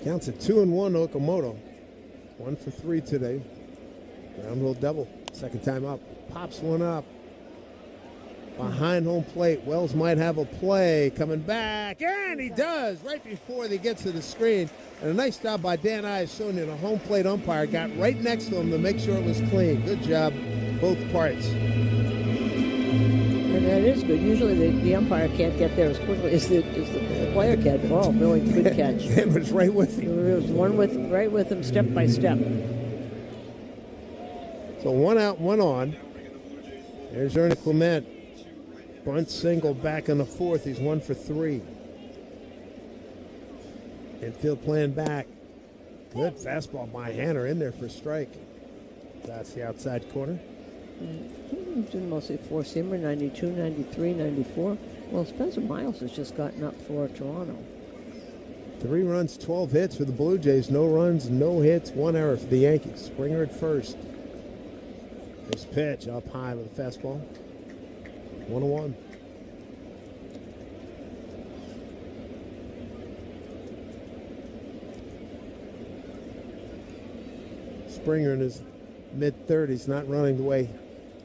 Counts at 2-1 Okamoto. 1 for 3 today. Ground rule double. Second time up. Pops one up. Behind home plate. Wells might have a play. Coming back. And he does. Right before he gets to the screen. And a nice job by Dan Iasona. The home plate umpire got right next to him to make sure it was clean. Good job, both parts. And that is good. Usually the umpire can't get there as quickly as the player can. Oh, really good catch. Dan was right with him. It was right with him, step by step. So 1 out, 1 on. There's Ernie Clement. Bunt single back in the fourth. He's 1 for 3. Infield playing back. Good fastball by Hanner in there for a strike. That's the outside corner. He's doing mostly four-seamer, 92, 93, 94. Well, Spencer Miles has just gotten up for Toronto. 3 runs, 12 hits for the Blue Jays. No runs, no hits, 1 error for the Yankees. Springer at first. This pitch up high with a fastball. 1-1. Springer in his mid-30s, not running the way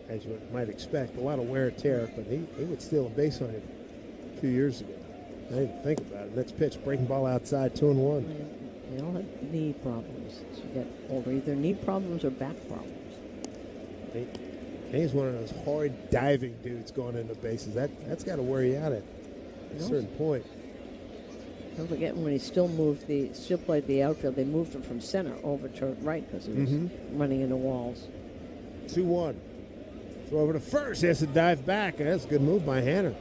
as you might expect. A lot of wear and tear, but he would steal a base on him 2 years ago. I didn't think about it. Next pitch, breaking ball outside, 2-1. They all have knee problems as you get older, either knee problems or back problems. He's one of those hard diving dudes going into bases. That's got to wear you out at a certain point. Don't forget when he still played the outfield, they moved him from center over to right because he was running into walls. 2-1. Throw over to first. He has to dive back. That's a good move by Hanner.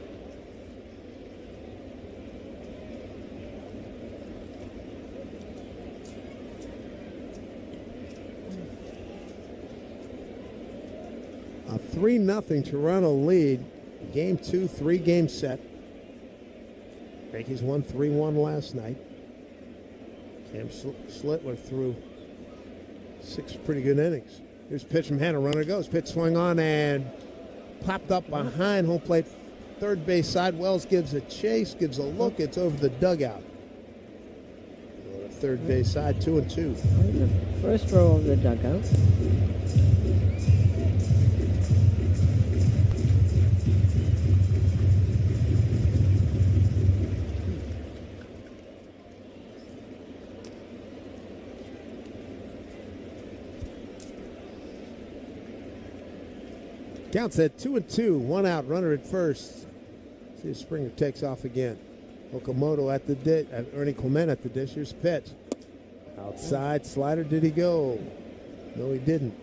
A 3-0 Toronto lead. Game 2, 3-game set. Yankees won 3-1 last night. Cam Slittler threw 6 pretty good innings. Here's a pitch from Hanner. Runner goes. Pitch swung on and popped up behind home plate. Third base side. Wells gives a chase, gives a look. It's over the dugout. Third base side, 2-2. The first row of the dugout. Counts at 2-2, 1 out, runner at first. See if Springer takes off again. Okamoto at the dish, Ernie Clement at the dish. Here's pitch. Outside slider, did he go? No, he didn't.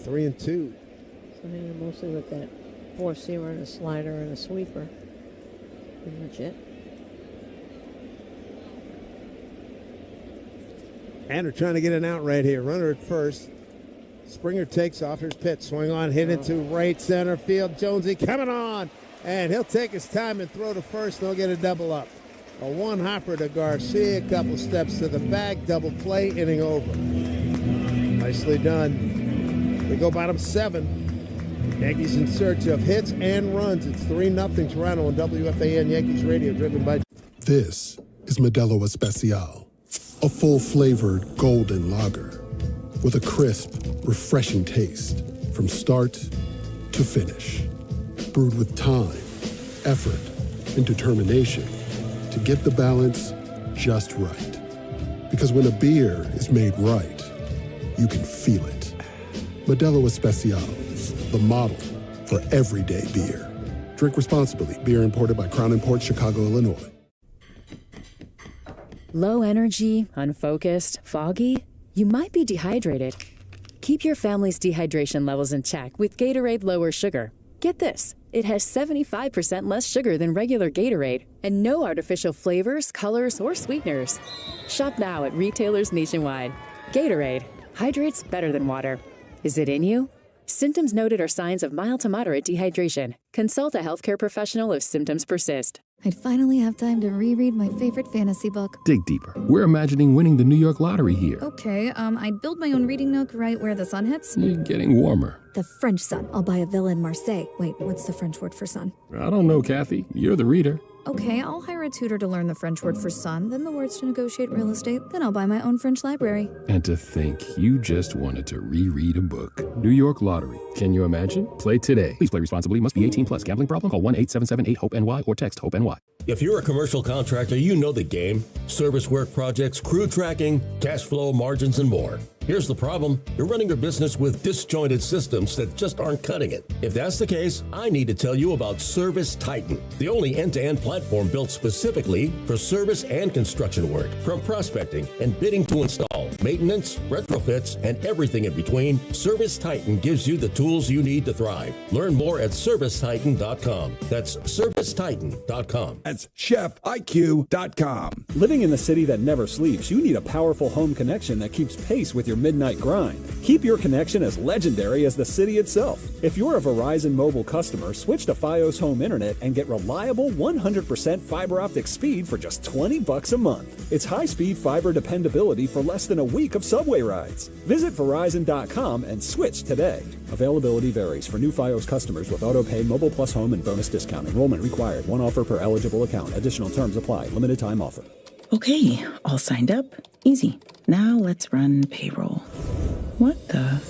3-2. So hanging mostly with that four-seamer and a slider and a sweeper. Pretty much it. Hanner trying to get an out right here. Runner at first. Springer takes off. Here's pitch. Swing on, hit into right center field. Jonesy coming on. And he'll take his time and throw to first, and he'll get a double up. A one-hopper to Garcia. A couple steps to the bag. Double play. Inning over. Nicely done. We go bottom 7. Yankees in search of hits and runs. It's 3-0 Toronto on WFAN Yankees Radio, driven by... This is Modelo Especial, a full-flavored golden lager with a crisp, refreshing taste from start to finish. Brewed with time, effort, and determination to get the balance just right. Because when a beer is made right, you can feel it. Modelo Especial, the model for everyday beer. Drink responsibly. Beer imported by Crown Imports, Chicago, Illinois. Low energy, unfocused, foggy? You might be dehydrated. Keep your family's dehydration levels in check with Gatorade Lower Sugar. Get this, it has 75% less sugar than regular Gatorade and no artificial flavors, colors, or sweeteners. Shop now at retailers nationwide. Gatorade, hydrates better than water. Is it in you? Symptoms noted are signs of mild to moderate dehydration. Consult a healthcare professional if symptoms persist. I'd finally have time to reread my favorite fantasy book. Dig deeper. We're imagining winning the New York lottery here. Okay, I'd build my own reading nook right where the sun hits. You're getting warmer. The French sun. I'll buy a villa in Marseille. Wait, what's the French word for sun? I don't know, Kathy. You're the reader. Okay, I'll hire a tutor to learn the French word for sun, then the words to negotiate real estate, then I'll buy my own French library. And to think you just wanted to reread a book. New York Lottery. Can you imagine? Play today. Please play responsibly. Must be 18 plus. Gambling problem? Call 1-877-8-HOPE-NY or text HOPE-NY. If you're a commercial contractor, you know the game. Service work projects, crew tracking, cash flow, margins, and more. Here's the problem. You're running your business with disjointed systems that just aren't cutting it. If that's the case, I need to tell you about Service Titan, the only end-to-end platform built specifically for service and construction work. From prospecting and bidding to install, maintenance, retrofits, and everything in between, Service Titan gives you the tools you need to thrive. Learn more at ServiceTitan.com. That's ServiceTitan.com. That's ChefIQ.com. Living in the city that never sleeps, you need a powerful home connection that keeps pace with your midnight grind. Keep your connection as legendary as the city itself. If you're a Verizon mobile customer, switch to Fios Home Internet and get reliable 100% fiber optic speed for just $20 a month. It's high-speed fiber dependability for less than a week of subway rides. Visit Verizon.com and switch today. Availability varies for new Fios customers with auto-pay, mobile plus home, and bonus discount. Enrollment required. One offer per eligible account. Additional terms apply. Limited time offer. Okay, all signed up. Easy. Now let's run payroll. What the?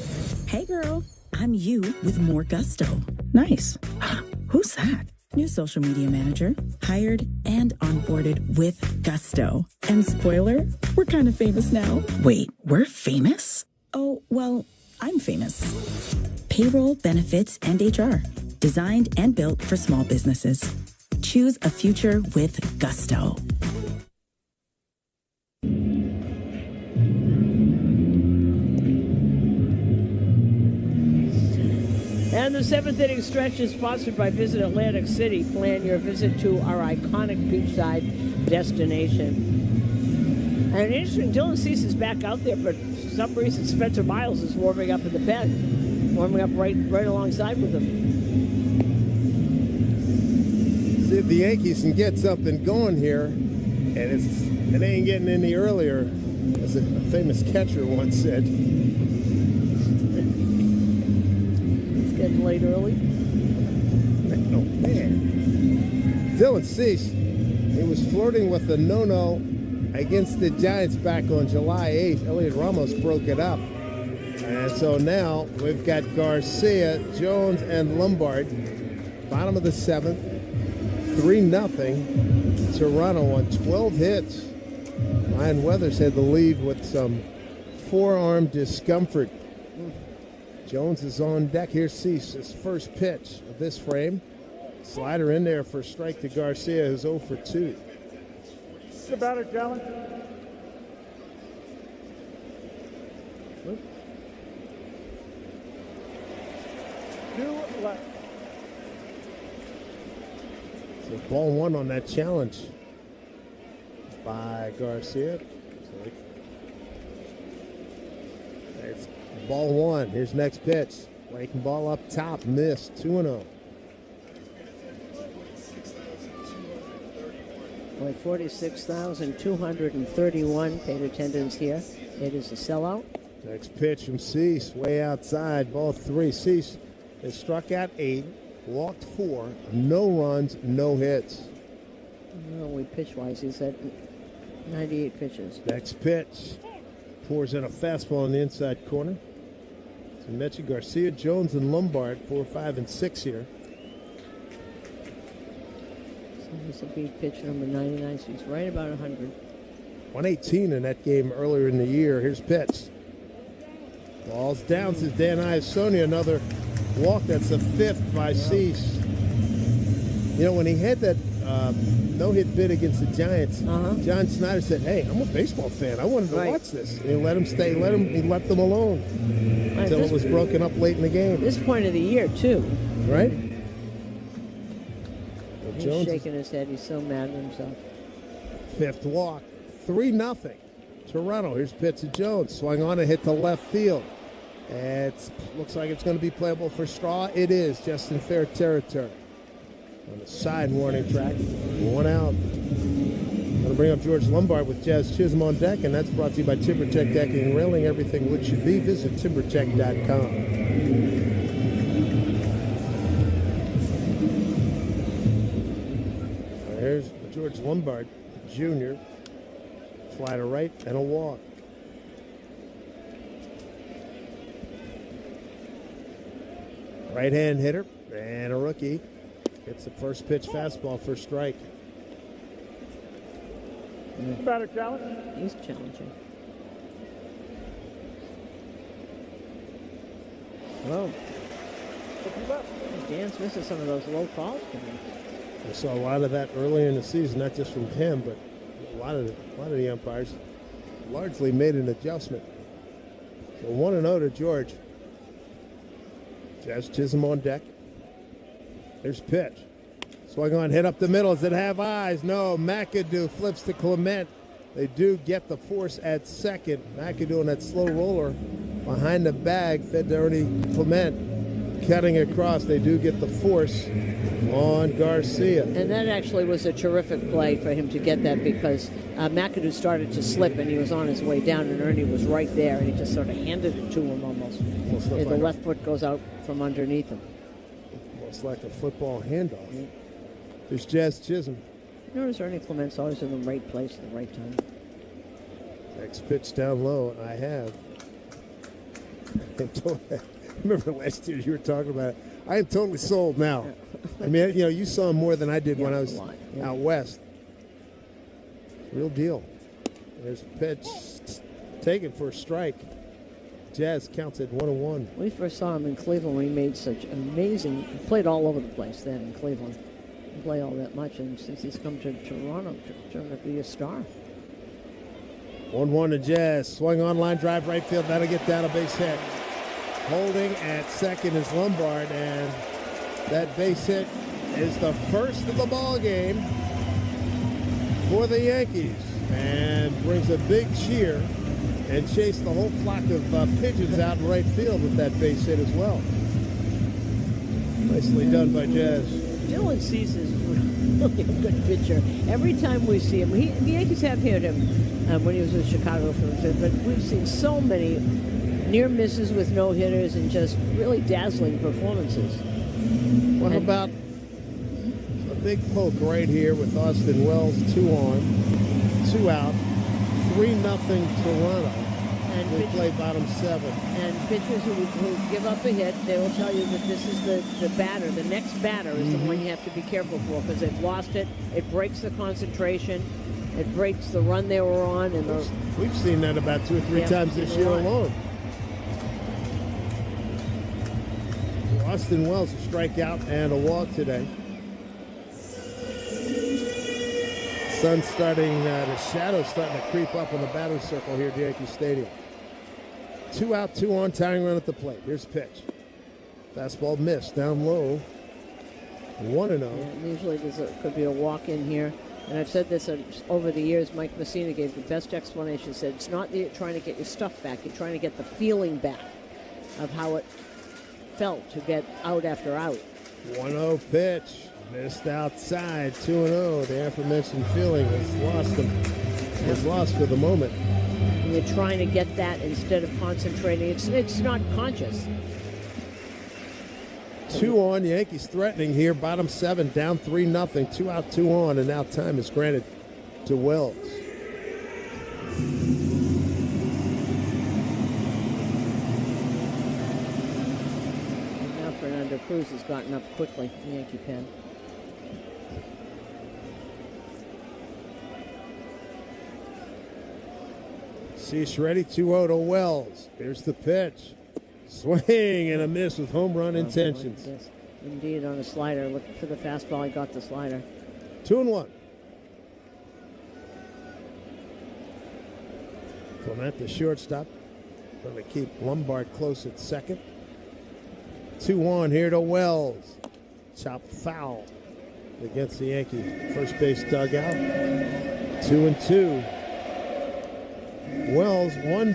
Hey girl, I'm you with more gusto. Nice. Who's that? New social media manager, hired and onboarded with gusto. And spoiler, we're kind of famous now. Wait, we're famous? Oh, well, I'm famous. Payroll, benefits, and HR. Designed and built for small businesses. Choose a future with gusto. And the seventh inning stretch is sponsored by Visit Atlantic City. Plan your visit to our iconic beachside destination. And interesting, Dylan Cease is back out there, but for some reason Spencer Miles is warming up in the pen. Warming up right alongside with him. See if the Yankees can get something going here. And it ain't getting any earlier, as a famous catcher once said. Getting late early. Oh, man. Dylan Cease, he was flirting with the no-no against the Giants back on July 8th. Elliot Ramos broke it up. And so now we've got Garcia, Jones, and Lombard. Bottom of the seventh. 3-0. Toronto on 12 hits. Ryan Weathers had the lead with some forearm discomfort. Jones is on deck. Here's Cease, his first pitch of this frame. Slider in there for a strike to Garcia, who's 0 for 2. It's the batter challenge. Two left. So ball one on that challenge by Garcia. It's ball one. Here's next pitch. Breaking ball up top. Missed. 2-0. Only 46,231 paid attendance here. It is a sellout. Next pitch from Cease. Way outside. Ball three. Cease has struck out 8. Walked 4. No runs. No hits. Well, we pitch-wise, he's at 98 pitches. Next pitch. Pours in a fastball in the inside corner. So mentioned Garcia, Jones, and Lombard, 4, 5, and 6 here. So he's a beat pitch number 99, so he's right about 100. 118 in that game earlier in the year. Here's pitch. Ball's down, says Dan Iasonia. Another walk. That's the 5th by Cease. You know, when he had that no-hit bid against the Giants, John Snyder said, "Hey, I'm a baseball fan. I wanted to watch this." And he let him stay. He let them alone until it was broken up late in the game. This point of the year, too. Right? He's Jones shaking his head. He's so mad at himself. 5th walk. 3-0. Toronto. Here's pitch to Jones. Swung on and hit to left field. It looks like it's going to be playable for Straw. It is, just in fair territory. On the side warning track. 1 out. Going to bring up George Lombard with Jazz Chisholm on deck, and that's brought to you by TimberTech Decking and Railing. Everything wood should be. Visit TimberTech.com. There's George Lombard, Jr. Fly to right and a walk. Right-hand hitter and a rookie. Gets the first pitch fastball for strike. Batter challenge. He's challenging. Whoa. Dan's missing some of those low calls tonight. I saw a lot of that earlier in the season, not just from him, but a lot of the umpires largely made an adjustment. So 1-0 to George. Jazz Chisholm on deck. There's pitch. Swung on, hit up the middle. Does it have eyes? No. McAdoo flips to Clement. They do get the force at second. McAdoo on that slow roller behind the bag. Fed to Ernie Clement. Cutting across. They do get the force on Garcia. And that actually was a terrific play for him to get that because McAdoo started to slip and he was on his way down and Ernie was right there and he just sort of handed it to him almost. And the left foot goes out from underneath him. Almost like a football handoff. Yeah. There's Jazz Chisholm. Notice Ernie Clement's always in the right place at the right time. Next pitch down low, I have. Remember last year you were talking about it. I am totally sold now. I mean, you saw him more than I did when I was out west. Real deal. There's a pitch taken for a strike. Jazz counts at 1-1. We first saw him in Cleveland when he made such amazing. He played all over the place then in Cleveland. Didn't play all that much, and since he's come to Toronto, turned out to be a star. 1-1 to Jazz. Swung on line drive right field. That'll get down a base hit. Holding at second is Lombard, and that base hit is the first of the ball game for the Yankees, and brings a big cheer and chased the whole flock of pigeons out in right field with that base hit as well. Nicely done by Jazz. Dylan Cease is really a good pitcher. Every time we see him, the Yankees have hit him when he was in Chicago, for instance, but we've seen so many near misses with no-hitters and just really dazzling performances. What about a big poke right here with Austin Wells, 2 on, 2 out, 3-0 Toronto. And we play bottom 7. And pitchers who give up a hit, they will tell you that this is the batter. The next batter is the one you have to be careful for because they've lost it. It breaks the concentration. It breaks the run they were on. And we've seen that about 2 or 3 times this year alone. Austin Wells, a strikeout and a walk today. Sun's starting, the shadow's starting to creep up on the batter's circle here at Yankee Stadium. 2 out, 2 on, tying run at the plate. Here's the pitch. Fastball missed, down low. 1-0. Yeah, usually could be a walk in here. And I've said this over the years. Mike Messina gave the best explanation. Said it's not that you're trying to get your stuff back. You're trying to get the feeling back of how it felt to get out after out. 1-0 pitch. Missed outside. 2-0. The aforementioned feeling has lost them. Has lost for the moment. And you're trying to get that instead of concentrating. It's not conscious. 2 on. Yankees threatening here. Bottom 7. Down 3-0. 2 out, 2 on. And now time is granted to Wells. Fernando Cruz has gotten up quickly in the Yankee pen. Cease ready, 2-0 to Wells. Here's the pitch. Swing and a miss with home run intentions. Yes, indeed, on a slider. Looking for the fastball, he got the slider. 2-1. Clement, the shortstop, going to keep Lombard close at second. 2-1 here to Wells. Chop foul against the Yankee first base dugout. 2-2. Wells 0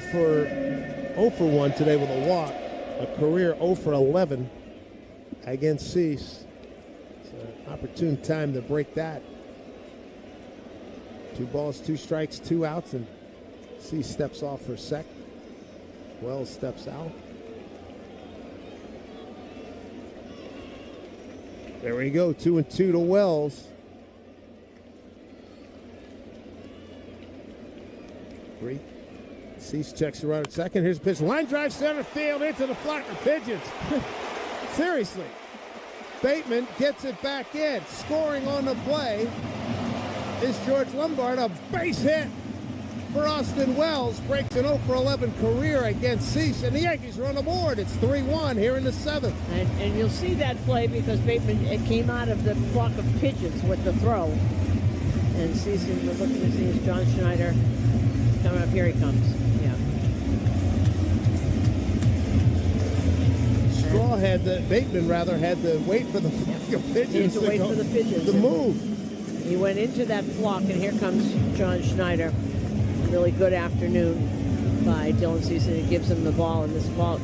for 1 today with a walk. A career 0 for 11 against Cease. It's an opportune time to break that. 2 balls, 2 strikes, 2 outs, and Cease steps off for a sec. Wells steps out. There we go, 2-2 to Wells. 3. Cease checks the run at second. Here's a pitch. Line drive center field into the flock of pigeons. Seriously. Bateman gets it back in. Scoring on the play is George Lombard. A base hit for Austin Wells. Breaks an 0-for-11 career against Cease, and the Yankees are on the board. It's 3-1 here in the 7th. And you'll see that play because Bateman came out of the flock of pigeons with the throw. And Cease, we're looking to see is John Schneider coming up. Here he comes. Yeah. Bateman had to wait for the flock of pigeons to move. He went into that flock, and here comes John Schneider. Really good afternoon by Dylan Cease, and he gives him the ball. And this call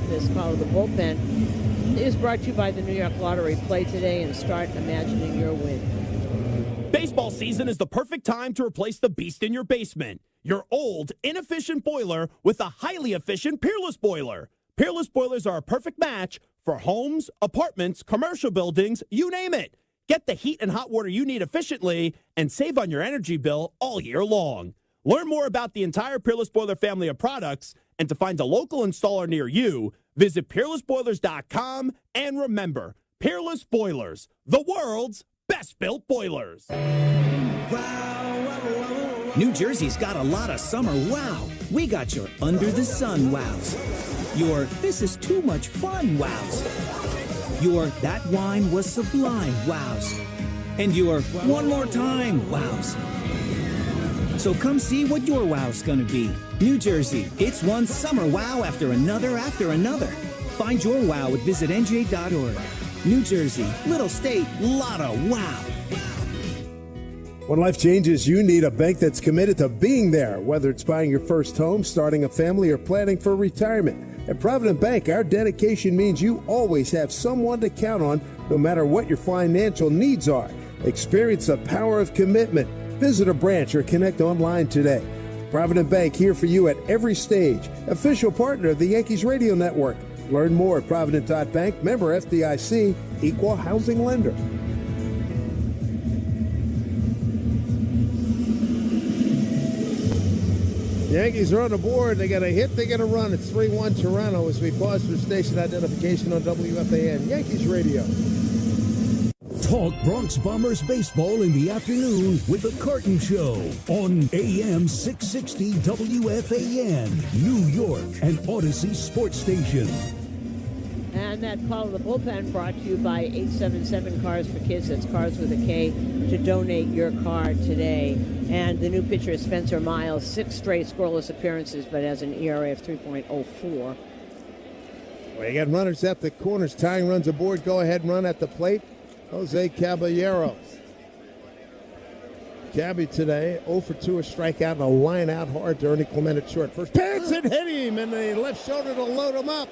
of the bullpen is brought to you by the New York Lottery. Play today and start imagining your win. Baseball season is the perfect time to replace the beast in your basement. Your old, inefficient boiler with a highly efficient Peerless boiler. Peerless boilers are a perfect match for homes, apartments, commercial buildings, you name it. Get the heat and hot water you need efficiently and save on your energy bill all year long. Learn more about the entire Peerless Boiler family of products and to find a local installer near you, visit peerlessboilers.com. And remember, Peerless Boilers, the world's best built boilers. New Jersey's got a lot of summer wow. We got your under the sun wows. Your this is too much fun wows. Your that wine was sublime wows. And your one more time wows. So come see what your wow's gonna be. New Jersey, it's one summer wow after another after another. Find your wow at visitnj.org. New Jersey, little state, lot of wow. When life changes, you need a bank that's committed to being there, whether it's buying your first home, starting a family, or planning for retirement. At Provident Bank, our dedication means you always have someone to count on, no matter what your financial needs are. Experience the power of commitment. Visit a branch or connect online today. Provident Bank, here for you at every stage. Official partner of the Yankees Radio Network. Learn more at Provident.bank, member FDIC, equal housing lender. The Yankees are on the board. They got a hit, they got a run. It's 3-1 Toronto as we pause for station identification on WFAN Yankees Radio. Talk Bronx Bombers baseball in the afternoon with the Carton Show on AM 660 WFAN, New York, and Odyssey Sports Station. And that call of the bullpen brought to you by 877 Cars for Kids. That's Cars with a K, to donate your car today. And the new pitcher is Spencer Miles. 6 straight scoreless appearances, but has an ERA of 3.04. Well, you got runners at the corners. Tying runs aboard. Go ahead and run at the plate. Jose Caballero. Cabby today, 0 for 2, a strikeout and a line out hard to Ernie Clement at short. First pitch, it hit him in the left shoulder to load him up.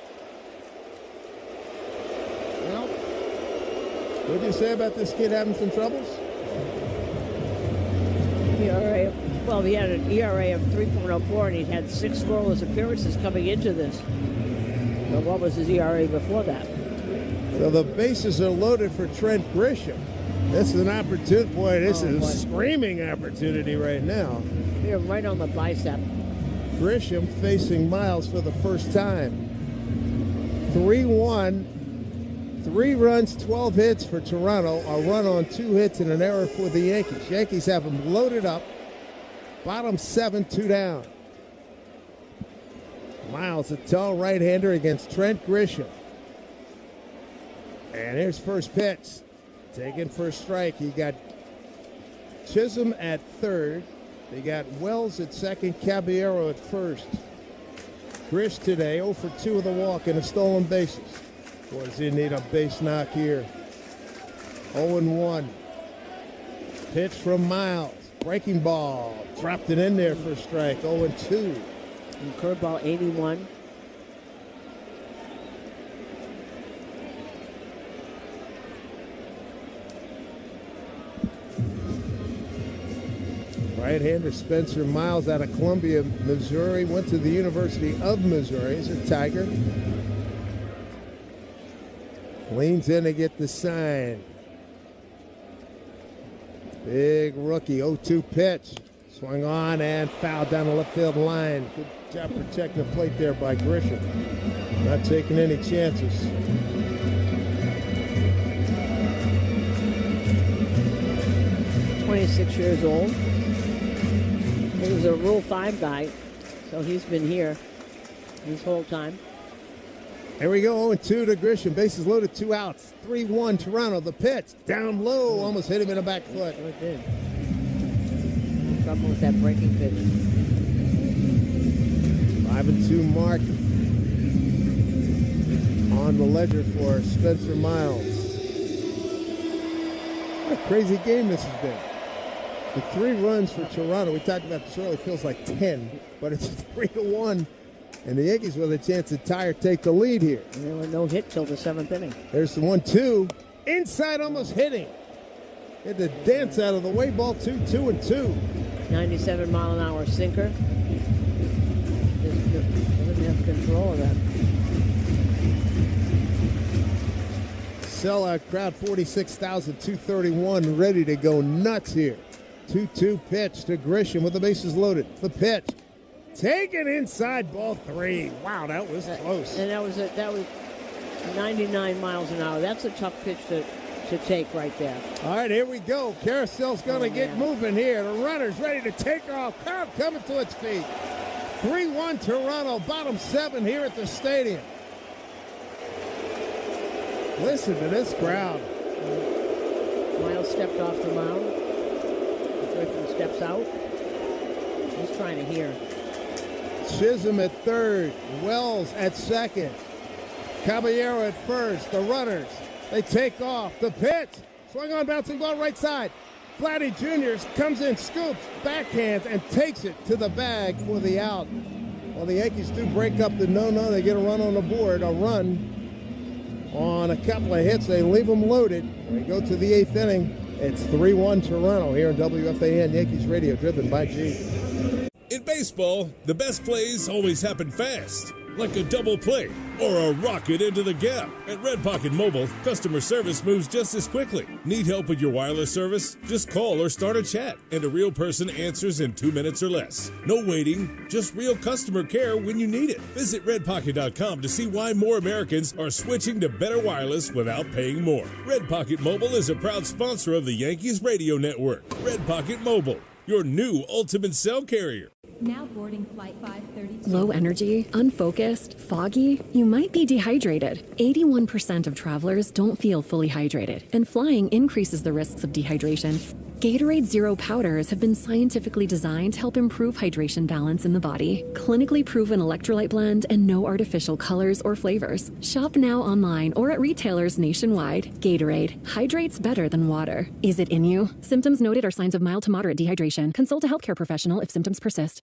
Well, what did you say about this kid having some troubles? ERA, well, he had an ERA of 3.04, and he'd had 6 scoreless appearances coming into this. So what was his ERA before that? So the bases are loaded for Trent Grisham. This is an opportunity. Boy, this is a screaming opportunity right now. Here, right on the bicep. Grisham facing Miles for the first time. 3-1. 3 runs, 12 hits for Toronto. A run on 2 hits and an error for the Yankees. Yankees have them loaded up. Bottom 7, 2 down. Miles, a tall right-hander against Trent Grisham. And here's first pitch. Taken for a strike. He got Chisholm at third. They got Wells at second, Caballero at first. Grish today, 0 for 2 with a walk and a stolen bases. Boy, does he need a base knock here. 0-1. Pitch from Miles. Breaking ball. Dropped it in there for a strike. 0-2. And curveball 81. Right-hander Spencer Miles out of Columbia, Missouri. Went to the University of Missouri. He's a Tiger. Leans in to get the sign. Big rookie, 0-2 pitch. Swung on and fouled down the left field line. Good job protecting the plate there by Grisham. Not taking any chances. He's 26 years old. He was a Rule 5 guy, so he's been here this whole time. Here we go, 0-2 to Grisham. Bases loaded, 2 outs. 3-1 Toronto. The pitch down low, almost hit him in the back foot. Sure did. Trouble with that breaking pitch. 5-2 mark on the ledger for Spencer Miles. What a crazy game this has been. The 3 runs for Toronto, we talked about this earlier, feels like 10, but it's 3-1. And the Yankees with a chance to tie or take the lead here. And there were no hit till the 7th inning. There's the 1-2. Inside, almost hitting. Had to dance out of the way. Ball 2-2. 97-mile-an-hour sinker. Just doesn't have control of that. Sellout crowd, 46,231, ready to go nuts here. 2-2 pitch to Grisham with the bases loaded. The pitch. Taken inside, ball 3. Wow, that was close. And that was 99 miles an hour. That's a tough pitch to take right there. All right, here we go. Carousel's going to get moving here. The runner's ready to take off. Crowd coming to its feet. 3-1 Toronto, bottom 7 here at the stadium. Listen to this crowd. Miles stepped off the mound. Griffin steps out. He's trying to hear. Chisholm at third. Wells at second. Caballero at first. The runners, they take off. The pitch. Swung on, bouncing ball right side. Vladdy Jr. comes in, scoops, backhands, and takes it to the bag for the out. Well, the Yankees do break up the no-no. They get a run on the board, a run on a couple of hits. They leave them loaded. They go to the 8th inning. It's 3-1 Toronto here on WFAN Yankees Radio, driven by G. In baseball, the best plays always happen fast, like a double play or a rocket into the gap. At Red Pocket Mobile, customer service moves just as quickly. Need help with your wireless service? Just call or start a chat, and a real person answers in 2 minutes or less. No waiting, just real customer care when you need it. Visit redpocket.com to see why more Americans are switching to better wireless without paying more. Red Pocket Mobile is a proud sponsor of the Yankees Radio Network. Red Pocket Mobile, your new ultimate cell carrier. Now boarding flight 532. Low energy, unfocused, foggy. You might be dehydrated. 81% of travelers don't feel fully hydrated, and flying increases the risks of dehydration. Gatorade Zero powders have been scientifically designed to help improve hydration balance in the body. Clinically proven electrolyte blend and no artificial colors or flavors. Shop now online or at retailers nationwide. Gatorade hydrates better than water. Is it in you? Symptoms noted are signs of mild to moderate dehydration. Consult a healthcare professional if symptoms persist.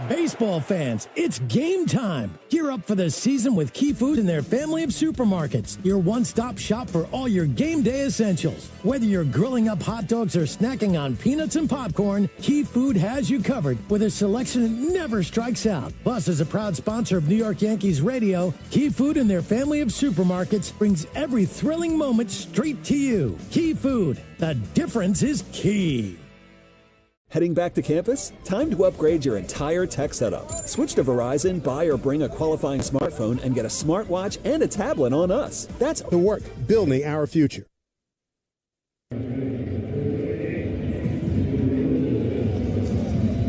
Baseball fans, it's game time. Gear up for the season with Key Food and their family of supermarkets. Your one-stop shop for all your game day essentials. Whether you're grilling up hot dogs or snacking on peanuts and popcorn, Key Food has you covered with a selection that never strikes out. Plus, as a proud sponsor of New York Yankees Radio, Key Food and their family of supermarkets brings every thrilling moment straight to you. Key Food, the difference is key. Heading back to campus? Time to upgrade your entire tech setup. Switch to Verizon, buy or bring a qualifying smartphone, and get a smartwatch and a tablet on us. That's the work building our future.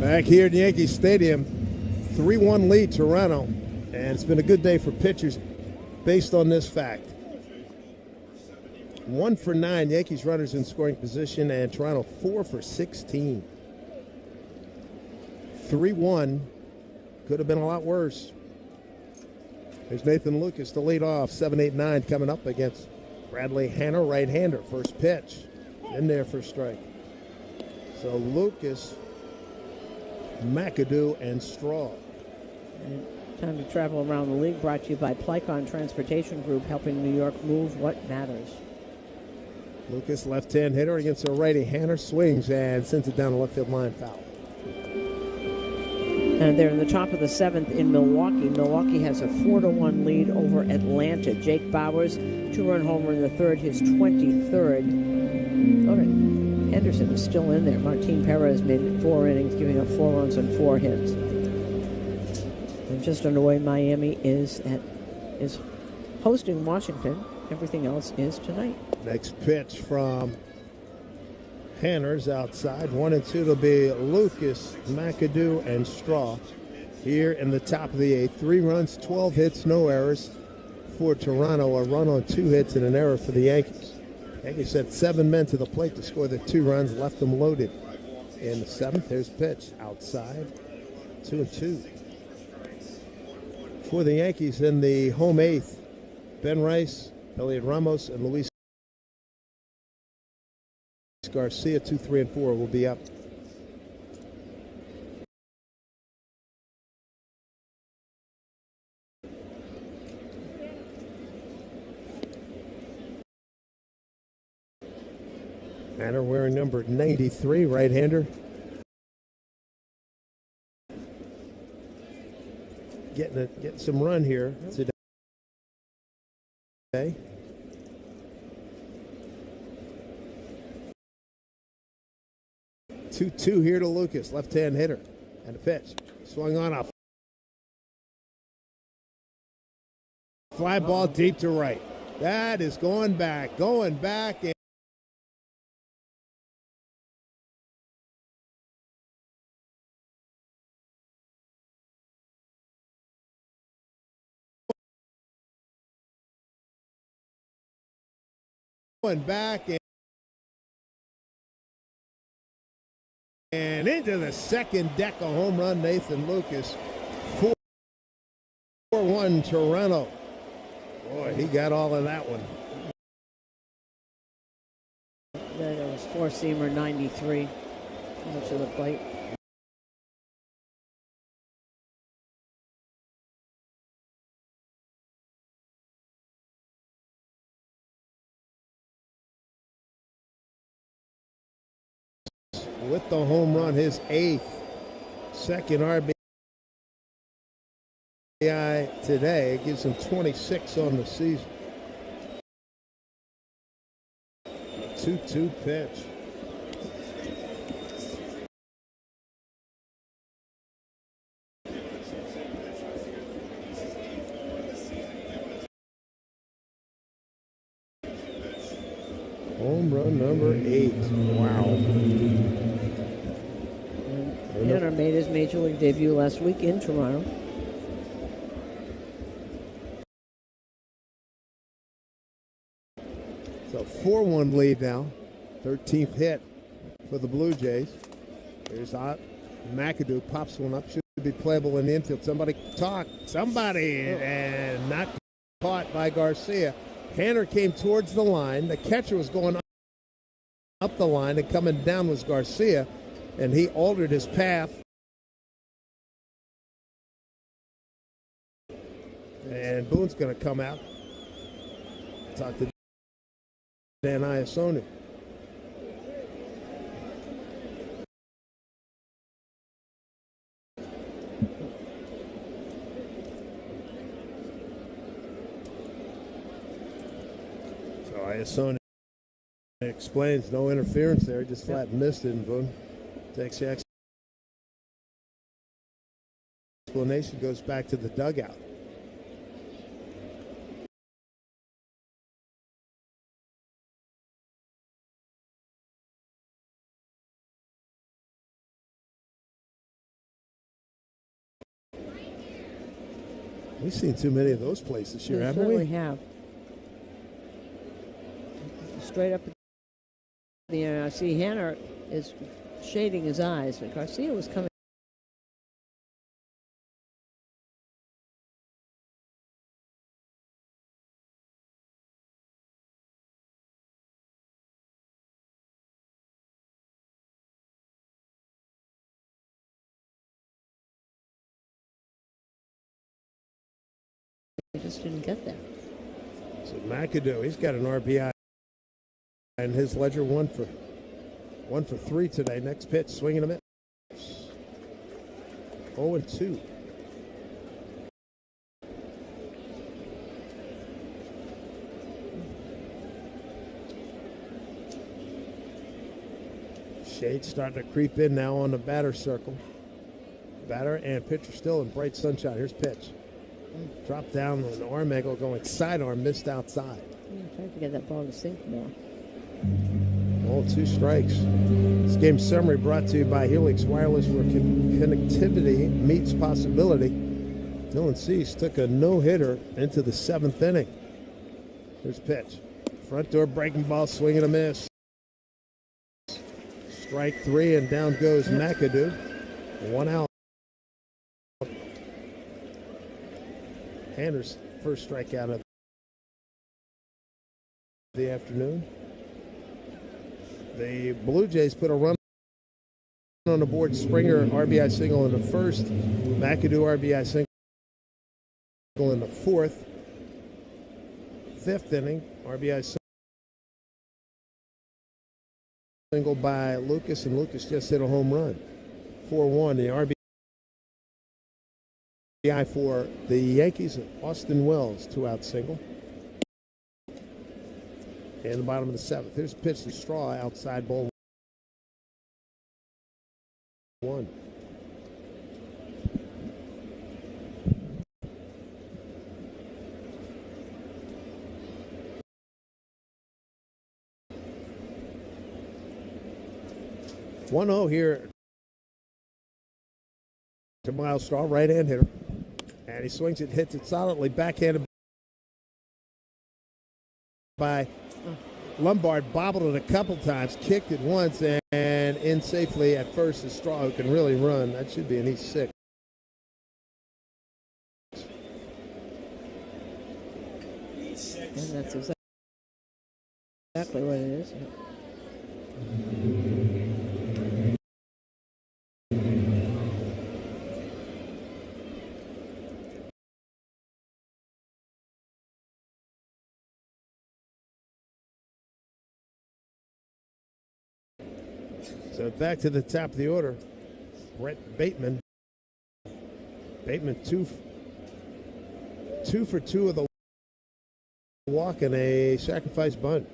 Back here at Yankee Stadium, 3-1 lead Toronto, and it's been a good day for pitchers based on this fact. 1 for 9 Yankees runners in scoring position, and Toronto 4 for 16. 3-1. Could have been a lot worse. There's Nathan Lucas to lead off. 7-8-9 coming up against Bradley Hanner, right-hander. First pitch. In there for strike. So Lucas, McAdoo, and Straw. And time to travel around the league, brought to you by Plycon Transportation Group, helping New York move what matters. Lucas, left-hand hitter against a righty. Hanner swings and sends it down the left field line, foul. And they're in the top of the 7th in Milwaukee. Milwaukee has a 4-1 lead over Atlanta. Jake Bauers, 2-run homer in the 3rd, his 23rd. Henderson is still in there. Martin Perez made 4 innings, giving up 4 runs and 4 hits. And just underway, Miami is hosting Washington. Everything else is tonight. Next pitch from Hanners outside. 1 and 2 to be Lucas, McAdoo, and Straw here in the top of the 8th. 3 runs, 12 hits, no errors for Toronto. A run on 2 hits and an error for the Yankees. Yankees sent 7 men to the plate to score the 2 runs, left them loaded. In the 7th, there's pitch outside. 2 and 2. For the Yankees in the home 8th, Ben Rice, Elliot Ramos, and Luis Garcia, 2, 3, and 4 will be up. Manor wearing number 93, right-hander. Getting some run here today. Two here to Lucas, left-hand hitter, and a pitch. Swung on a fly ball deep to right. That is going back. And into the second deck, a home run, Nathan Lucas. 4-1 Toronto. Boy, he got all of that one. That was four-seamer 93. Much of the plate. With the home run, his 8th, second RBI today. It gives him 26 on the season. 2-2 pitch. Home run number 8. Wow. Tanner made his major league debut last week in Toronto. So 4-1 lead now. 13th hit for the Blue Jays. There's McAdoo pops one up. Should be playable in the infield. Somebody, and not caught by Garcia. Hanner came towards the line. The catcher was going up the line, and coming down was Garcia, and he altered his path. And Boone's going to come out. Talk to Dan Iasone. So Iasone explains no interference there, just flat missed it, and Boone takes the explanation, goes back to the dugout. We've seen too many of those plays this year, haven't we? We have. Straight up the air. I see Hanner is shading his eyes, but Garcia was coming. He just didn't get there. So McAdoo, he's got an RBI in his ledger, one for 3 today. Next pitch, swinging a miss. 0-2. Shade starting to creep in now on the batter circle. Batter and pitcher still in bright sunshine. Here's pitch. Drop down with an arm angle going sidearm, missed outside. Tried to get that ball to sink more. All 2 strikes. This game summary brought to you by Helix Wireless, where connectivity meets possibility. Dylan Cease took a no-hitter into the 7th inning. Here's pitch. Front door breaking ball, swing and a miss. Strike 3, and down goes McAdoo. 1 out. Anders' first strikeout of the afternoon. The Blue Jays put a run on the board. Springer RBI single in the first. McAdoo RBI single in the 4th. 5th inning, RBI single by Lucas, and Lucas just hit a home run. 4-1, the RBI for the Yankees. Austin Wells, 2-out single. In the bottom of the 7th. Here's a pitch to Straw, outside ball 1. (1-0) here to Miles Straw, right-hand hitter. And he swings it, hits it solidly, backhanded by Lombard, bobbled it a couple times, kicked it once, and in safely at first is Straw, who can really run. That should be an E6. And that's exactly what it is. So back to the top of the order. Brett Bateman. Bateman 2 for 2 of the walk and a sacrifice bunt.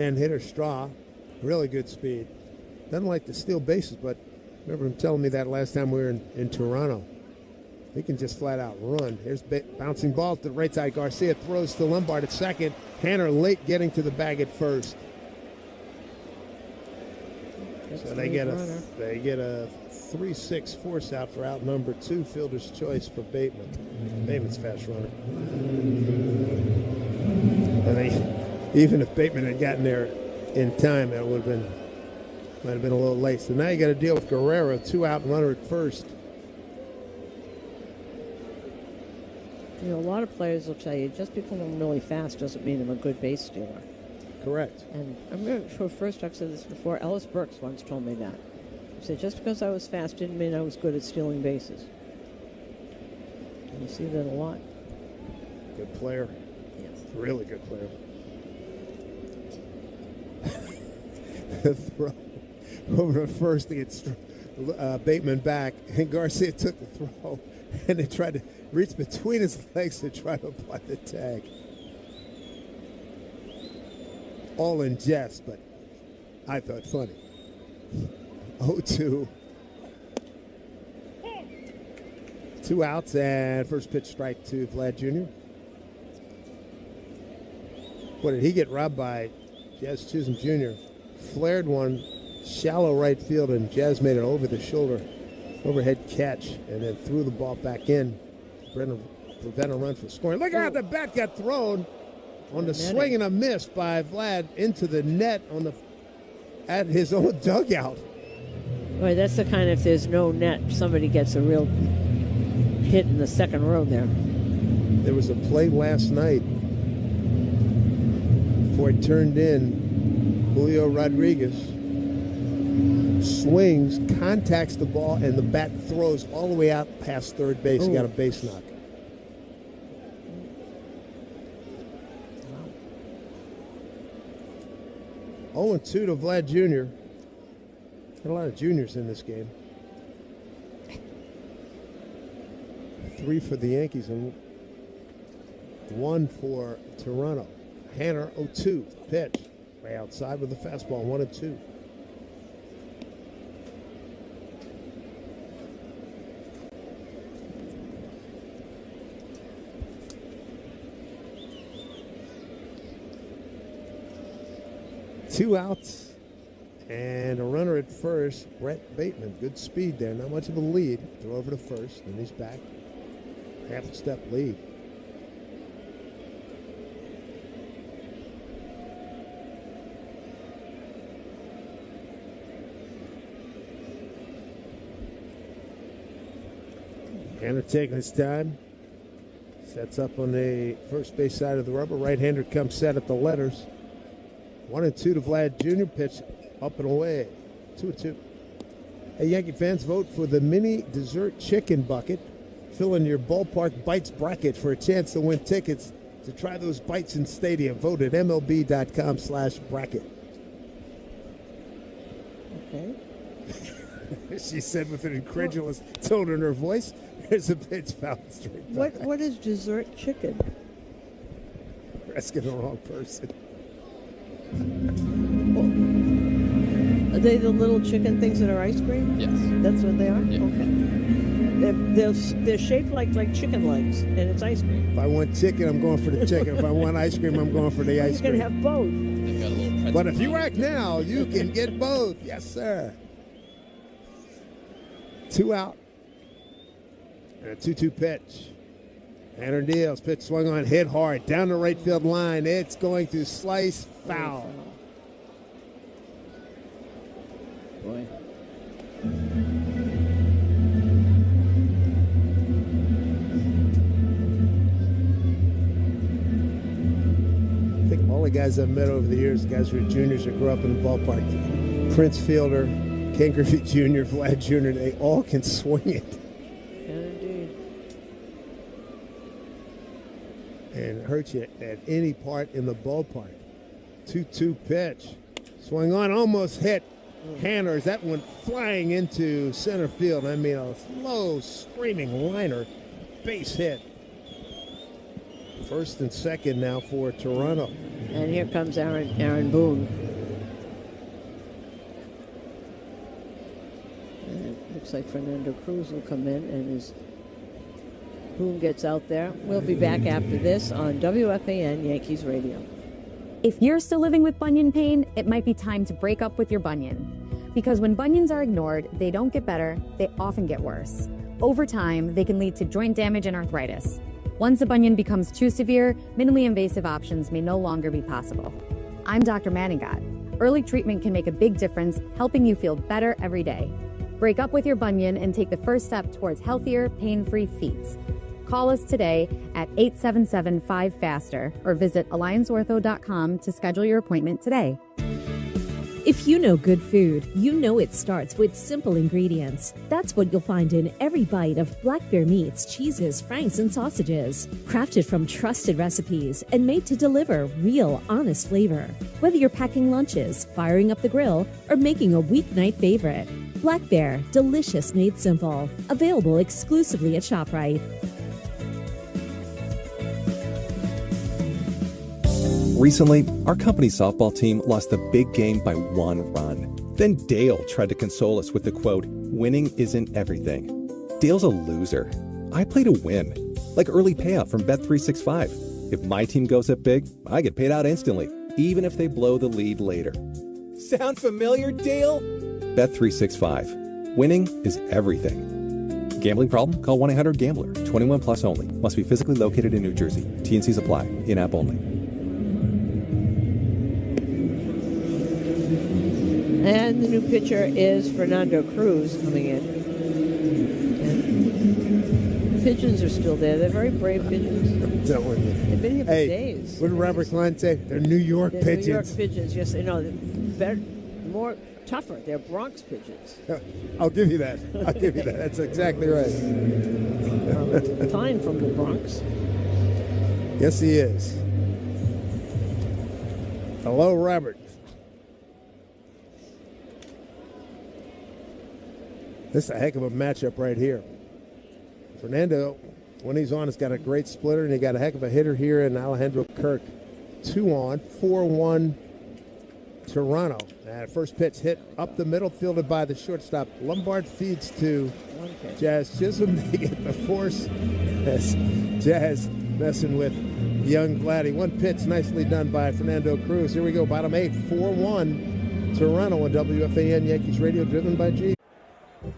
And hitter Straw, really good speed. Doesn't like to steal bases, but remember him telling me that last time we were in Toronto. He can just flat out run. Here's bouncing ball to the right side. Garcia throws to Lombard at second. Hanner late getting to the bag at first. So they get a 3-6 force out for out number 2, fielder's choice for Bateman. Bateman's fast runner. And even if Bateman had gotten there in time, that might have been a little late. So now you got to deal with Guerrero, 2-out runner at first. You know, a lot of players will tell you just because I'm really fast doesn't mean I'm a good base stealer. Correct. And I'm going to first, I've said this before, Ellis Burks once told me that. He said just because I was fast didn't mean I was good at stealing bases. And you see that a lot. Good player. Yes. Really good player. Throw over to first to get Bateman back, and Garcia took the throw, and they tried to reach between his legs to try to apply the tag. All in jest, but I thought funny. 0-2. 2 outs, and first pitch strike to Vlad Jr. What did he get robbed by? Jazz Chisholm Jr. Flared one, shallow right field, and Jazz made an over-the-shoulder, overhead catch, and then threw the ball back in. Prevent a run from scoring. Look out, the bat got thrown on the swing and a miss by Vlad into the net at his own dugout. Boy, that's the kind, if there's no net, somebody gets a real hit in the second row there. There was a play last night before it turned in. Julio Rodriguez swings, contacts the ball, and the bat throws all the way out past third base. He got a base knock. Wow. 0-2 to Vlad Jr. Got a lot of juniors in this game. 3 for the Yankees, and 1 for Toronto. Hanner, 0-2. Pitch. Way outside with the fastball, 1-2. Two outs and a runner at first. Brett Bateman, good speed there. Not much of a lead. Throw over to first, and he's back. Half a step lead. Hanner taking his time. Sets up on the first base side of the rubber. Right-hander comes set at the letters. 1-2 to Vlad Jr. Pitch up and away. 2-2. Hey, Yankee fans, vote for the mini dessert chicken bucket. Fill in your ballpark bites bracket for a chance to win tickets to try those bites in stadium. Vote at MLB.com/bracket. Okay. She said with an incredulous tone in her voice. There's a pitch foul straight back. What is dessert chicken? You're asking the wrong person. Are they the little chicken things that are ice cream? Yes. That's what they are? Yeah. Okay. They're shaped like chicken legs, and it's ice cream. If I want chicken, I'm going for the chicken. If I want ice cream, I'm going for the ice cream. You can have both. They've got a little pretzel. But if you act now, you can get both. Yes, sir. Two out. And a 2-2 pitch. Hanner deals. Pitch swung on, hit hard. Down the right field line. It's going to slice foul. Boy. I think all the guys I've met over the years, guys who are juniors or grew up in the ballpark, Prince Fielder, Ken Griffey Jr., Vlad Jr., they all can swing it. Indeed. And hurt you at any part in the ballpark. 2-2 pitch. Swung on, almost hit Hanner. That went flying into center field. I mean, a slow, screaming liner. Base hit. First and second now for Toronto. And here comes Aaron Boone. And it looks like Fernando Cruz will come in, and as Boone gets out there, we'll be back after this on WFAN Yankees Radio. If you're still living with bunion pain, it might be time to break up with your bunion. Because when bunions are ignored, they don't get better, they often get worse. Over time, they can lead to joint damage and arthritis. Once a bunion becomes too severe, minimally invasive options may no longer be possible. I'm Dr. Manningot. Early treatment can make a big difference, helping you feel better every day. Break up with your bunion and take the first step towards healthier, pain-free feet. Call us today at 877-5FASTER or visit allianceortho.com to schedule your appointment today. If you know good food, you know it starts with simple ingredients. That's what you'll find in every bite of Black Bear meats, cheeses, franks, and sausages. Crafted from trusted recipes and made to deliver real, honest flavor. Whether you're packing lunches, firing up the grill, or making a weeknight favorite. Black Bear, delicious made simple. Available exclusively at ShopRite. Recently, our company's softball team lost the big game by 1 run. Then Dale tried to console us with the quote, "Winning isn't everything." Dale's a loser. I play to win, like early payout from Bet365. If my team goes up big, I get paid out instantly, even if they blow the lead later. Sound familiar, Dale? Bet365. Winning is everything. Gambling problem? Call 1-800-GAMBLER. 21 plus only. Must be physically located in New Jersey. T&Cs apply. In-app only. And the new pitcher is Fernando Cruz coming in. And the pigeons are still there. They're very brave pigeons. I'm telling you. They've been here for Hey, days. what did Robert Klein say? They're New York They're pigeons. New York pigeons, yes. You know, they're better, more tougher. They're Bronx pigeons. I'll give you that. I'll give you that. That's exactly right. Klein from the Bronx. Yes, he is. Hello, Robert. This is a heck of a matchup right here. Fernando When he's on, it's got a great splitter, and you got a heck of a hitter here in Alejandro Kirk. 2 on, 4-1 Toronto. First pitch hit up the middle, fielded by the shortstop. Lombard feeds to Jazz Chisholm. They get the force as Jazz messing with young Vladdy. One pitch nicely done by Fernando Cruz. Here we go, bottom 8, 4-1 Toronto on WFAN Yankees Radio, driven by G.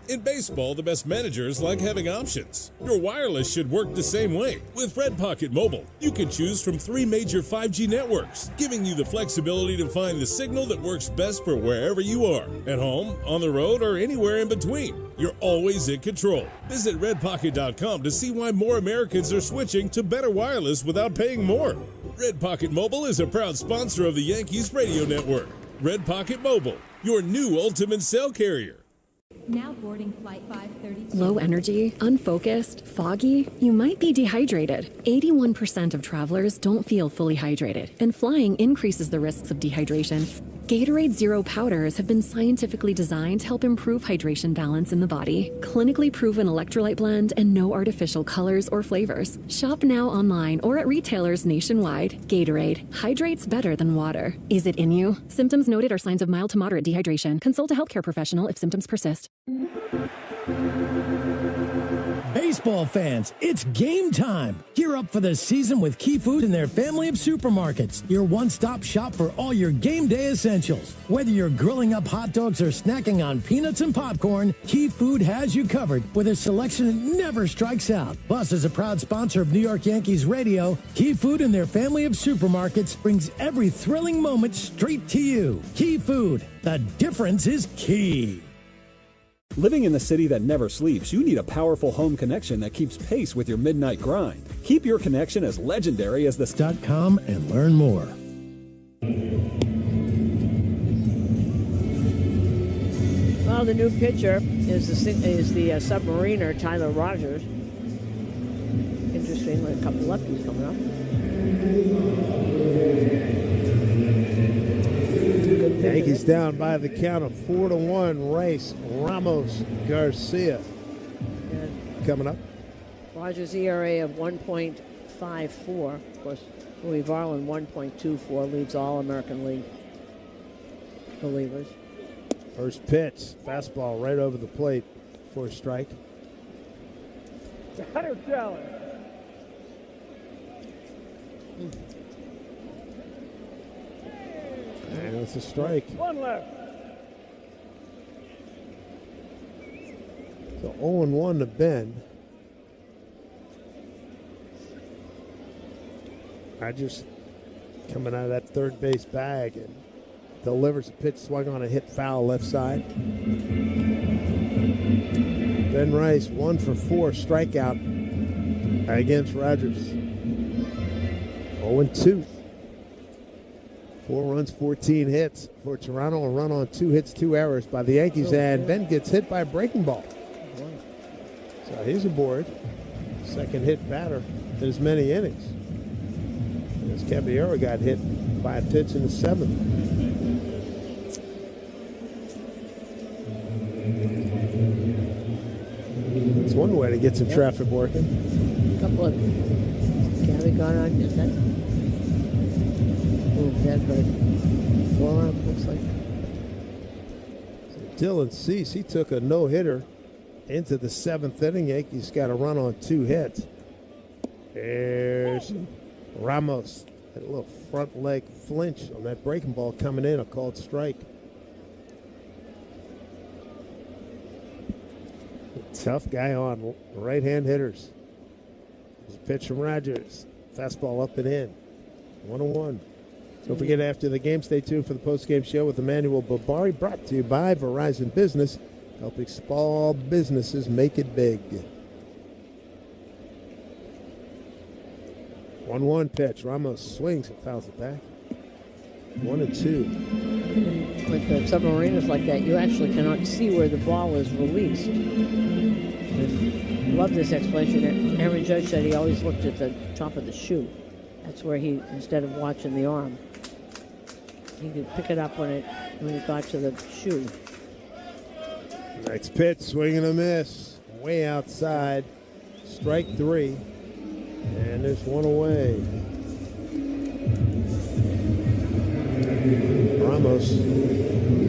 In baseball, the best managers like having options. Your wireless should work the same way. With Red Pocket Mobile, you can choose from 3 major 5G networks, giving you the flexibility to find the signal that works best for wherever you are, at home, on the road, or anywhere in between. You're always in control. Visit redpocket.com to see why more Americans are switching to better wireless without paying more. Red Pocket Mobile is a proud sponsor of the Yankees Radio Network. Red Pocket Mobile, your new ultimate cell carrier. Now boarding flight 532. Low energy, unfocused, foggy? You might be dehydrated. 81% of travelers don't feel fully hydrated, and flying increases the risks of dehydration. Gatorade Zero powders have been scientifically designed to help improve hydration balance in the body. Clinically proven electrolyte blend and no artificial colors or flavors. Shop now online or at retailers nationwide. Gatorade hydrates better than water. Is it in you? Symptoms noted are signs of mild to moderate dehydration. Consult a healthcare professional if symptoms persist. Baseball fans, it's game time. Gear up for the season with Key Food and their family of supermarkets. Your one-stop shop for all your game day essentials. Whether you're grilling up hot dogs or snacking on peanuts and popcorn, Key Food has you covered with a selection that never strikes out. Plus, as a proud sponsor of New York Yankees Radio, Key Food and their family of supermarkets brings every thrilling moment straight to you. Key Food, the difference is key. Living in the city that never sleeps, you need a powerful home connection that keeps pace with your midnight grind. Keep your connection as legendary as the .com and learn more. Well, the new pitcher is the submariner Tyler Rogers. Interesting, a couple lefties coming up. Yankees down by the count of 4-1. Rice, Ramos, Garcia coming up. Rogers' ERA of 1.54. Of course, Louis Varland 1.24 leads all American League relievers. First pitch, fastball right over the plate for a strike. Batter challenge. And it's a strike. One left. So 0-1 to Ben. Rogers coming out of that third base bag and delivers a pitch swung on a hit foul left side. Ben Rice 1 for 4 strikeout against Rogers. 0-2. 4 runs, 14 hits for Toronto. A run on 2 hits, 2 errors by the Yankees. And Ben gets hit by a breaking ball. So he's aboard. Second hit batter in as many innings. As Caballero got hit by a pitch in the 7th. It's one way to get some traffic working. A couple of Gabby gone on his head. That hurt. Forearm looks like. So Dylan Cease, he took a no-hitter into the 7th inning. Yankees got a run on 2 hits. There's Ramos. Had a little front leg flinch on that breaking ball coming in, a called strike. Tough guy on right-hand hitters. There's a pitch from Rogers. Fastball up and in. 1-1. Don't forget, after the game, stay tuned for the post-game show with Emmanuel Barbari, brought to you by Verizon Business, helping small businesses make it big. 1-1 pitch. Ramos swings and fouls it back. 1-2. With the submariners like that, you actually cannot see where the ball is released. I love this explanation. Aaron Judge said he always looked at the top of the shoe. That's where he, instead of watching the arm, he could pick it up when it got to the shoe. Next pitch, swing and a miss. Way outside. Strike 3. And there's one away. Ramos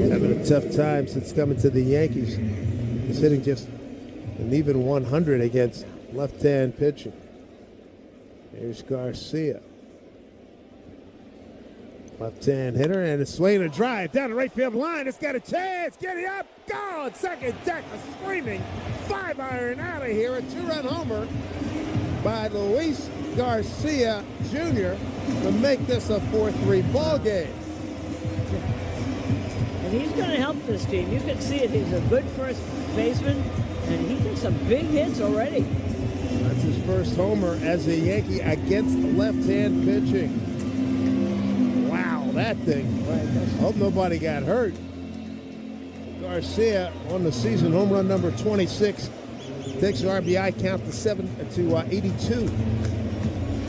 having a tough time since coming to the Yankees. He's hitting just an even 100 against left-hand pitching. Here's Garcia. Left-hand hitter, and it's swinging a drive down the right field line. It's got a chance. Get it up. Gone. Second deck. A screaming 5-iron out of here. A 2-run homer by Luis Garcia Jr. to make this a 4-3 ball game. And he's going to help this team. You can see it. He's a good first baseman, and he gets some big hits already. That's his first homer as a Yankee against left-hand pitching. Wow, that thing. I hope nobody got hurt. Garcia on the season, home run number 26. Takes the RBI count to 82.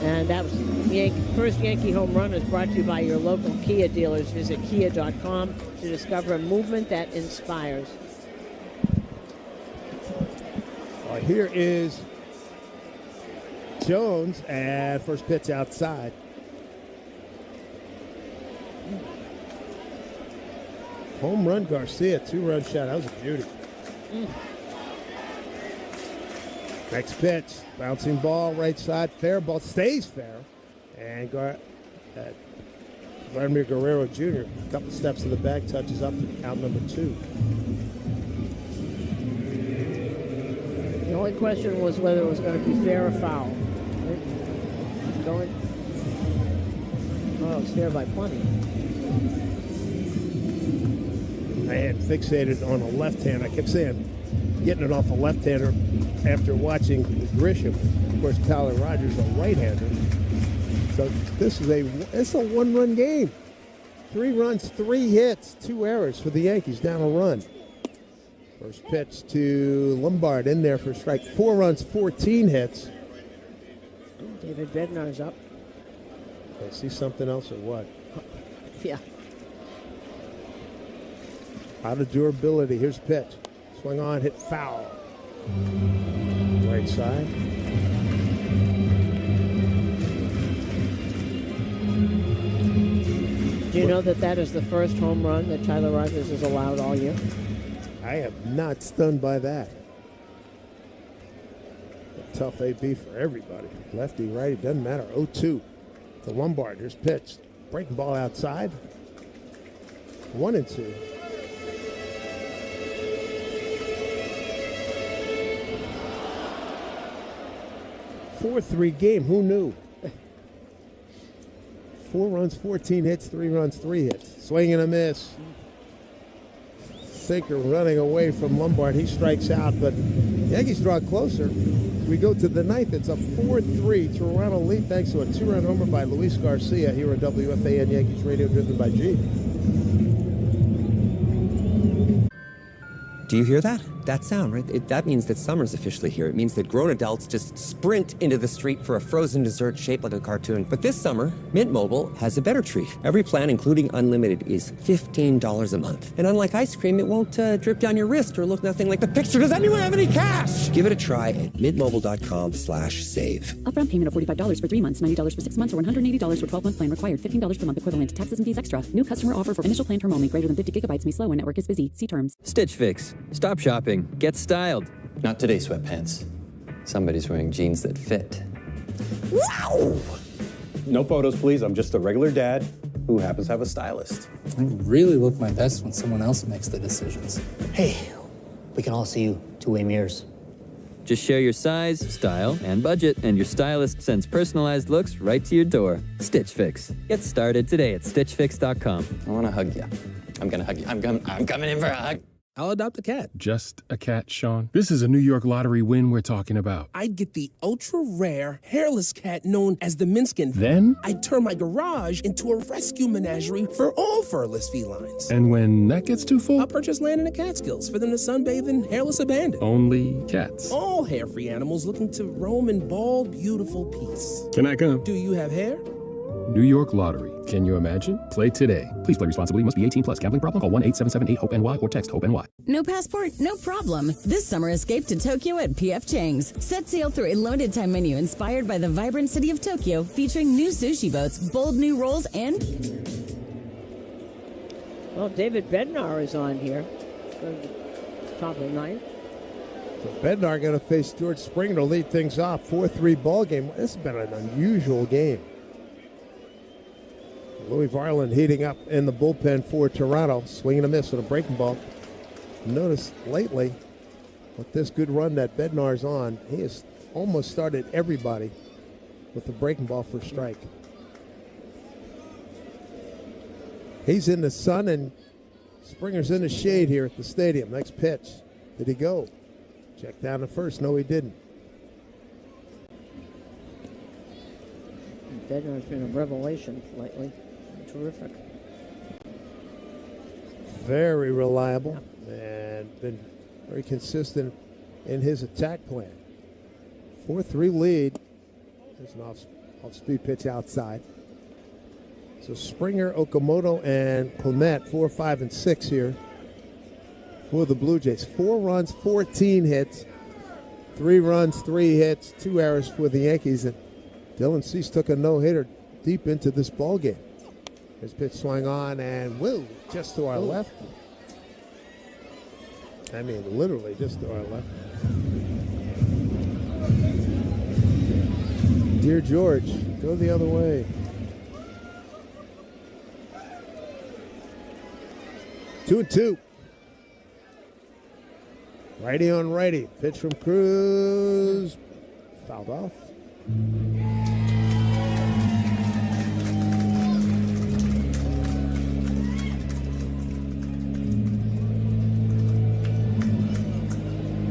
And that was the first Yankee home run is brought to you by your local Kia dealers. Visit kia.com to discover a movement that inspires. Here is Jones, and first pitch outside. Home run Garcia, 2-run shot. That was a beauty. Next pitch, bouncing ball, right side, fair ball, stays fair. And Vladimir Guerrero Jr., a couple steps in the back, touches up to out number 2. The only question was whether it was going to be fair or foul. It's going. Oh, it's fair by plenty. I had fixated on a left hand. I kept saying getting it off a left-hander after watching Grisham. Of course, Tyler Rogers, a right-hander. So it's a one-run game. 3 runs, 3 hits, 2 errors for the Yankees, down a run. First pitch to Lombard in there for strike. 4 runs, 14 hits. David Bednar's up. I see something else or what? Yeah. Out of durability. Here's pitch. Swing on, hit foul. Right side. Do you know that is the first home run that Tyler Rogers has allowed all year? I am not stunned by that. A tough AB for everybody. Lefty, righty, doesn't matter. 0-2 to Lombard. Here's pitch. Breaking ball outside. 1-2. Four-3 game. Who knew? 4 runs, 14 hits, 3 runs, 3 hits. Swing and a miss. Sinker running away from Lombard. He strikes out, but Yankees draw closer. We go to the 9th. It's a 4-3 Toronto lead thanks to a 2-run homer by Luis Garcia here at WFAN Yankees Radio, driven by G. Do you hear that? That sound, right? That means that summer's officially here. It means that grown adults just sprint into the street for a frozen dessert shaped like a cartoon. But this summer, Mint Mobile has a better treat. Every plan, including unlimited, is $15 a month. And unlike ice cream, it won't drip down your wrist or look nothing like the picture. Does anyone have any cash? Give it a try at mintmobile.com/save. Upfront payment of $45 for 3 months, $90 for 6 months, or $180 for 12-month plan required. $15 per month equivalent. Taxes and fees extra. New customer offer for initial plan term only. Greater than 50 gigabytes may slow when network is busy. See terms. Stitch Fix. Stop shopping. Get styled. Not today, sweatpants. Somebody's wearing jeans that fit. Wow! No photos, please. I'm just a regular dad who happens to have a stylist. I really look my best when someone else makes the decisions. Hey, we can all see you two-way mirrors. Just share your size, style, and budget, and your stylist sends personalized looks right to your door. Stitch Fix. Get started today at StitchFix.com. I want to hug you. I'm going to hug you. I'm coming in for a hug. I'll adopt a cat. Just a cat, Sean? This is a New York lottery win we're talking about. I'd get the ultra-rare, hairless cat known as the Minskin. Then? I'd turn my garage into a rescue menagerie for all furless felines. And when that gets too full? I'll purchase land in the Catskills for them to sunbathe in hairless abandon. Only cats. All hair-free animals looking to roam in bald, beautiful peace. Can I come? Do you have hair? New York Lottery. Can you imagine? Play today. Please play responsibly. Must be 18 plus. Gambling problem? Call 1-877-8-HOPE-NY or text HOPE-NY. No passport? No problem. This summer, escape to Tokyo at P.F. Chang's. Set sail through a limited time menu inspired by the vibrant city of Tokyo, featuring new sushi boats, bold new rolls, and... Well, David Bednar is on here. Top of the ninth. So Bednar going to face George Springer to lead things off. 4-3 ball game. This has been an unusual game. Louis Varland heating up in the bullpen for Toronto. Swinging a miss with a breaking ball. Notice lately, with this good run that Bednar's on, he has almost started everybody with a breaking ball for strike. He's in the sun and Springer's in the shade here at the stadium. Next pitch. Did he go? Check down to first. No, he didn't. Bednar's been a revelation lately. Terrific. Very reliable and been very consistent in his attack plan. 4-3 lead. There's an off-speed pitch outside. So Springer, Okamoto, and Clement, 4, 5, and 6 here for the Blue Jays. 4 runs, 14 hits. 3 runs, 3 hits, 2 errors for the Yankees. And Dylan Cease took a no-hitter deep into this ball game. His pitch swung on and just to our left. I mean, literally just to our left. Dear George, go the other way. Two and two. Righty on righty. Pitch from Cruz. Fouled off.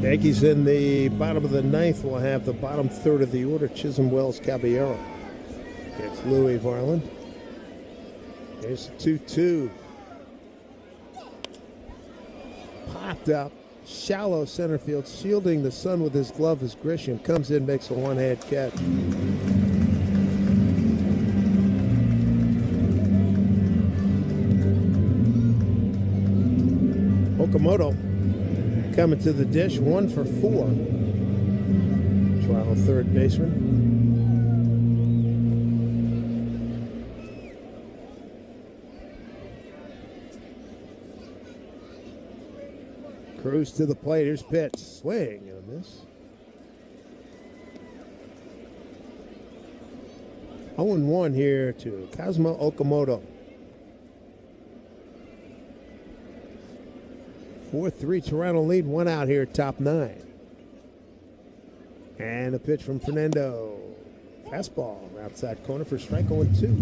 Yankees in the bottom of the ninth will have the bottom third of the order. Chisholm, Wells, Caballero. It's Louis Varland. Here's the 2-2. Popped up. Shallow center field. Shielding the sun with his glove as Grisham comes in, makes a one-hand catch. Okamoto coming to the dish, 1 for 4. Toronto third baseman. Cruz to the plate. Here's pitch. Swing and a miss. 0-1 here to Kazuma Okamoto. 4-3 Toronto lead. 1 out here, top 9. And a pitch from Fernando. Fastball outside corner for strike 0-2.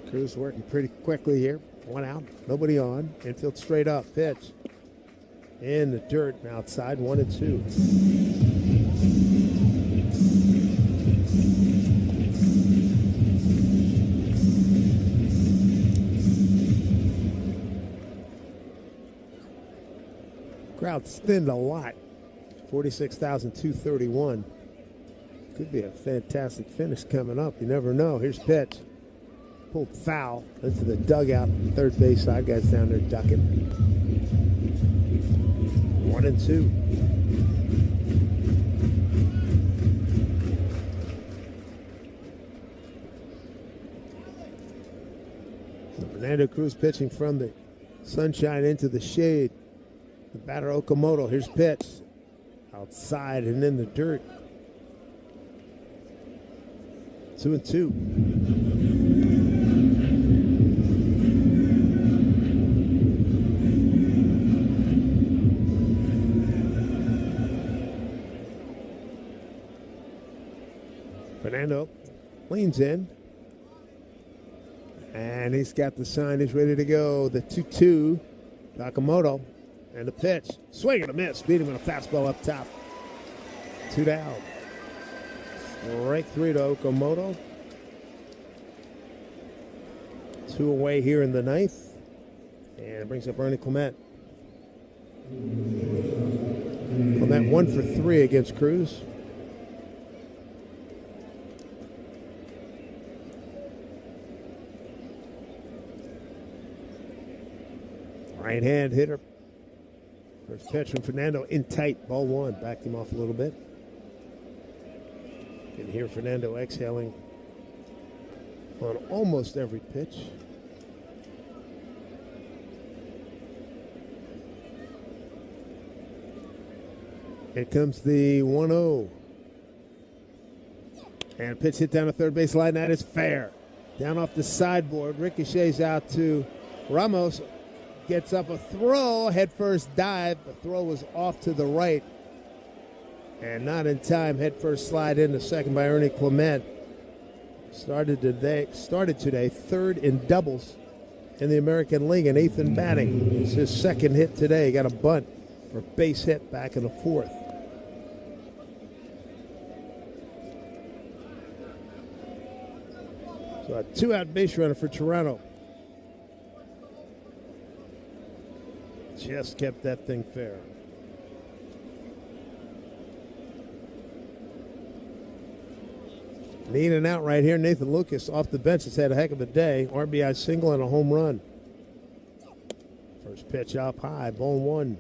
Cruz working pretty quickly here. 1 out, nobody on. Infield straight up, pitch. In the dirt and outside, 1-2. Crowd's thinned a lot. 46,231. Could be a fantastic finish coming up. You never know. Here's pitch. Pulled foul into the dugout. Third base side guys down there ducking. 1-2. So Fernando Cruz pitching from the sunshine into the shade. The batter Okamoto. Here's pitch. Outside and in the dirt. 2-2. Fernando leans in. And he's got the sign. He's ready to go. The 2-2. Okamoto. And the pitch. Swing and a miss. Beat him with a fastball up top. 2 down. Strike 3 to Okamoto. 2 away here in the ninth. And it brings up Ernie Clement. Clement 1 for 3 against Cruz. Right hand hitter. First pitch from Fernando in tight. Ball 1. Backed him off a little bit. You can hear Fernando exhaling on almost every pitch. Here comes the 1-0. And pitch hit down the third base line. That is fair. Down off the sideboard. Ricochets out to Ramos. Gets up a throw. Head first dive. The throw was off to the right. And not in time. Head first slide into second by Ernie Clement. Started today third in doubles in the American League and 8th in batting. It's his second hit today. He got a bunt for a base hit back in the 4th. So a 2-out base runner for Toronto. Just kept that thing fair. In and out right here. Nathan Lucas off the bench has had a heck of a day. RBI single and a home run. First pitch up high. Ball 1.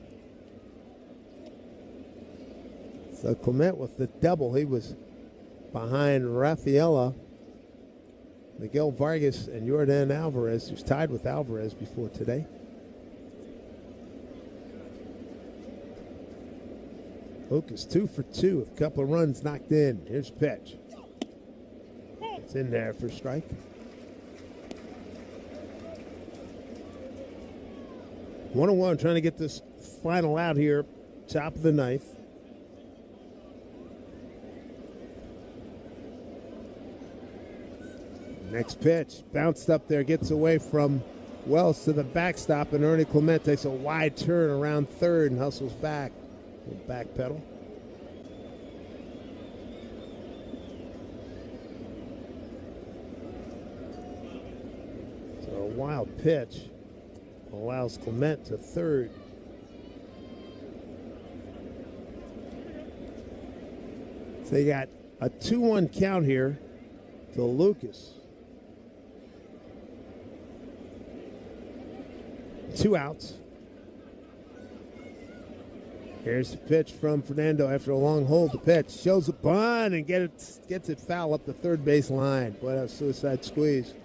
So Clement with the double. He was behind Rafaela, Miguel Vargas, and Yordan Alvarez, who's tied with Alvarez before today. Lucas 2 for 2 with a couple of runs knocked in. Here's pitch. It's in there for strike. One on one, trying to get this final out here. Top of the ninth. Next pitch, bounced up there, gets away from Wells to the backstop, and Ernie Clement takes a wide turn around third and hustles back. Back pedal. So a wild pitch allows Clement to third. So they got a 2-1 count here to Lucas. 2 outs. Here's the pitch from Fernando after a long hold. The pitch shows a bunt and gets it foul up the third base line. Boy, that was a suicide squeeze.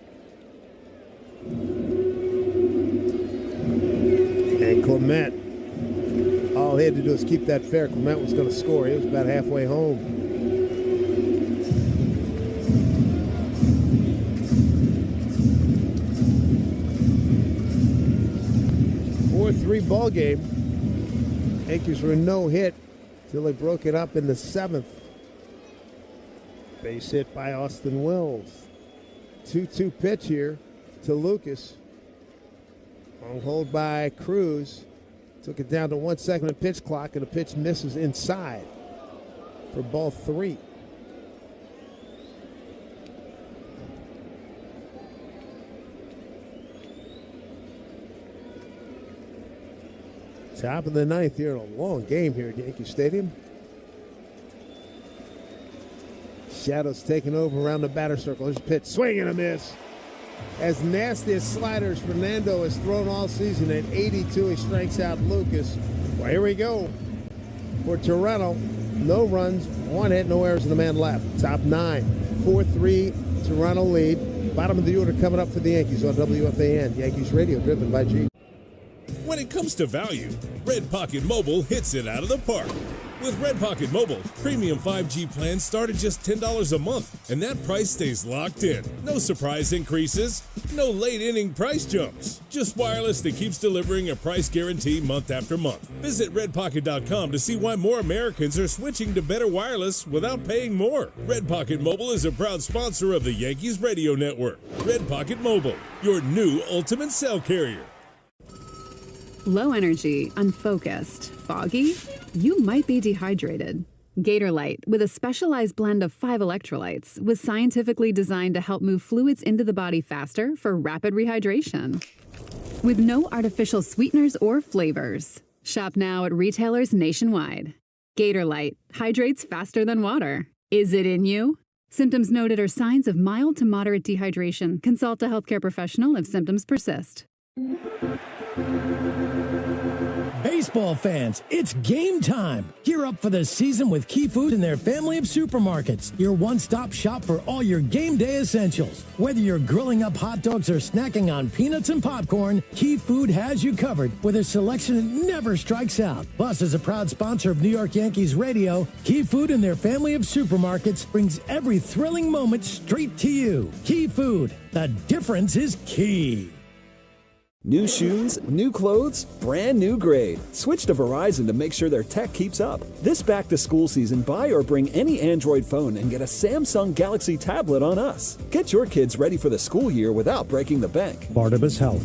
And Clement, all he had to do was keep that fair. Clement was going to score. He was about halfway home. 4-3 ball game. Yankees were no hit till they broke it up in the 7th. Base hit by Austin Wells. 2-2 pitch here to Lucas. Long hold by Cruz. Took it down to 1 second of pitch clock, and the pitch misses inside for ball 3. Top of the 9th here in a long game here at Yankee Stadium. Shadows taking over around the batter circle. There's a pitch, swing and a miss. As nasty as sliders Fernando has thrown all season at 82, he strikes out Lucas. Well, here we go for Toronto. No runs, 1 hit, no errors, and a man left. Top 9, 4-3 Toronto lead. Bottom of the order coming up for the Yankees on WFAN. Yankees Radio, driven by G. When it comes to value, Red Pocket Mobile hits it out of the park. With Red Pocket Mobile, premium 5G plans start at just $10 a month, and that price stays locked in. No surprise increases, no late inning price jumps. Just wireless that keeps delivering a price guarantee month after month. Visit redpocket.com to see why more Americans are switching to better wireless without paying more. Red Pocket Mobile is a proud sponsor of the Yankees Radio Network. Red Pocket Mobile, your new ultimate cell carrier. Low energy, unfocused, foggy? You might be dehydrated. Gatorlyte, with a specialized blend of 5 electrolytes, was scientifically designed to help move fluids into the body faster for rapid rehydration. With no artificial sweeteners or flavors. Shop now at retailers nationwide. Gator Light hydrates faster than water. Is it in you? Symptoms noted are signs of mild to moderate dehydration. Consult a healthcare professional if symptoms persist. Baseball fans, it's game time. Gear up for the season with Key Food and their family of supermarkets. Your one-stop shop for all your game day essentials. Whether you're grilling up hot dogs or snacking on peanuts and popcorn, Key Food has you covered with a selection that never strikes out. Plus, as a proud sponsor of New York Yankees radio, Key Food and their family of supermarkets brings every thrilling moment straight to you. Key Food, the difference is key. New shoes, new clothes, brand new grade. Switch to Verizon to make sure their tech keeps up. This back-to-school season, buy or bring any Android phone and get a Samsung Galaxy tablet on us. Get your kids ready for the school year without breaking the bank. Barnabas Health.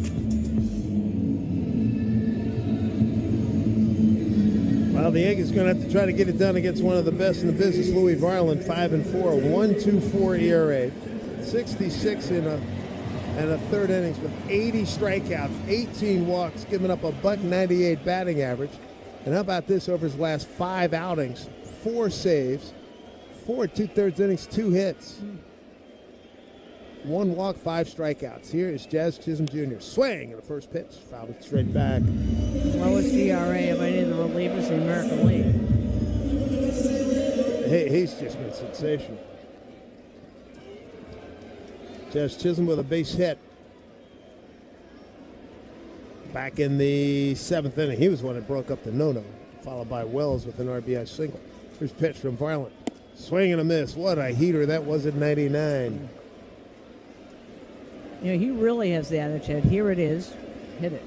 Well, the Yankees are going to have to try to get it done against one of the best in the business, Louis Varland, 5-4, 1.24 ERA, 66 in a third innings with 80 strikeouts, 18 walks, giving up a .198 batting average. And how about this over his last 5 outings? 4 saves, 4 2/3 innings, 2 hits, 1 walk, 5 strikeouts. Here is Jazz Chisholm Jr. Swing, and the first pitch fouled it straight back. Lowest ERA of any of the relievers in the American League. He's just been sensational. Jazz Chisholm with a base hit. Back in the 7th inning, he was the one that broke up the no-no, followed by Wells with an RBI single. Here's pitch from Varland. Swing and a miss. What a heater that was at 99. You know, he really has the attitude. Here it is. Hit it.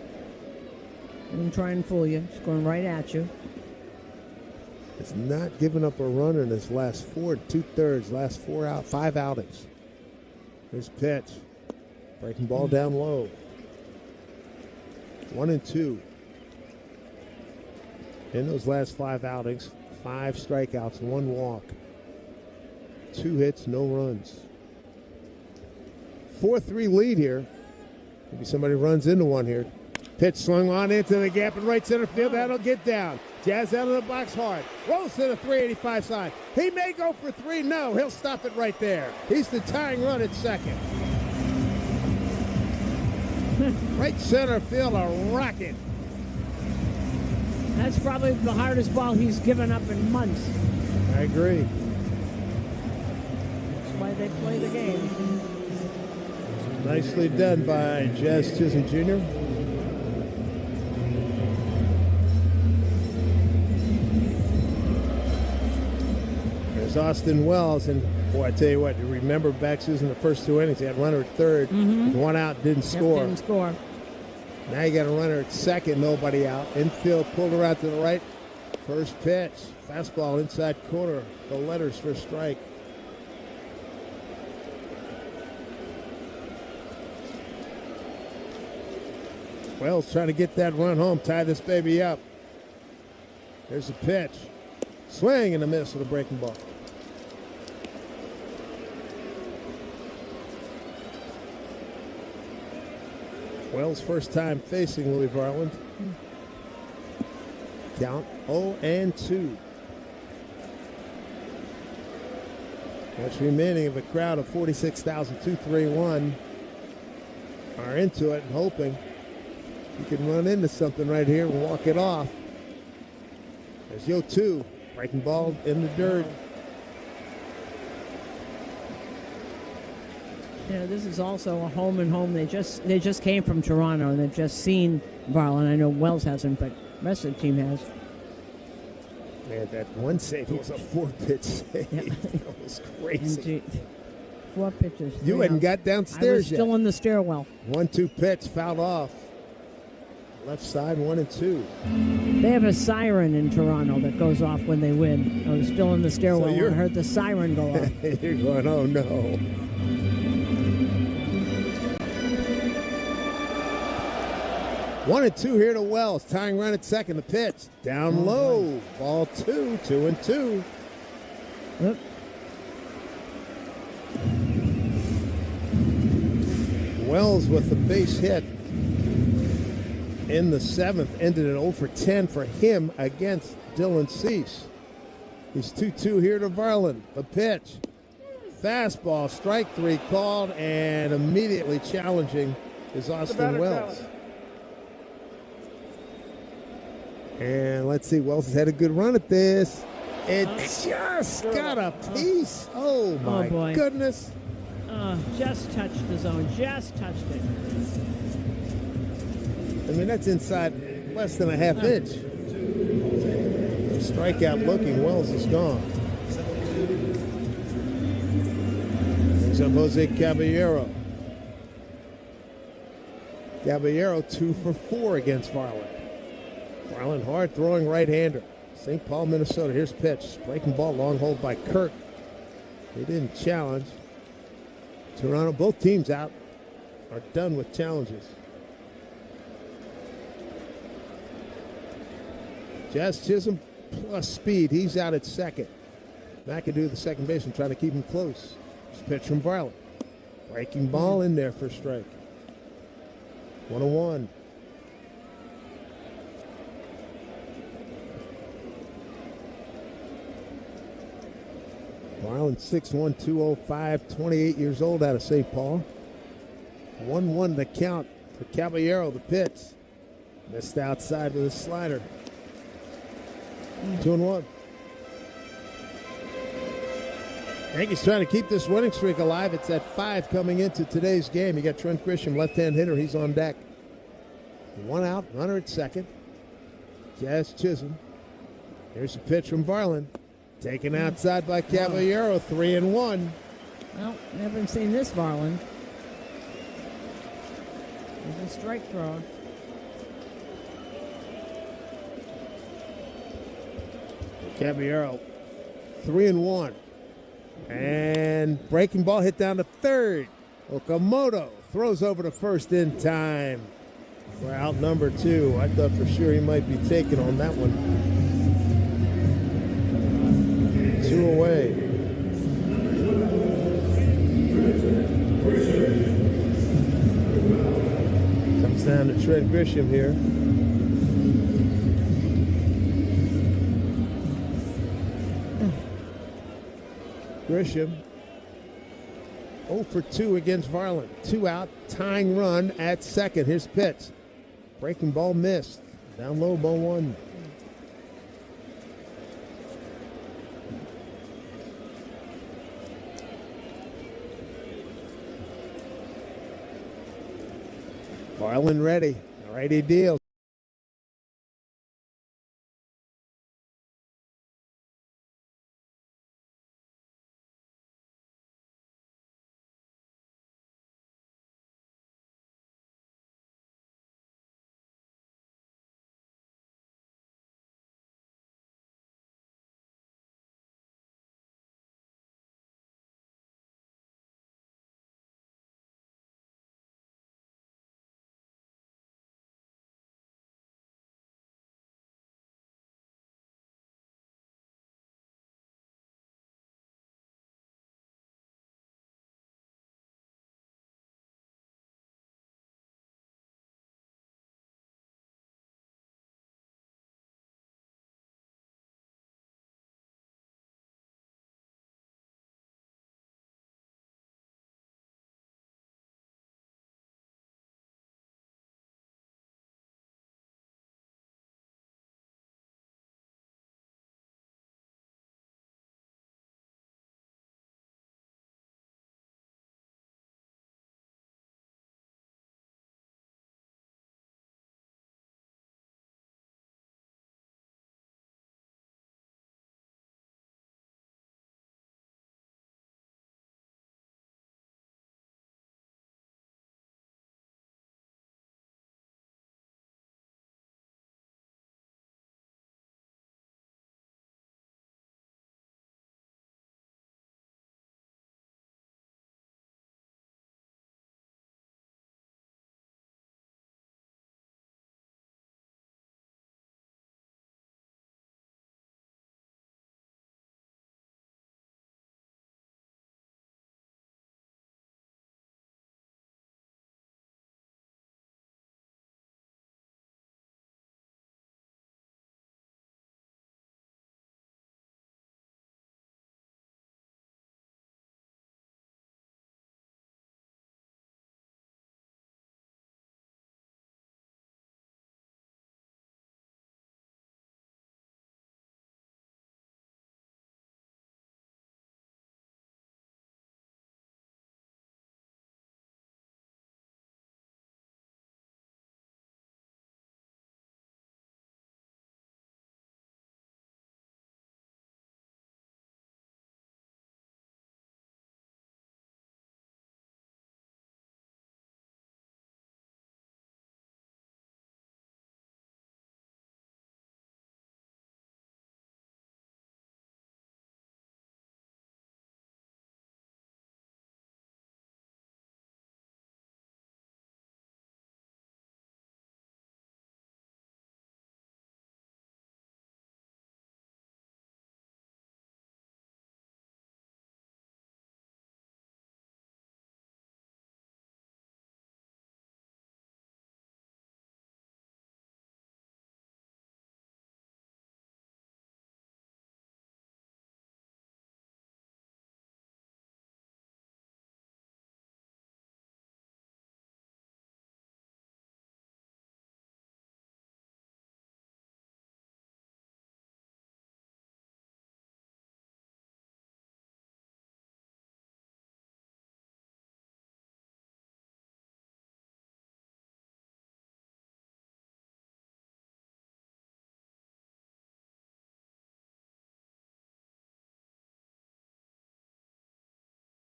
Don't try and fool you. It's going right at you. It's not giving up a run in his last 4 2/3, last 5 outings. Here's pitch. Breaking ball down low. 1-2. In those last 5 outings, 5 strikeouts, 1 walk. 2 hits, no runs. 4-3 lead here. Maybe somebody runs into one here. Pitch swung on into the gap in right center field. That'll get down. Jazz out of the box hard. Rolls to the 385 side. He may go for 3. No, he'll stop it right there. He's the tying run at second. Right center field, a rocket. That's probably the hardest ball he's given up in months. I agree. That's why they play the game. Nicely done by Jazz Chisholm Jr. There's Austin Wells, and boy, I tell you what, you remember back in the first 2 innings, he had a runner at third, with 1 out, didn't score. Didn't score. Now you got a runner at second, nobody out. Infield pulled her out to the right. First pitch, fastball inside corner. The letters for strike. Wells trying to get that run home, tie this baby up. There's a pitch. Swing and a miss with a breaking ball. Wells' first time facing Louis Varland. Count 0-2. What's remaining of a crowd of 46,231 are into it and hoping you can run into something right here and walk it off. There's Yo 2, breaking ball in the dirt. Yeah, this is also a home and home. They just came from Toronto and they've just seen Varland. I know Wells hasn't, but the rest of the team has. Man, that one save was a 4-pitch save. Yeah. That was crazy. 4 pitches. You hadn't got downstairs yet. I was still in the stairwell. 1-2 pitch, fouled off. Left side, 1-2. They have a siren in Toronto that goes off when they win. I was still in the stairwell and I heard the siren go off. You're going, oh no. One and 2 here to Wells. Tying run at second. The pitch. Down low. Ball 2. 2-2. Yep. Wells with the base hit. in the seventh. Ended an 0 for 10 for him against Dylan Cease. He's 2-2 here to Varland. The pitch. Fastball, strike three called, and immediately challenging is Austin Wells. And let's see, Wells has had a good run at this. It just got a piece. Oh, my goodness. Just touched the zone. Just touched it. I mean, that's inside less than a half inch. Strikeout looking. Wells is gone. Brings up Jose Caballero. Caballero 2 for 4 against Varland. Varland hard throwing right-hander. St. Paul, Minnesota. Here's pitch. Breaking ball, long hold by Kirk. They didn't challenge. Toronto, both teams out are done with challenges. Jazz Chisholm plus speed. He's out at second. McAdoo, the second baseman, trying to keep him close. This pitch from Varland. Breaking ball in there for strike. 1-1. Varland 6'1", 205, 28 years old out of St. Paul. 1-1 the count for Caballero, the pitch. Missed outside with a slider. 2-1. Yankees trying to keep this winning streak alive. It's at 5 coming into today's game. You got Trent Grisham, left-hand hitter. He's on deck. 1 out, runner at second. Jazz Chisholm. Here's a pitch from Varland. Taken outside by Caballero, 3-1. Well, never seen this, Varland. He's a strike thrower. Caballero, 3-1. And breaking ball hit down to third. Okamoto throws over to first in time for out number 2. I thought for sure he might be taken on that one. 2 away. Comes down to Trent Grisham here. Grisham 0 for 2 against Varland. 2 out, tying run at second. Here's pitch. Breaking ball missed. Down low, ball 1. Varland ready. Righty deal.